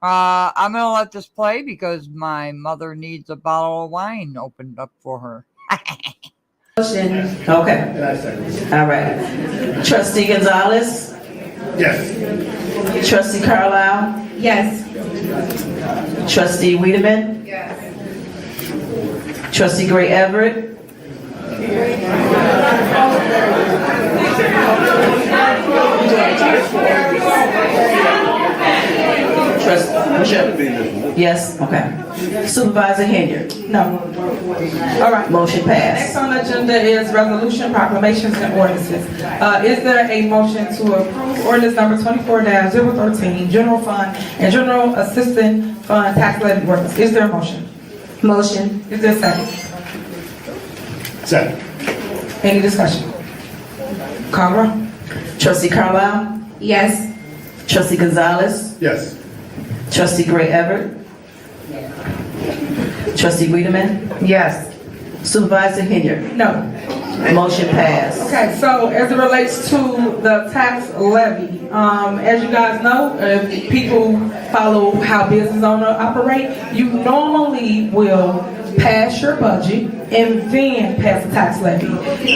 Speaker 1: I'm gonna let this play because my mother needs a bottle of wine opened up for her.
Speaker 10: Okay. All right. Trustee Gonzalez.
Speaker 11: Yes.
Speaker 10: Trustee Carlisle.
Speaker 9: Yes.
Speaker 10: Trustee Wiedemann.
Speaker 7: Yes.
Speaker 10: Trustee Gray Everett. Yes, okay. Supervisor Henyard.
Speaker 6: No. All right.
Speaker 10: Motion
Speaker 6: Next
Speaker 10: passed.
Speaker 6: on the agenda is resolution, proclamations, and ordinances. Is there a motion to approve ordinance number 24-013, general fund and general assistant fund tax levy ordinance? Is there a motion?
Speaker 9: Motion.
Speaker 6: Is there a second?
Speaker 11: Second.
Speaker 6: Any discussion? Call the roll.
Speaker 10: Trustee Carlisle.
Speaker 9: Yes.
Speaker 10: Trustee Gonzalez.
Speaker 11: Yes.
Speaker 10: Trustee Gray Everett. Trustee Wiedemann.
Speaker 7: Yes.
Speaker 10: Supervisor Henyard.
Speaker 6: No.
Speaker 10: Motion passed.
Speaker 6: Okay, so as it relates to the tax levy, as you guys know, if people follow how business owners operate, you normally will pass your budget and then pass the tax levy.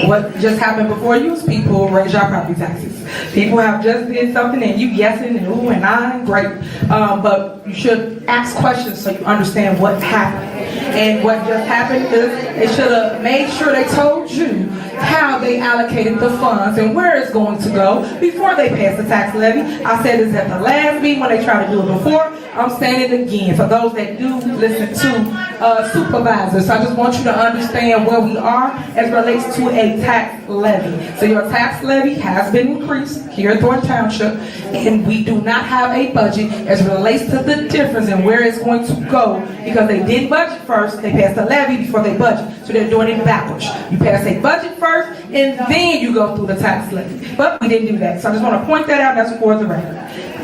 Speaker 6: What just happened before you is people raise your property taxes. People have just did something and you guessing and ooh and ah, and great. But you should ask questions so you understand what happened. And what just happened is they should have made sure they told you how they allocated the funds and where it's going to go before they pass the tax levy. I said this at the last meeting when they tried to do it before. I'm saying it again for those that do listen to supervisors. So I just want you to understand where we are as it relates to a tax levy. So your tax levy has been increased here at Thornton Township, and we do not have a budget as it relates to the difference and where it's going to go because they didn't budget first. They passed the levy before they budget. So they're doing it backwards. You pass a budget first, and then you go through the tax levy. But we didn't do that. So I just want to point that out. That's for the record.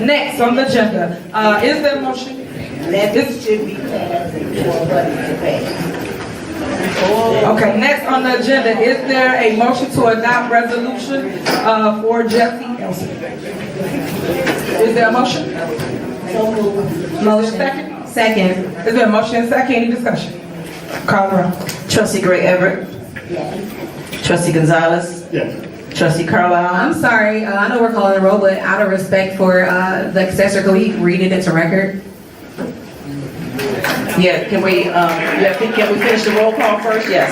Speaker 6: Next on the agenda, is there a motion? This should be Okay, next on the agenda, is there a motion to adopt resolution for Jesse Elson? Is there a motion?
Speaker 9: Motion.
Speaker 6: Second?
Speaker 9: Second.
Speaker 6: Is there a motion and second? Any discussion? Call the roll.
Speaker 10: Trustee Gray Everett. Trustee Gonzalez.
Speaker 11: Yes.
Speaker 10: Trustee Carlisle.
Speaker 9: I'm sorry, I know we're calling a roll, but out of respect for the accessor, can we read it into record?
Speaker 10: Yeah, can we finish the roll call first? Yes.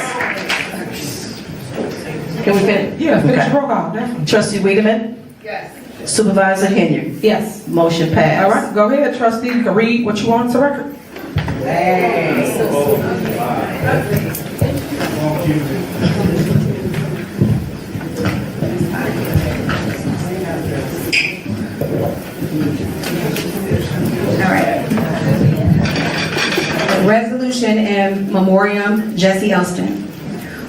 Speaker 10: Can we finish?
Speaker 6: Yeah, finish
Speaker 10: Okay.
Speaker 6: the roll call. Definitely.
Speaker 10: Trustee Wiedemann.
Speaker 7: Yes.
Speaker 10: Supervisor Henyard.
Speaker 6: Yes.
Speaker 10: Motion passed.
Speaker 6: All right, go ahead, trustee. You can read what you want into record.
Speaker 9: resolution in memoriam Jesse Elston.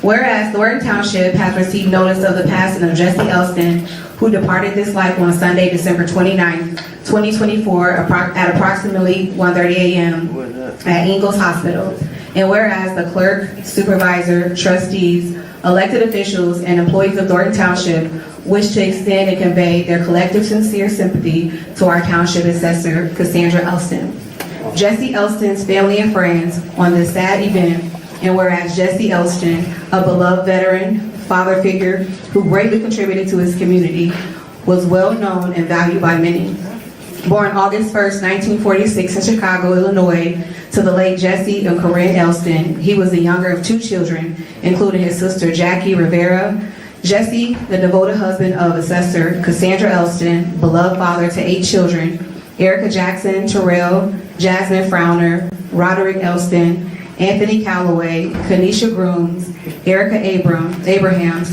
Speaker 9: Whereas Thornton Township has received notice of the passing of Jesse Elston, who departed this life on Sunday, December 29th, 2024, at approximately 1:30 a.m. at Ingalls Hospital. And whereas the clerk, supervisor, trustees, elected officials, and employees of Thornton Township wish to extend and convey their collective sincere sympathy to our township assessor, Cassandra Elston. Jesse Elston's family and friends on this sad event, and whereas Jesse Elston, a beloved veteran, father figure who greatly contributed to his community, was well known and valued by many. Born August 1st, 1946 in Chicago, Illinois, to the late Jesse and Corinne Elston, he was the younger of two children, including his sister Jackie Rivera. Jesse, the devoted husband of Assessor Cassandra Elston, beloved father to 8 children, Erica Jackson, Terrell, Jasmine Frowner, Roderick Elston, Anthony Calloway, Kanisha Grooms, Erica Abraham,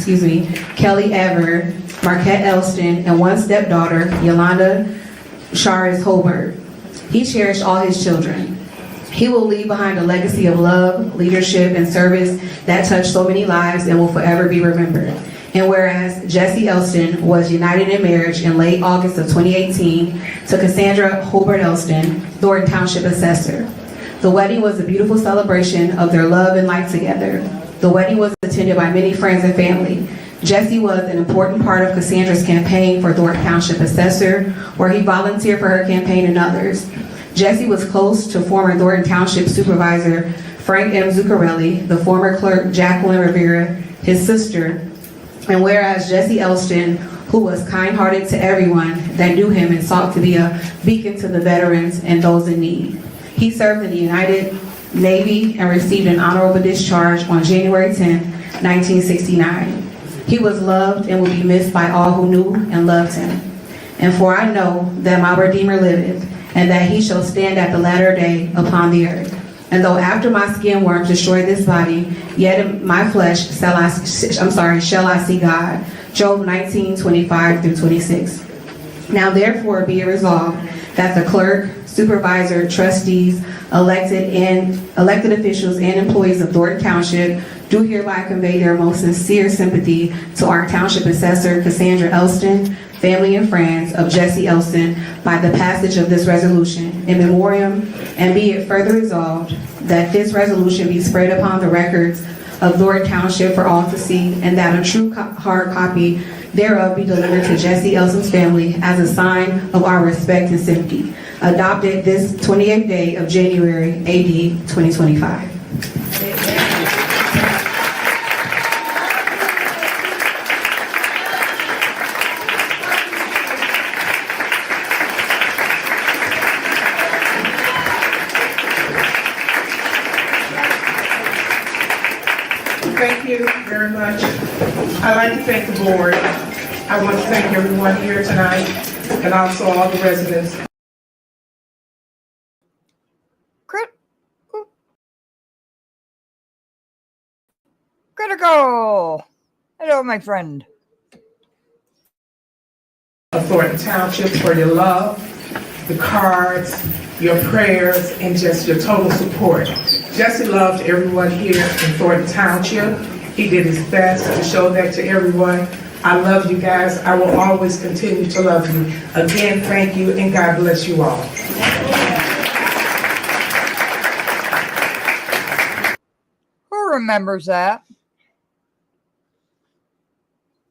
Speaker 9: Kelly Ever, Marquette Elston, and one stepdaughter, Yolanda Charis Holbert. He cherished all his children. He will leave behind a legacy of love, leadership, and service that touched so many lives and will forever be remembered. And whereas Jesse Elston was united in marriage in late August of 2018 to Cassandra Holbert Elston, Thornton Township Assessor. The wedding was a beautiful celebration of their love and life together. The wedding was attended by many friends and family. Jesse was an important part of Cassandra's campaign for Thornton Township Assessor, where he volunteered for her campaign and others. Jesse was close to former Thornton Township Supervisor Frank M. Zuccarelli, the former clerk Jacqueline Rivera, his sister. And whereas Jesse Elston, who was kind-hearted to everyone that knew him and sought to be a beacon to the veterans and those in need. He served in the United Navy and received an honorable discharge on January 10, 1969. He was loved and will be missed by all who knew and loved him. And for I know that my Redeemer liveth, and that he shall stand at the latter day upon the earth. And though after my skin worms destroy this body, yet in my flesh shall I see God. Job 19:25-26. Now therefore be it resolved that the clerk, supervisor, trustees, elected officials, and employees of Thornton Township do hereby convey their most sincere sympathy to our Township Assessor, Cassandra Elston, family and friends of Jesse Elston by the passage of this resolution in memoriam, and be it further resolved that this resolution be spread upon the records of Thornton Township for all to see, and that a true hard copy thereof be delivered to Jesse Elston's family as a sign of our respect and sympathy. Adopted this 28th day of January, AD 2025.
Speaker 6: Thank you very much. I'd like to thank the board. I want to thank everyone here tonight and also all the residents.
Speaker 1: Critical! Hello, my friend.
Speaker 6: Of Thornton Township for your love, the cards, your prayers, and just your total support. Jesse loved everyone here in Thornton Township. He did his best to show that to everyone. I love you guys. I will always continue to love you. Again, thank you, and God bless you all.
Speaker 1: Who remembers that?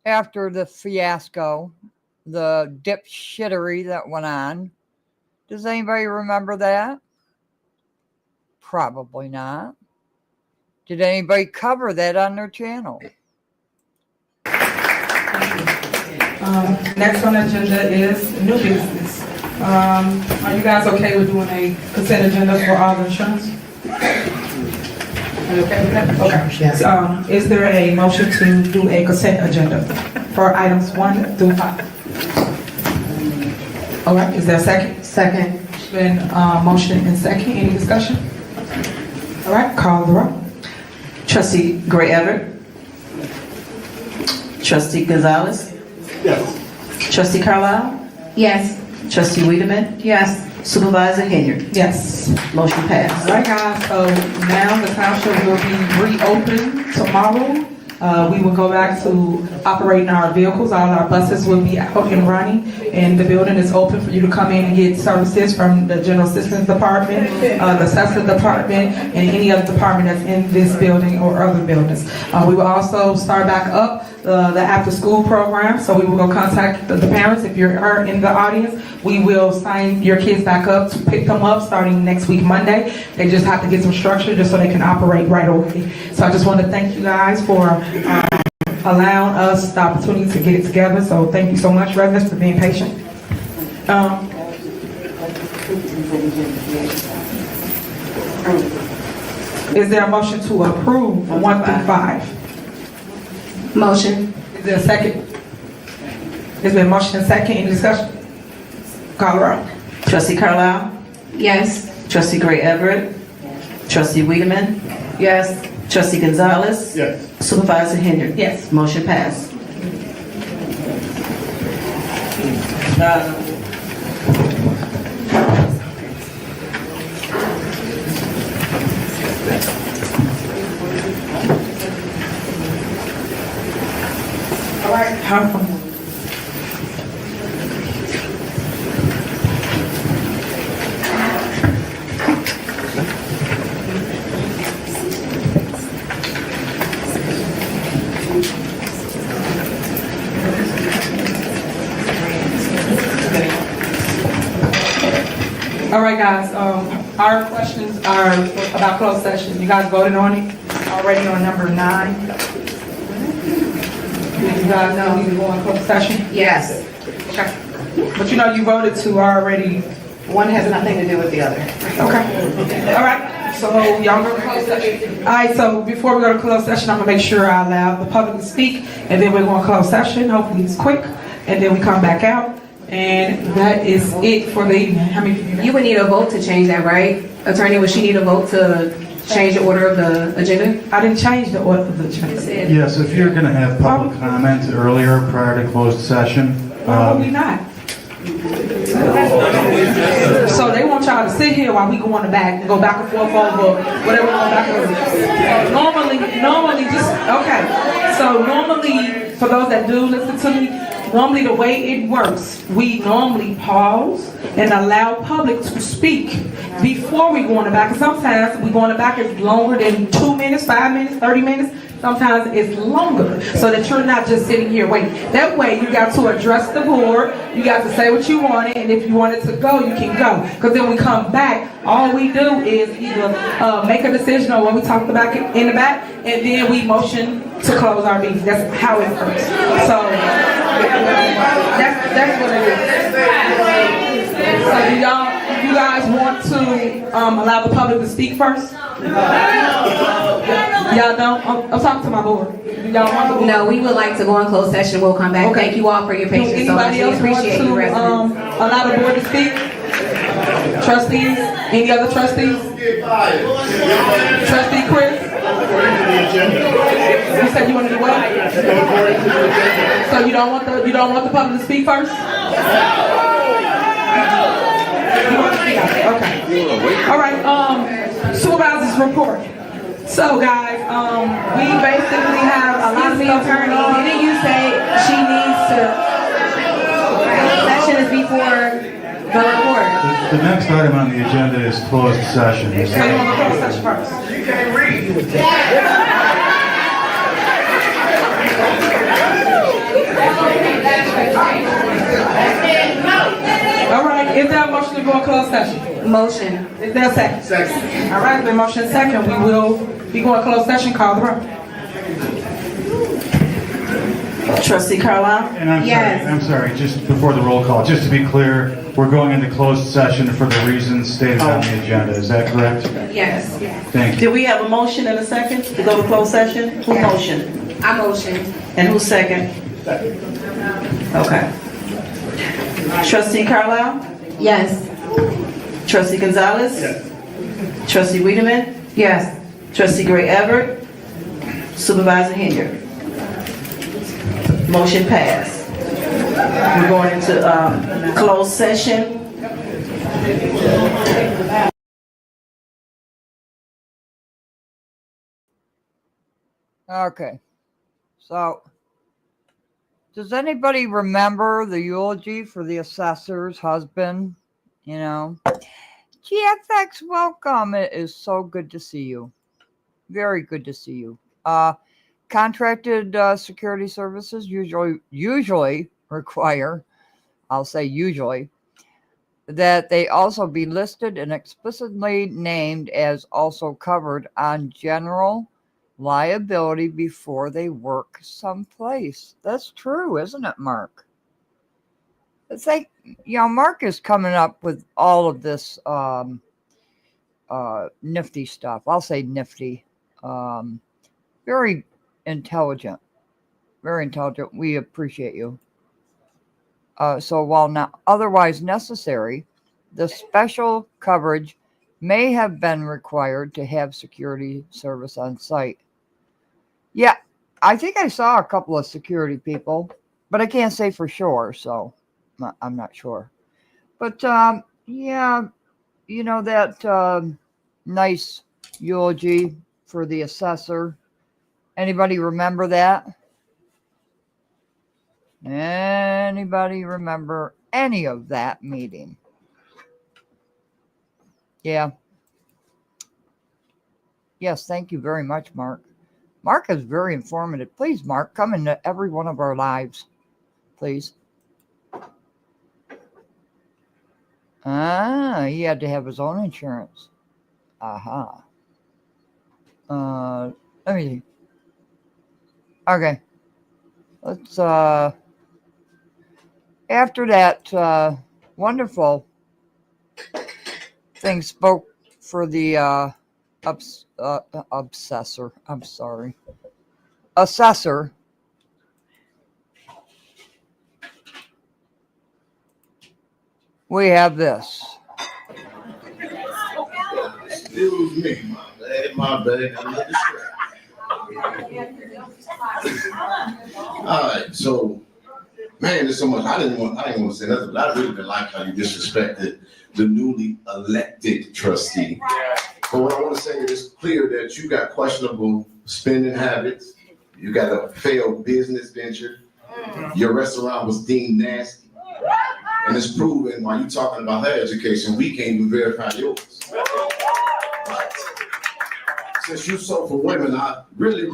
Speaker 1: After the fiasco, the dipshittery that went on. Does anybody remember that? Probably not. Did anybody cover that on their channel?
Speaker 6: Next on the agenda is new business. Are you guys okay with doing a consent agenda for all the insurance? Are you okay with that? Okay.
Speaker 7: Yes.
Speaker 6: Is there a motion to do a consent agenda for items 1 through 5? All right, is there a second?
Speaker 7: Second.
Speaker 6: Been motion and second. Any discussion? All right, call the roll.
Speaker 10: Trustee Gray Everett. Trustee Gonzalez.
Speaker 3: Yes.
Speaker 10: Trustee Carlisle.
Speaker 9: Yes.
Speaker 10: Trustee Wiedemann.
Speaker 9: Yes.
Speaker 10: Supervisor Henyard.
Speaker 6: Yes.
Speaker 10: Motion passed.
Speaker 6: All right, guys, so now the township will be reopened tomorrow. We will go back to operating our vehicles. All our buses will be out and running, and the building is open for you to come in and get services from the General Assistance Department, the Assessor Department, and any other department that's in this building or other buildings. We will also start back up the after-school program, so we will go contact the parents. If you're in the audience, we will sign your kids back up to pick them up starting next week, Monday. They just have to get some structure just so they can operate right away. So I just want to thank you guys for allowing us the opportunity to get it together. So thank you so much, residents, for being patient. Is there a motion to approve 1 through 5?
Speaker 9: Motion.
Speaker 6: Is there a second? There's been a motion and second. Any discussion? Call the roll.
Speaker 10: Trustee Carlisle?
Speaker 9: Yes.
Speaker 10: Trustee Gray Everett? Trustee Wiedemann?
Speaker 7: Yes.
Speaker 10: Trustee Gonzalez?
Speaker 11: Yes.
Speaker 10: Supervisor Henyard?
Speaker 6: Yes.
Speaker 10: Motion passed.
Speaker 6: All right. All right, guys, our questions are about closed session. You guys voted on it already on number 9. You guys know we can go in closed session?
Speaker 7: Yes.
Speaker 6: Okay. But you know you voted to already.
Speaker 7: One has nothing to do with the other.
Speaker 6: Okay. All right. So y'all go to closed session. All right. So before we go to closed session, I'm gonna make sure I allow the public to speak, and then we're going to close session. Hopefully it's quick, and then we come back out. And that is it for the evening. How many people?
Speaker 9: You would need a vote to change that, right? Attorney, would she need a vote to change the order of the agenda?
Speaker 6: I didn't change the order of the agenda.
Speaker 8: Yes, if you're going to have public comment earlier prior to closed session.
Speaker 6: Why would we not? So they want y'all to sit here while we go on the back and go back and forth over whatever we're going back and forth. Normally, just, okay. So normally, for those that do listen to me, normally the way it works, we normally pause and allow public to speak before we go on the back. And sometimes we go on the back is longer than 2 minutes, 5 minutes, 30 minutes. Sometimes it's longer, so that you're not just sitting here waiting. That way you got to address the board, you got to say what you wanted, and if you wanted to go, you can go. Because then we come back, all we do is either make a decision on what we talked about in the back, and then we motion to close our meeting. That's how it works. So that's what it is. So do you guys want to allow the public to speak first? Y'all don't? I'm talking to my board. Do y'all want to?
Speaker 9: No, we would like to go in closed session. We'll come back.
Speaker 6: Okay.
Speaker 9: Thank you all for your patience. So much.
Speaker 6: Anybody
Speaker 9: We
Speaker 6: else want
Speaker 9: appreciate you,
Speaker 6: to
Speaker 9: residents.
Speaker 6: allow the board to speak? Trustees? Any other trustees? Trustee Chris? You said you want to do what? So you don't want the public to speak first? Okay. All right. Supervisor's report. So guys, we basically have a lot of stuff going on.
Speaker 9: Didn't you say she needs to? Session is before the report.
Speaker 8: The next item on the agenda is closed session.
Speaker 6: So you want to close session first? You can't read. All right, is there a motion to go in closed session?
Speaker 9: Motion.
Speaker 6: Is there a second? Second. All right, the motion is second. We will be going closed session. Call the roll.
Speaker 10: Trustee Carlisle?
Speaker 8: And
Speaker 9: Yes.
Speaker 8: I'm sorry, just before the roll call, just to be clear, we're going into closed session for the reasons stated on the agenda. Is that correct?
Speaker 9: Yes.
Speaker 8: Thank you.
Speaker 10: Did we have a motion and a second to go to closed session? Who motioned?
Speaker 9: I motion.
Speaker 10: And who second? Okay. Trustee Carlisle?
Speaker 9: Yes.
Speaker 10: Trustee Gonzalez?
Speaker 11: Yes.
Speaker 10: Trustee Wiedemann?
Speaker 7: Yes.
Speaker 10: Trustee Gray Everett? Supervisor Henyard? Motion passed. We're going into closed session
Speaker 1: Okay. So, does anybody remember the eulogy for the assessor's husband? You know, GFX, welcome. It is so good to see you. Very good to see you. Contracted security services usually require, I'll say usually, that they also be listed and explicitly named as also covered on general liability before they work someplace. That's true, isn't it, Mark? It's like, Mark is coming up with all of this nifty stuff. I'll say nifty. Very intelligent. Very intelligent. We appreciate you. So while not otherwise necessary, the special coverage may have been required to have security service on site. Yeah, I think I saw a couple of security people, but I can't say for sure, so I'm not sure. But yeah, that nice eulogy for the assessor. Anybody remember that? Anybody remember any of that meeting? Yeah. Yes, thank you very much, Mark. Mark is very informative. Please, Mark, come into every one of our lives, please. He had to have his own insurance. Aha. Let me see. Okay. Let's, after that wonderful thing spoke for the obsessor, I'm sorry, assessor, we have this.
Speaker 11: Excuse me, my bad. I'm not distracted. All right, so man, there's so much. I didn't want to say nothing, but I really didn't like how you disrespected the newly elected trustee. But what I want to say is clear that you got questionable spending habits. You got a failed business venture. Your restaurant was deemed nasty. And it's proven while you talking about her education, we can't even verify yours. But since you sold for women, I really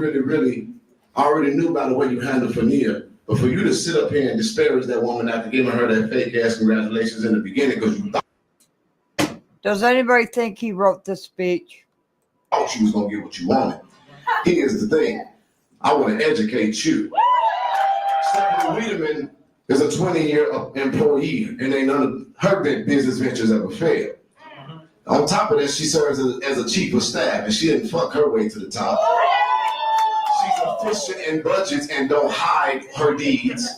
Speaker 11: already knew by the way you handled Henyard. But for you to sit up here and disparage that woman after giving her that fake ass congratulations in the beginning because you thought.
Speaker 1: Does anybody think he wrote this speech?
Speaker 11: Thought you was gonna get what you wanted. Here's the thing. I want to educate you. Stephanie Wiedemann is a 20-year employee, and ain't none of her business ventures ever failed. On top of that, she serves as a chief of staff, and she didn't fuck her way to the top. She's efficient in budgets and don't hide her deeds.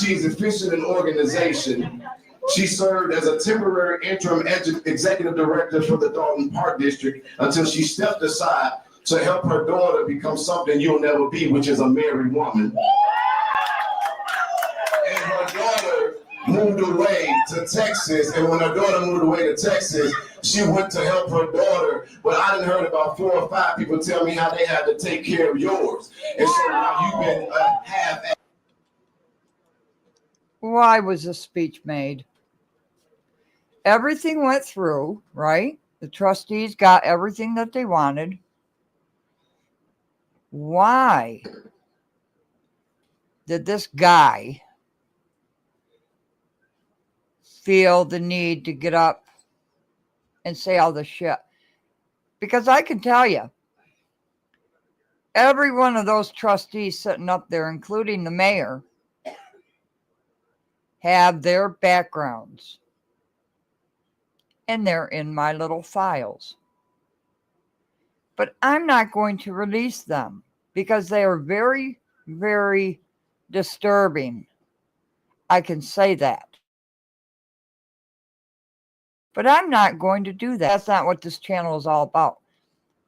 Speaker 11: She's efficient in organization. She served as a temporary interim executive director for the Dalton Park District until she stepped aside to help her daughter become something you'll never be, which is a married woman. And her daughter moved away to Texas, and when her daughter moved away to Texas, she went to help her daughter, but I done heard about 4 or 5 people tell me how they had to take care of yours. And so now you've been half.
Speaker 1: Why was this speech made? Everything went through, right? The trustees got everything that they wanted. Why did this guy feel the need to get up and say all this shit? Because I can tell you, every one of those trustees sitting up there, including the mayor, have their backgrounds. And they're in my little files. But I'm not going to release them because they are very, very disturbing. I can say that. But I'm not going to do that. That's not what this channel is all about.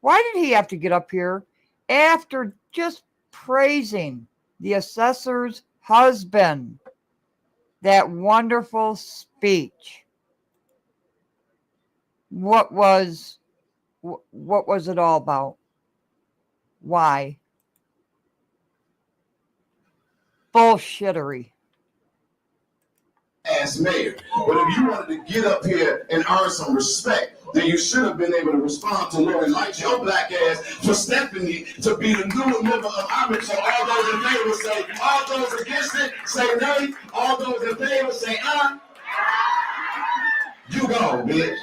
Speaker 1: Why did he have to get up here after just praising the assessor's husband? That wonderful speech. What was it all about? Why? Bullshittery.
Speaker 11: As mayor. But if you wanted to get up here and earn some respect, then you should have been able to respond to Lori Light, your black ass, for Stephanie to be the new member of Iron. So all those in favor say, all those against it, say nay. All those in favor say, you go, bitch.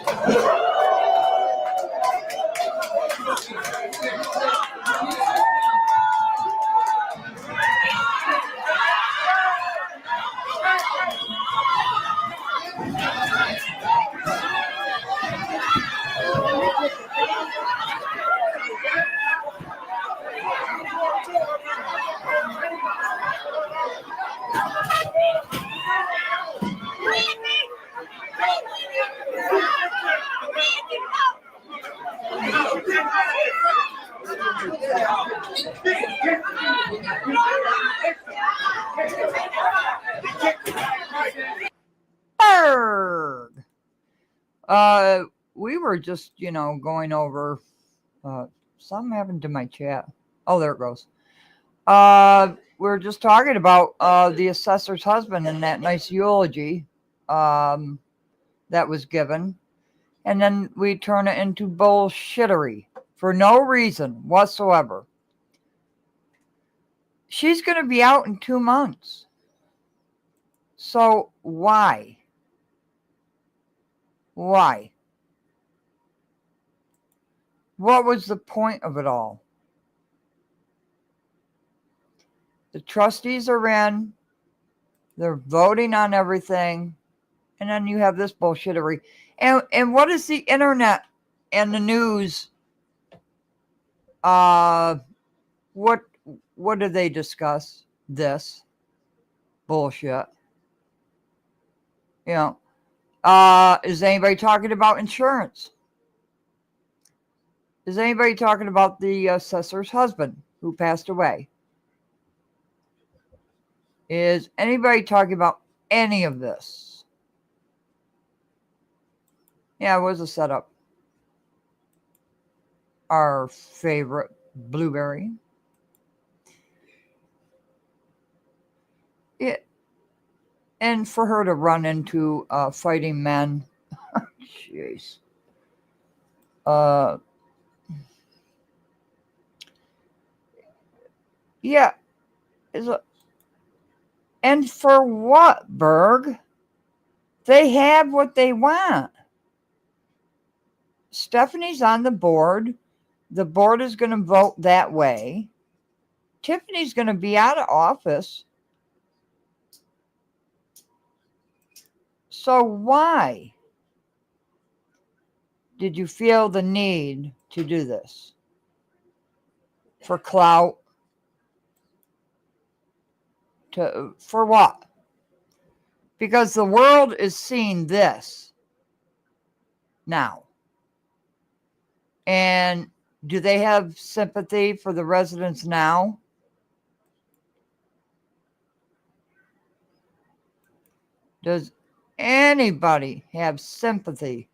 Speaker 1: Berg. We were just, going over something happened to my chat. Oh, there it goes. We're just talking about the assessor's husband and that nice eulogy that was given. And then we turn it into bullshittery for no reason whatsoever. She's going to be out in 2 months. So why? Why? What was the point of it all? The trustees are in. They're voting on everything. And then you have this bullshittery. And what is the internet and the news? What do they discuss? This bullshit. Is anybody talking about insurance? Is anybody talking about the assessor's husband who passed away? Is anybody talking about any of this? Yeah, it was a setup. Our favorite Blueberry. And for her to run into fighting men. Jeez. Yeah. And for what, Berg? They have what they want. Stephanie's on the board. The board is going to vote that way. Tiffany's going to be out of office. So why did you feel the need to do this? For clout? For what? Because the world is seeing this now. And do they have sympathy for the residents now? Does anybody have sympathy?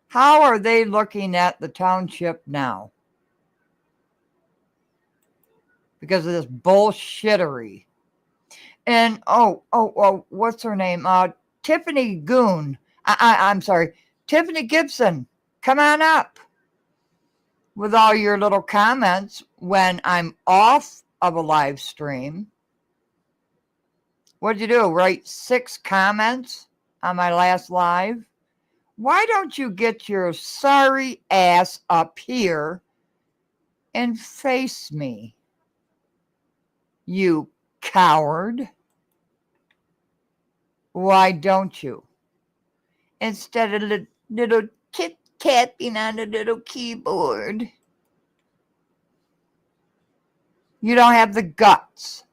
Speaker 1: How are they looking at the township now? Because of this bullshittery. And what's her name? Tiffany Goon. I'm sorry, Tiffany Gibson. Come on up with all your little comments when I'm off of a live stream. What'd you do? Write 6 comments on my last live? Why don't you get your sorry ass up here and face me, you coward? Why don't you? Instead of little tit-tapping on a little keyboard. You don't have the guts.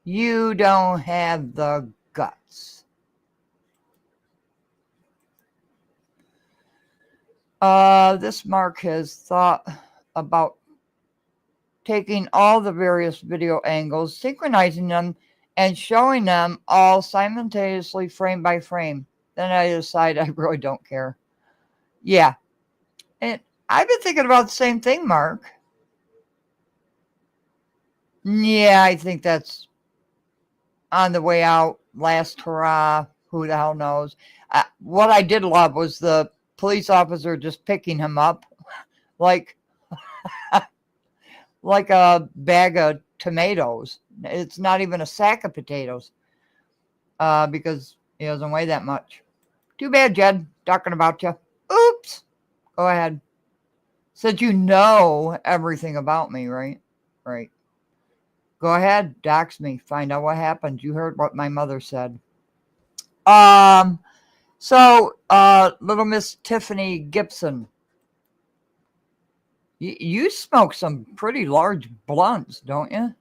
Speaker 1: You don't have the guts. This Mark has thought about taking all the various video angles, synchronizing them, and showing them all simultaneously frame by frame. then I decide I really don't care. Yeah. And I've been thinking about the same thing, Mark. Yeah, I think that's on the way out. Last hurrah. Who the hell knows? What I did love was the police officer just picking him up like like a bag of tomatoes. It's not even a sack of potatoes because he doesn't weigh that much. Too bad, Jed. Talking about you. Oops. Go ahead. Said you know everything about me, right? Right. Go ahead. Dox me. Find out what happened. You heard what my mother said. So, little Miss Tiffany Gibson, you smoke some pretty large blunts, don't you?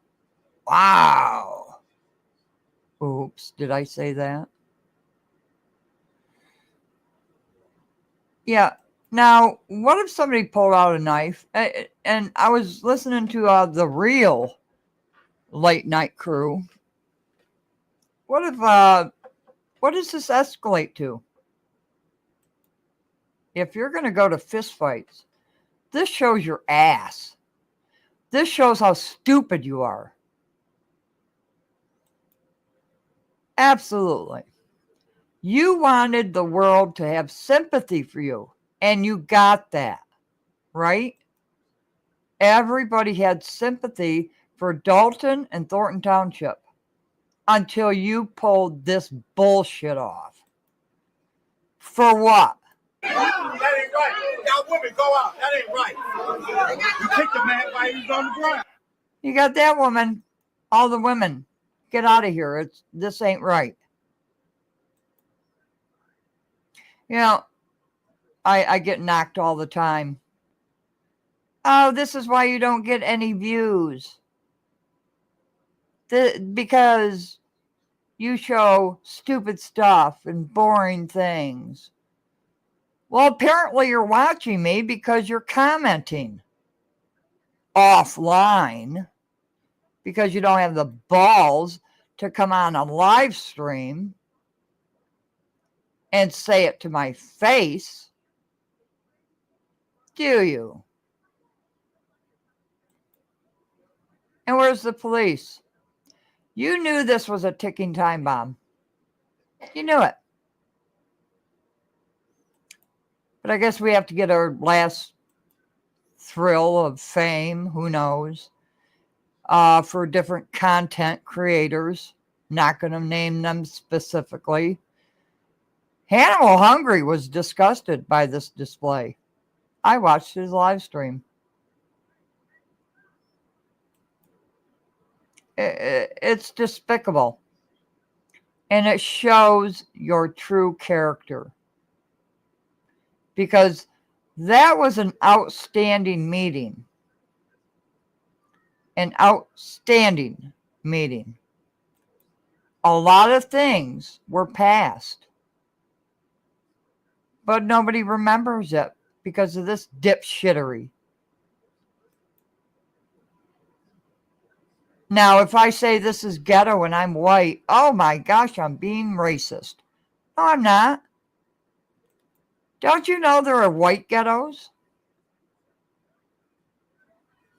Speaker 1: Wow. Oops, did I say that? Yeah. Now, what if somebody pulled out a knife? And I was listening to the real late night crew. What if, what does this escalate to? If you're going to go to fistfights, this shows your ass. This shows how stupid you are. Absolutely. You wanted the world to have sympathy for you, and you got that, right? Everybody had sympathy for Dalton and Thornton Township until you pulled this bullshit off. For what?
Speaker 12: That ain't right. Y'all women go out. That ain't right. You kicked the man while he was on the ground.
Speaker 1: You got that woman. All the women. Get out of here. This ain't right. You know, I get knocked all the time. Oh, this is why you don't get any views. Because you show stupid stuff and boring things. Well, apparently you're watching me because you're commenting offline because you don't have the balls to come on a live stream and say it to my face. Do you? And where's the police? You knew this was a ticking time bomb. You knew it. But I guess we have to get our last thrill of fame, who knows, for different content creators. Not going to name them specifically. Hannibal Hungry was disgusted by this display. I watched his live stream. It's despicable. And it shows your true character. Because that was an outstanding meeting. An outstanding meeting. A lot of things were passed. But nobody remembers it because of this dipshittery. Now, if I say this is ghetto and I'm white, oh my gosh, I'm being racist. No, I'm not. Don't you know there are white ghettos?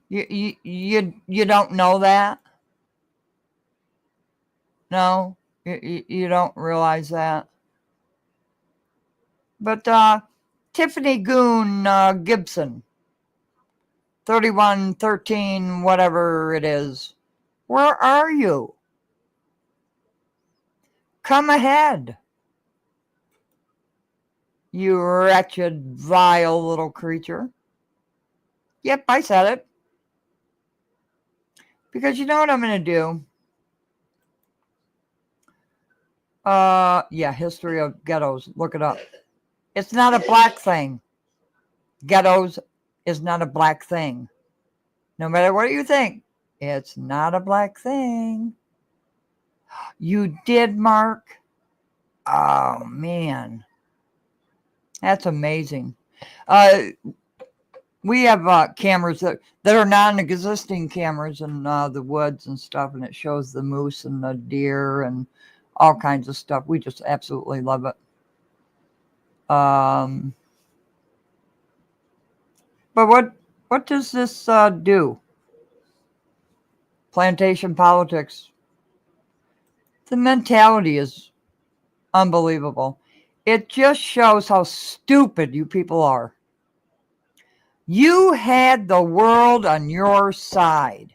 Speaker 1: You don't know that? No, you don't realize that. But Tiffany Goon Gibson, 3113, whatever it is. Where are you? Come ahead. You wretched, vile little creature. Yep, I said it. Because you know what I'm going to do? Yeah, history of ghettos. Look it up. It's not a black thing. Ghettos is not a black thing. No matter what you think, it's not a black thing. You did, Mark? Oh, man. That's amazing. We have cameras that are non-existing cameras in the woods and stuff, and it shows the moose and the deer and all kinds of stuff. We just absolutely love it. But what does this do? Plantation politics. The mentality is unbelievable. It just shows how stupid you people are. You had the world on your side.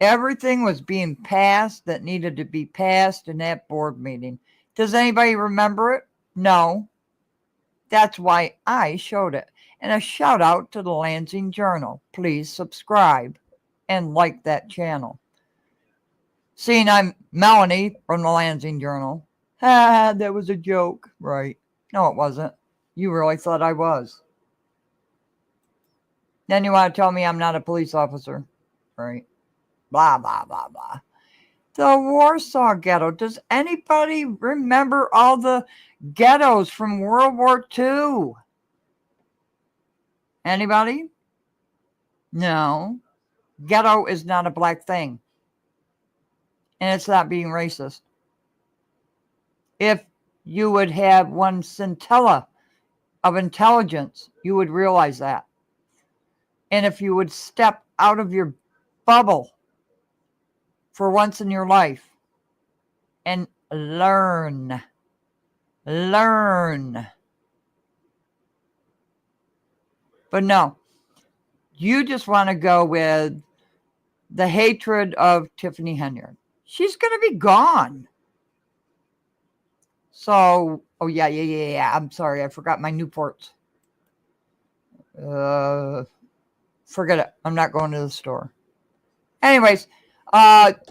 Speaker 1: Everything was being passed that needed to be passed in that board meeting. Does anybody remember it? No. That's why I showed it. And a shout out to the Lansing Journal. Please subscribe and like that channel. Seeing I'm Melanie from the Lansing Journal. Ah, that was a joke. Right. No, it wasn't. You really thought I was. Then you want to tell me I'm not a police officer. Right. Blah, blah, blah, blah. The Warsaw Ghetto. Does anybody remember all the ghettos from World War II? Anybody? No. Ghetto is not a black thing. And it's not being racist. If you would have one scintilla of intelligence, you would realize that. And if you would step out of your bubble for once in your life and learn. But no, you just want to go with the hatred of Tiffany Henyard. She's going to be gone. So, oh yeah. I'm sorry, I forgot my Newports. Forget it. I'm not going to the store. Anyways,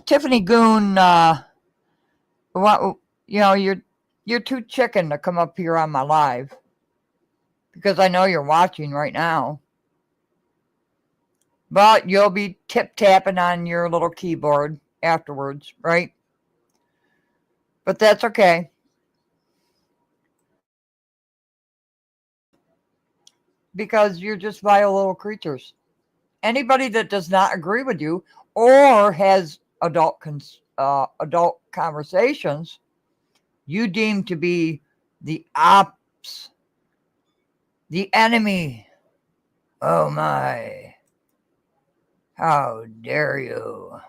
Speaker 1: Tiffany Goon, you're too chicken to come up here on my live because I know you're watching right now. But you'll be tip-tapping on your little keyboard afterwards, right? But that's okay. Because you're just vile little creatures. Anybody that does not agree with you or has adult conversations, you deem to be the ops, the enemy. Oh my. How dare you?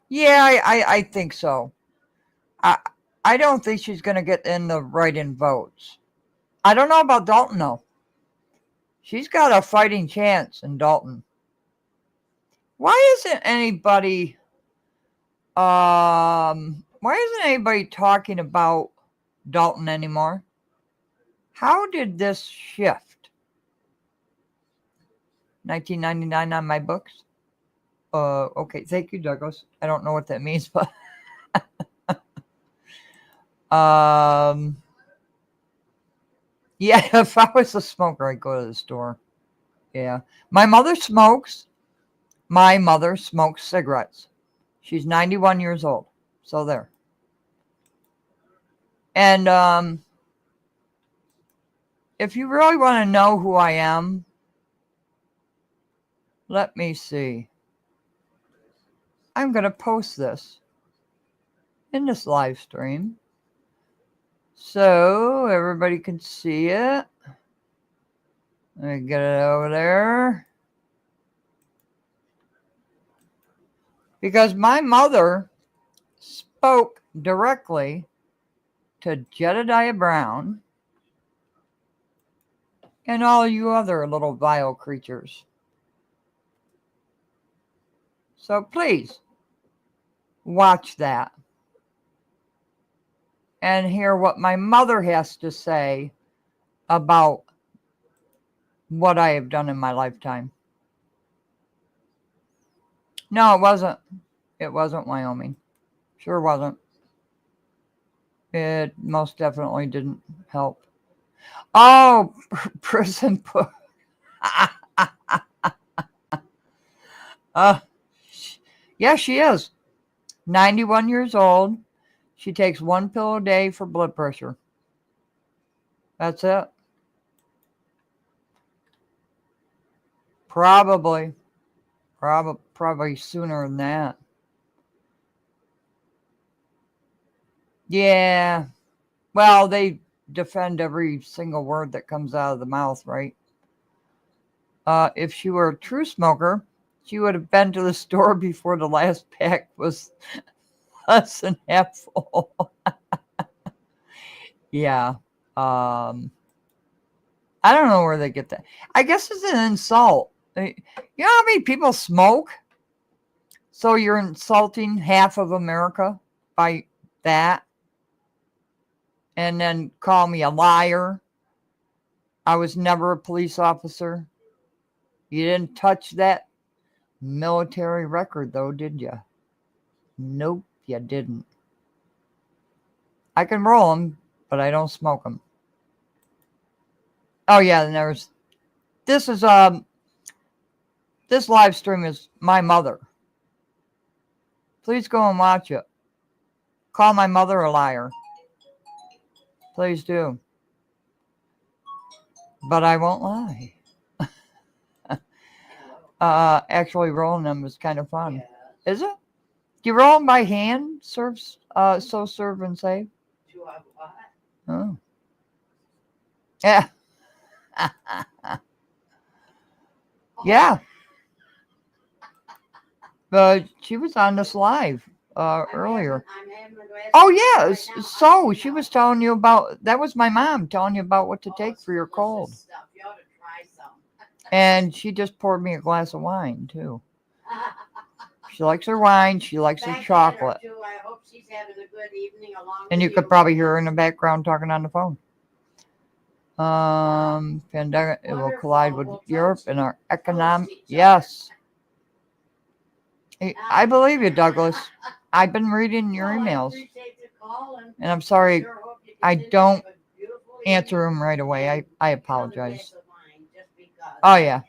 Speaker 1: Yeah, I think so. I don't think she's going to get in the write-in votes. I don't know about Dalton, though. She's got a fighting chance in Dalton. Why isn't anybody talking about Dalton anymore? How did this shift? 1999 on my books? Okay, thank you, Douglas. I don't know what that means, but yeah, if I was a smoker, I'd go to the store. Yeah. My mother smokes cigarettes. She's 91 years old. So there. And if you really want to know who I am, let me see. I'm going to post this in this live stream so everybody can see it. Let me get it over there. Because my mother spoke directly to Jedediah Brown and all you other little vile creatures. So please watch that and hear what my mother has to say about what I have done in my lifetime. No, it wasn't. It wasn't Wyoming. Sure wasn't. It most definitely didn't help. Oh, prison. Yeah, she is. 91 years old. She takes 1 pill a day for blood pressure. That's it. Probably sooner than that. Yeah. Well, they defend every single word that comes out of the mouth, right? If she were a true smoker, she would have been to the store before the last pack was less than half full. Yeah. I don't know where they get that. I guess it's an insult. You know how many people smoke? So you're insulting half of America by that? And then call me a liar. I was never a police officer. You didn't touch that military record, though, did you? Nope, you didn't. I can roll them, but I don't smoke them. Oh yeah, and this live stream is my mother. Please go and watch it. Call my mother a liar. Please do. But I won't lie. Actually rolling them is kind of fun. Is it? Do you roll them by hand? So serve and save? Oh. Yeah. Yeah. But she was on this live earlier. Oh, yeah. So she was telling you about, that was my mom telling you about what to take for your cold. And she just poured me a glass of wine, too. She likes her wine. She likes her chocolate.
Speaker 4: I hope she's having a good evening along
Speaker 1: And you could probably hear her in the background talking on the phone. Pandemic, it will collide with Europe and our economic. Yes. I believe you, Douglas. I've been reading your emails. And I'm sorry, I don't answer them right away. I apologize. Oh, yeah.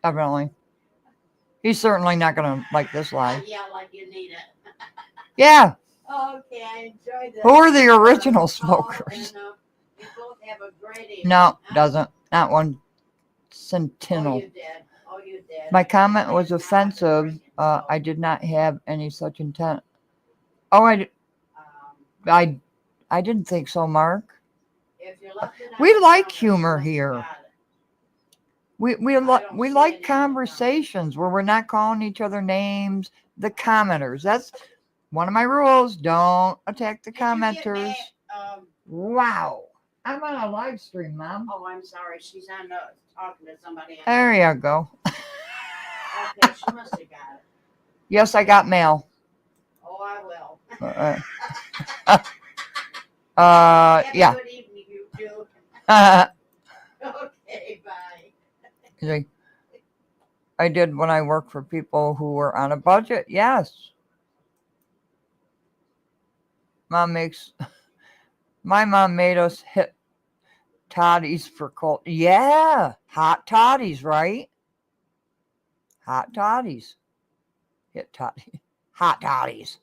Speaker 1: Definitely. He's certainly not going to like this live.
Speaker 4: Yeah, like you need it.
Speaker 1: Yeah.
Speaker 4: Okay, I enjoyed that.
Speaker 1: Who are the original smokers?
Speaker 4: We both have a great evening.
Speaker 1: No, doesn't. Not one centinel.
Speaker 4: Oh, you did. Oh, you did.
Speaker 1: My comment was offensive. I did not have any such intent. Oh, I didn't think so, Mark. We like humor here. We like conversations where we're not calling each other names. The commenters. That's one of my rules. Don't attack the commenters. Wow. I'm on a live stream, Mom.
Speaker 4: Oh, I'm sorry. She's on talking to somebody.
Speaker 1: There you go.
Speaker 4: Okay, she must have got it.
Speaker 1: Yes, I got mail.
Speaker 4: Oh, I will.
Speaker 1: Yeah.
Speaker 4: Good evening, you two. Okay, bye.
Speaker 1: I did when I worked for people who were on a budget. Yes. My mom made us hit toddies for cold. Yeah. Hot toddies, right? Hot toddies. Hit toddies. Hot toddies.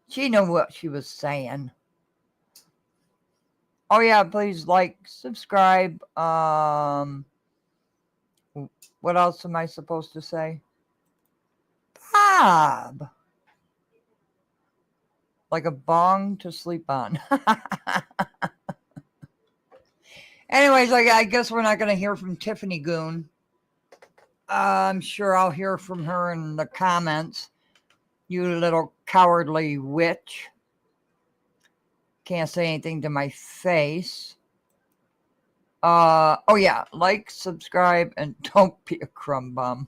Speaker 1: She knew what she was saying. Oh yeah, please like, subscribe. What else am I supposed to say? Bob. Like a bong to sleep on. Anyways, I guess we're not going to hear from Tiffany Goon. I'm sure I'll hear from her in the comments. You little cowardly witch. Can't say anything to my face. Oh yeah, like, subscribe, and don't be a crumb bum.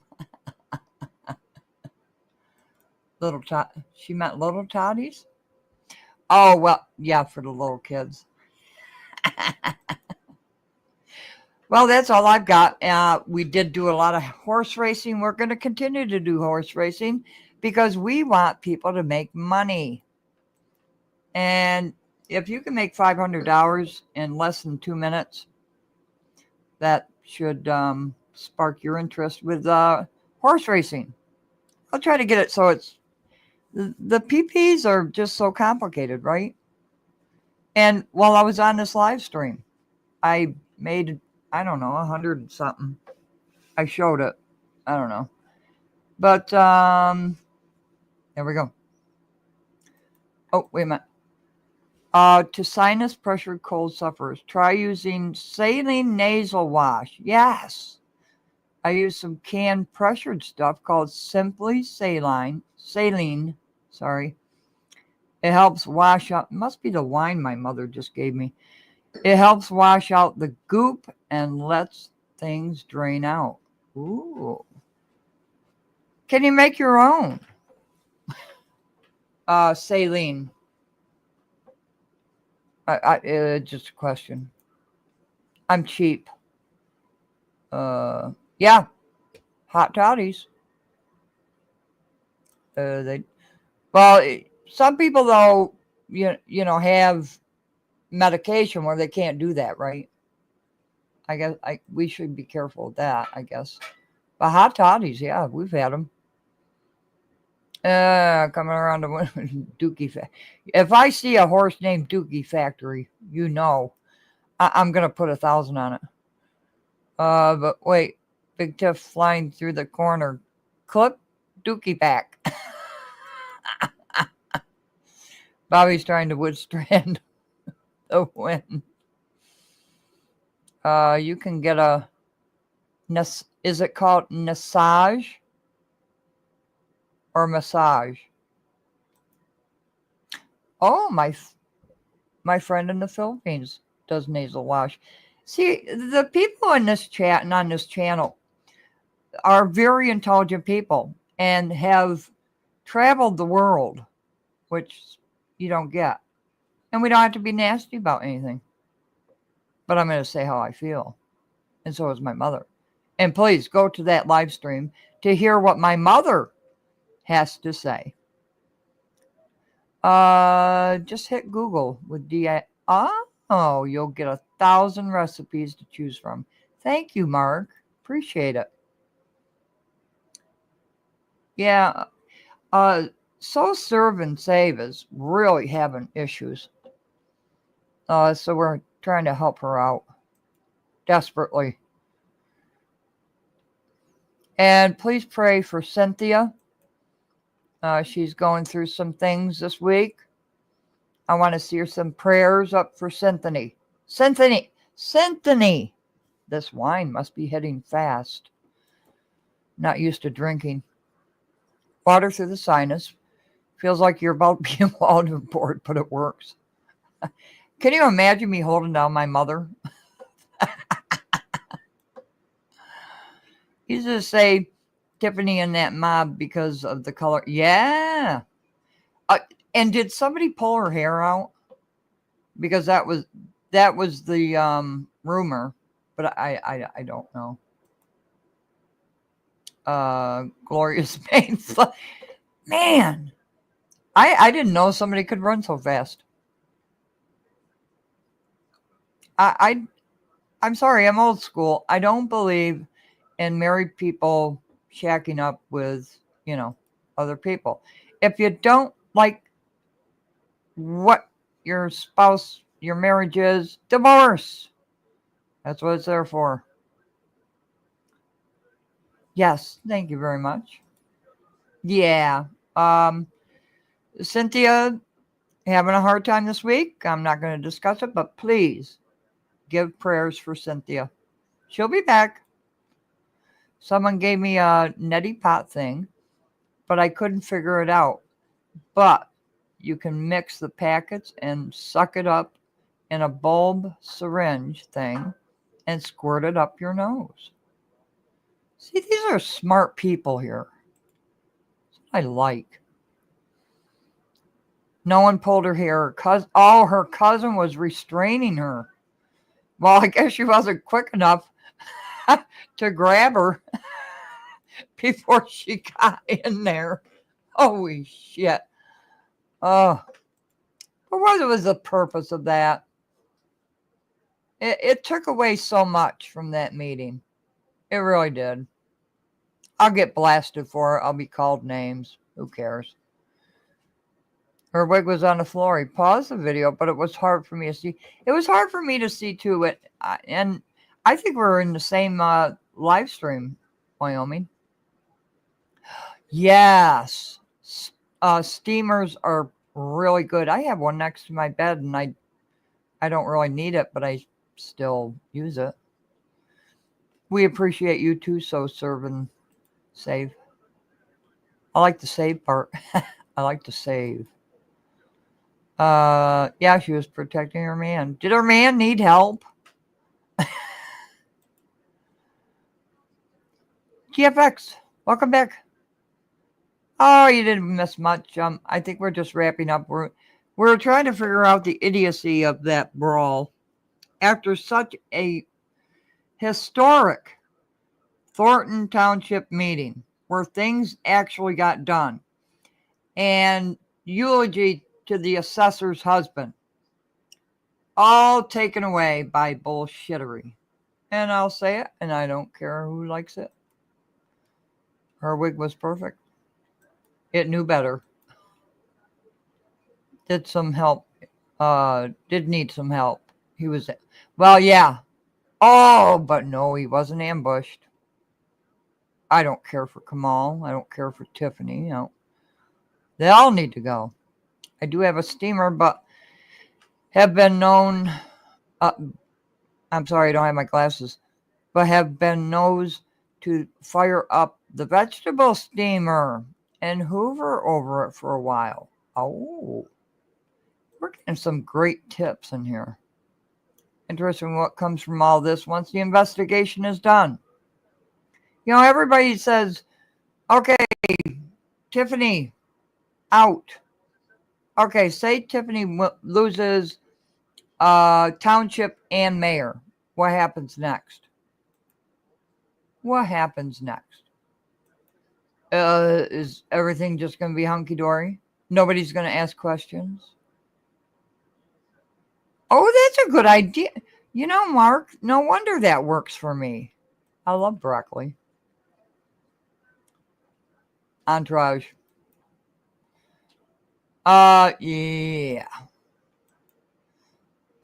Speaker 1: She meant little toddies? Oh, well, yeah, for the little kids. Well, that's all I've got. We did do a lot of horse racing. We're going to continue to do horse racing because we want people to make money. And if you can make $500 in less than 2 minutes, that should spark your interest with horse racing. I'll try to get it so it's... The PPs are just so complicated, right? And while I was on this live stream, I made, I don't know, 100 something. I showed it. I don't know. But there we go. Oh, wait a minute. To sinus pressure cold sufferers, try using saline nasal wash. Yes. I use some canned pressured stuff called Simply Saline. Sorry. It helps wash out. It must be the wine my mother just gave me. It helps wash out the goop and lets things drain out. Ooh. Can you make your own? Saline. Just a question. I'm cheap. Yeah. Hot toddies. Some people though, have medication where they can't do that, right? I guess we should be careful with that, I guess. But hot toddies, yeah, we've had them. Coming around the Dookie Factory. If I see a horse named Dookie Factory, I'm gonna put 1,000 on it. But wait, Big Tiff flying through the corner. Clip Dookie back. Bobby's trying to withstand the wind. You can get is it called massage or massage? Oh, my friend in the Philippines does nasal wash. See, the people in this chat and on this channel are very intelligent people and have traveled the world, which you don't get. And we don't have to be nasty about anything. But I'm going to say how I feel. And so is my mother. And please go to that live stream to hear what my mother has to say. Just hit Google with DI. Oh, you'll get 1,000 recipes to choose from. Thank you, Mark. Appreciate it. Yeah. So Serve and Save is really having issues. So we're trying to help her out desperately. And please pray for Cynthia. She's going through some things this week. I want to see her some prayers up for Cynthia. Cynthia. This wine must be hitting fast. Not used to drinking. Water through the sinus. Feels like you're about to be walled and bored, but it works. Can you imagine me holding down my mother? Used to say Tiffany in that mob because of the color. Yeah. And did somebody pull her hair out? Because that was the rumor, but I don't know. Glorious Pains. Man, I didn't know somebody could run so fast. I'm sorry, I'm old school. I don't believe in married people shacking up with, other people. If you don't like what your marriage is, divorce. That's what it's there for. Yes, thank you very much. Yeah. Cynthia having a hard time this week. I'm not going to discuss it, but please give prayers for Cynthia. She'll be back. Someone gave me a neti pot thing, but I couldn't figure it out. But you can mix the packets and suck it up in a bulb syringe thing and squirt it up your nose. See, these are smart people here. I like. No one pulled her hair. Her cousin was restraining her. Well, I guess she wasn't quick enough to grab her before she got in there. Holy shit. Oh. But what was the purpose of that? It took away so much from that meeting. It really did. I'll get blasted for it. I'll be called names. Who cares? Her wig was on the floor. He paused the video, but it was hard for me to see. It was hard for me to see, too. And I think we're in the same live stream, Wyoming. Yes. Steamers are really good. I have one next to my bed, and I don't really need it, but I still use it. We appreciate you too, so serve and save. I like the save part. I like to save. Yeah, she was protecting her man. Did her man need help? GFX, welcome back. Oh, you didn't miss much. I think we're just wrapping up. We're trying to figure out the idiocy of that brawl after such a historic Thornton Township meeting where things actually got done. And eulogy to the assessor's husband. All taken away by bullshittery. And I'll say it, and I don't care who likes it. Her wig was perfect. It knew better. Did some help. Did need some help. He was, well, yeah. Oh, but no, he wasn't ambushed. I don't care for Kamal. I don't care for Tiffany. They all need to go. I do have a steamer, but have been known. I'm sorry, I don't have my glasses. But have been known to fire up the vegetable steamer and hoover over it for a while. Oh, we're getting some great tips in here. Interesting what comes from all this once the investigation is done. Everybody says, okay, Tiffany, out. Okay, say Tiffany loses township and mayor. What happens next? What happens next? Is everything just going to be hunky-dory? Nobody's going to ask questions? Oh, that's a good idea. Mark, no wonder that works for me. I love broccoli. Entourage. Yeah.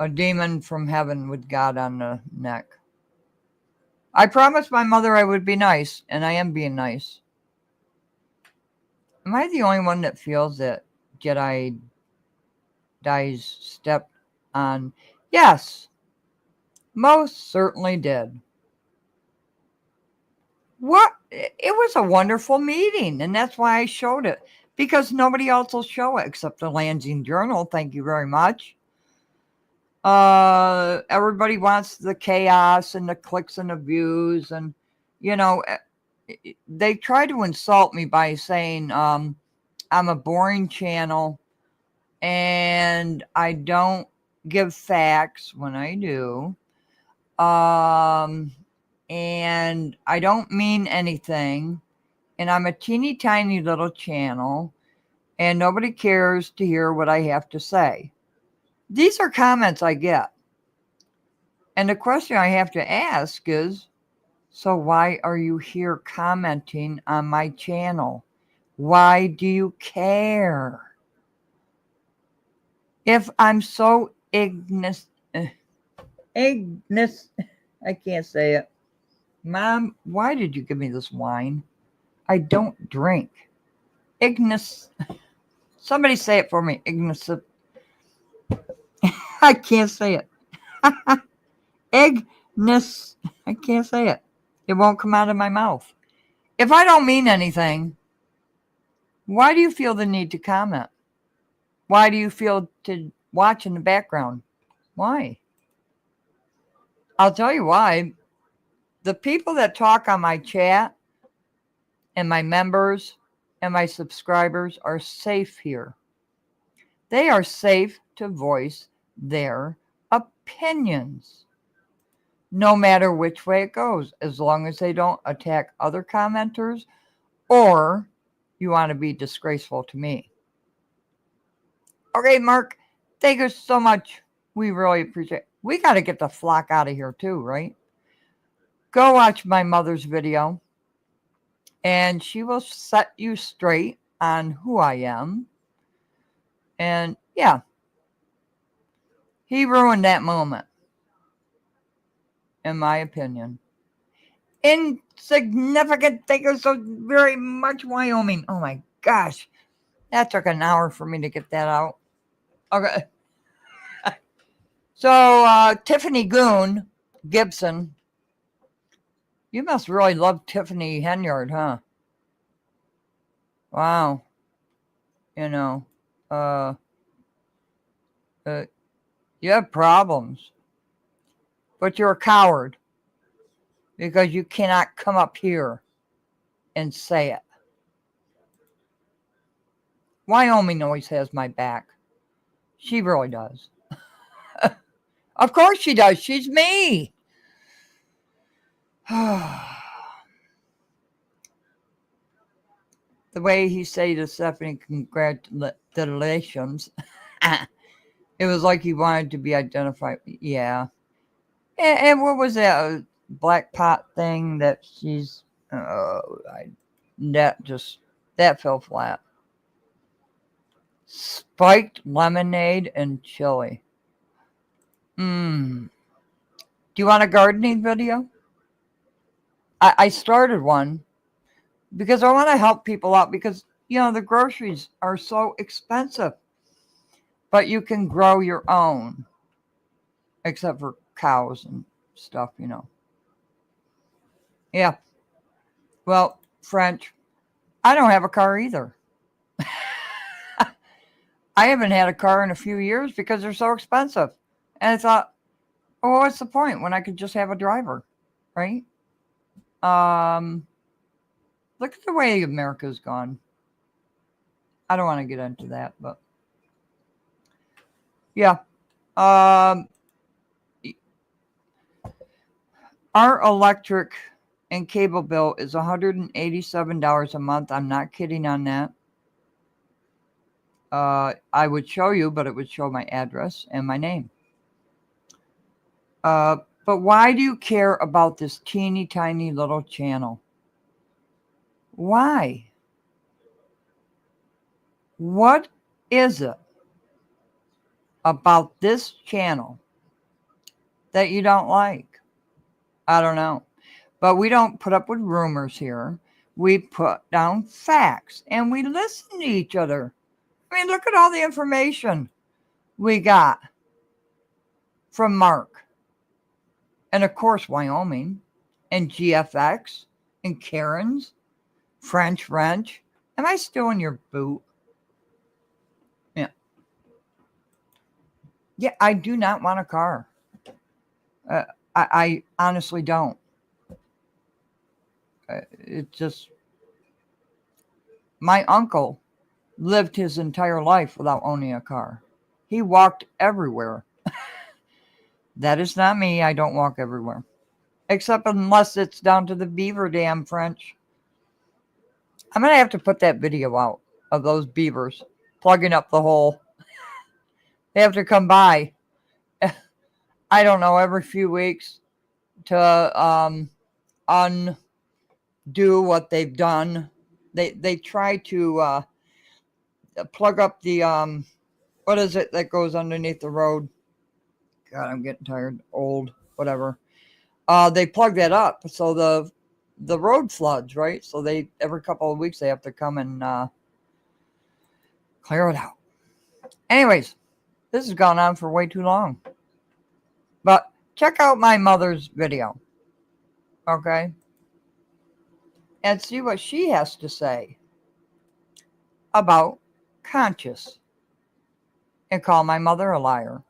Speaker 1: A demon from heaven with God on the neck. I promised my mother I would be nice, and I am being nice. Am I the only one that feels that Jedi dies stepped on? Yes. Most certainly did. What? It was a wonderful meeting, and that's why I showed it. Because nobody else will show it except the Lansing Journal. Thank you very much. Everybody wants the chaos and the clicks and the views. And, they try to insult me by saying I'm a boring channel and I don't give facts when I do. And I don't mean anything. And I'm a teeny tiny little channel and nobody cares to hear what I have to say. These are comments I get. And the question I have to ask is, so why are you here commenting on my channel? Why do you care? If I'm so ignorant, I can't say it. Mom, why did you give me this wine? I don't drink. Ignis. Somebody say it for me. Ignis. I can't say it. Ignis. I can't say it. It won't come out of my mouth. If I don't mean anything, why do you feel the need to comment? Why do you feel to watch in the background? Why? I'll tell you why. The people that talk on my chat and my members and my subscribers are safe here. They are safe to voice their opinions, no matter which way it goes, as long as they don't attack other commenters or you want to be disgraceful to me. Okay, Mark, thank you so much. We really appreciate it. We got to get the flock out of here too, right? Go watch my mother's video and she will set you straight on who I am. And yeah, he ruined that moment, in my opinion. Insignificant. Thank you so very much, Wyoming. Oh my gosh. That took an hour for me to get that out. Okay. So, Tiffany Gibson. You must really love Tiffany Henyard, huh? Wow. You know, you have problems. But you're a coward because you cannot come up here and say it. Wyoming always has my back. She really does. Of course she does. She's me. The way he said to Stephanie, congratulations. It was like he wanted to be identified. Yeah. And what was that black pot thing that she's... that fell flat. Spiked lemonade and chili. Do you want a gardening video? I started one because I want to help people out because, the groceries are so expensive. But you can grow your own, except for cows and stuff, Yeah. Well, French, I don't have a car either. I haven't had a car in a few years because they're so expensive. And I thought, oh, what's the point when I could just have a driver, right? Look at the way America's gone. I don't want to get into that, but yeah. Our electric and cable bill is $187 a month. I'm not kidding on that. I would show you, but it would show my address and my name. But why do you care about this teeny tiny little channel? Why? What is it about this channel that you don't like? I don't know. But we don't put up with rumors here. We put down facts and we listen to each other. I mean, look at all the information we got from Mark. And of course, Wyoming and GFX and Karen's French Wrench. Am I still in your boot? Yeah. Yeah, I do not want a car. I honestly don't. It just... My uncle lived his entire life without owning a car. He walked everywhere. That is not me. I don't walk everywhere. Except unless it's down to the beaver dam, French. I'm going to have to put that video out of those beavers plugging up the hole. They have to come by, I don't know, every few weeks to undo what they've done. They try to plug up the, what is it that goes underneath the road? God, I'm getting tired, old, whatever. They plug that up so the road floods, right? So they every couple of weeks they have to come and clear it out. Anyways, this has gone on for way too long. But check out my mother's video, okay? And see what she has to say about conscious. And call my mother a liar.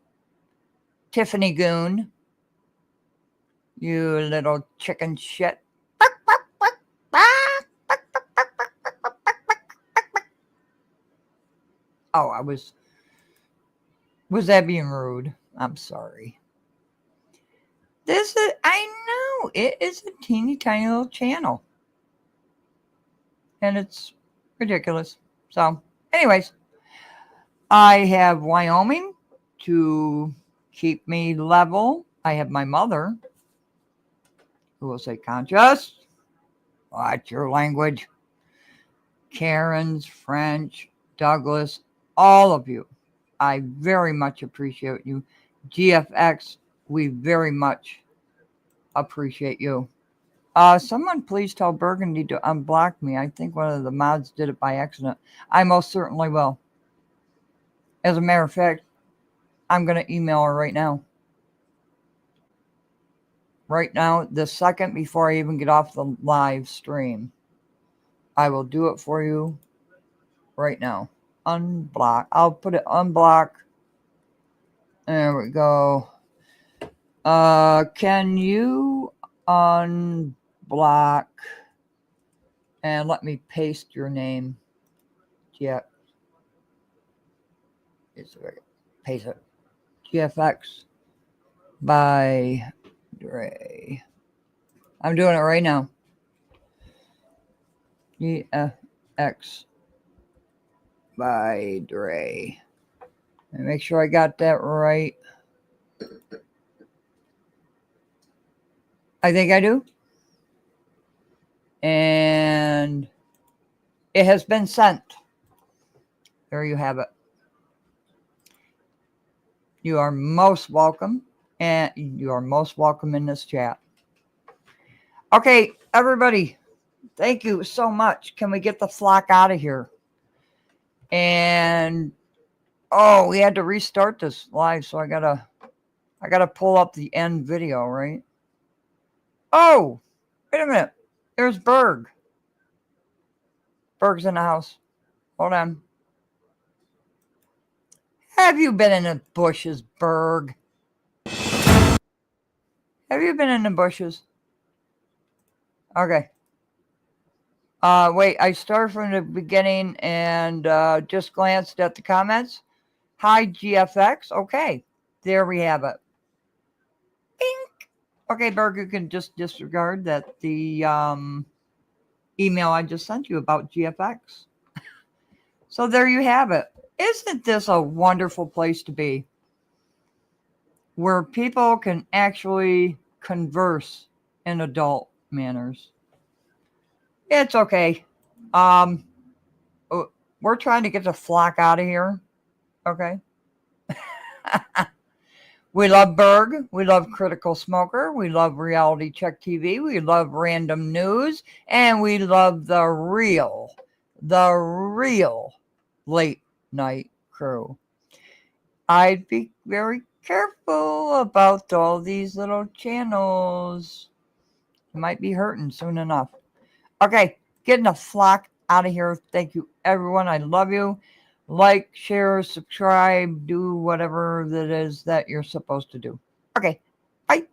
Speaker 1: Tiffany Goon, you little chicken shit. Oh, was that being rude? I'm sorry. I know, it is a teeny tiny little channel. And it's ridiculous. So, anyways, I have Wyoming to keep me level. I have my mother who will say, conscious, watch your language. Karen's, French, Douglas, all of you. I very much appreciate you. GFX, we very much appreciate you. Someone please tell Burgundy to unblock me. I think one of the mods did it by accident. I most certainly will. As a matter of fact, I'm going to email her right now. Right now, the second before I even get off the live stream. I will do it for you right now. Unblock. I'll put it unblock. There we go. Can you unblock and let me paste your name? Yeah. Paste it. GFX by Dre. I'm doing it right now. GFX by Dre. And make sure I got that right. I think I do. And it has been sent. There you have it. You are most welcome. And you are most welcome in this chat. Okay, everybody. Thank you so much. Can we get the flock out of here? And we had to restart this live, so I gotta pull up the end video, right? Oh, wait a minute. There's Berg. Berg's in the house. Hold on. Have you been in the bushes, Berg? Have you been in the bushes? Okay. Wait, I started from the beginning and just glanced at the comments. Hi, GFX. Okay, there we have it. Bink. Okay, Berg, you can just disregard that the email I just sent you about GFX. So there you have it. Isn't this a wonderful place to be? Where people can actually converse in adult manners. It's okay. We're trying to get the flock out of here. Okay. We love Berg. We love Critical Smoker. We love Reality Check TV. We love Random News. And we love the real late night crew. I'd be very careful about all these little channels. You might be hurting soon enough. Okay, getting the flock out of here. Thank you, everyone. I love you. Like, share, subscribe, do whatever that is that you're supposed to do. Okay, bye.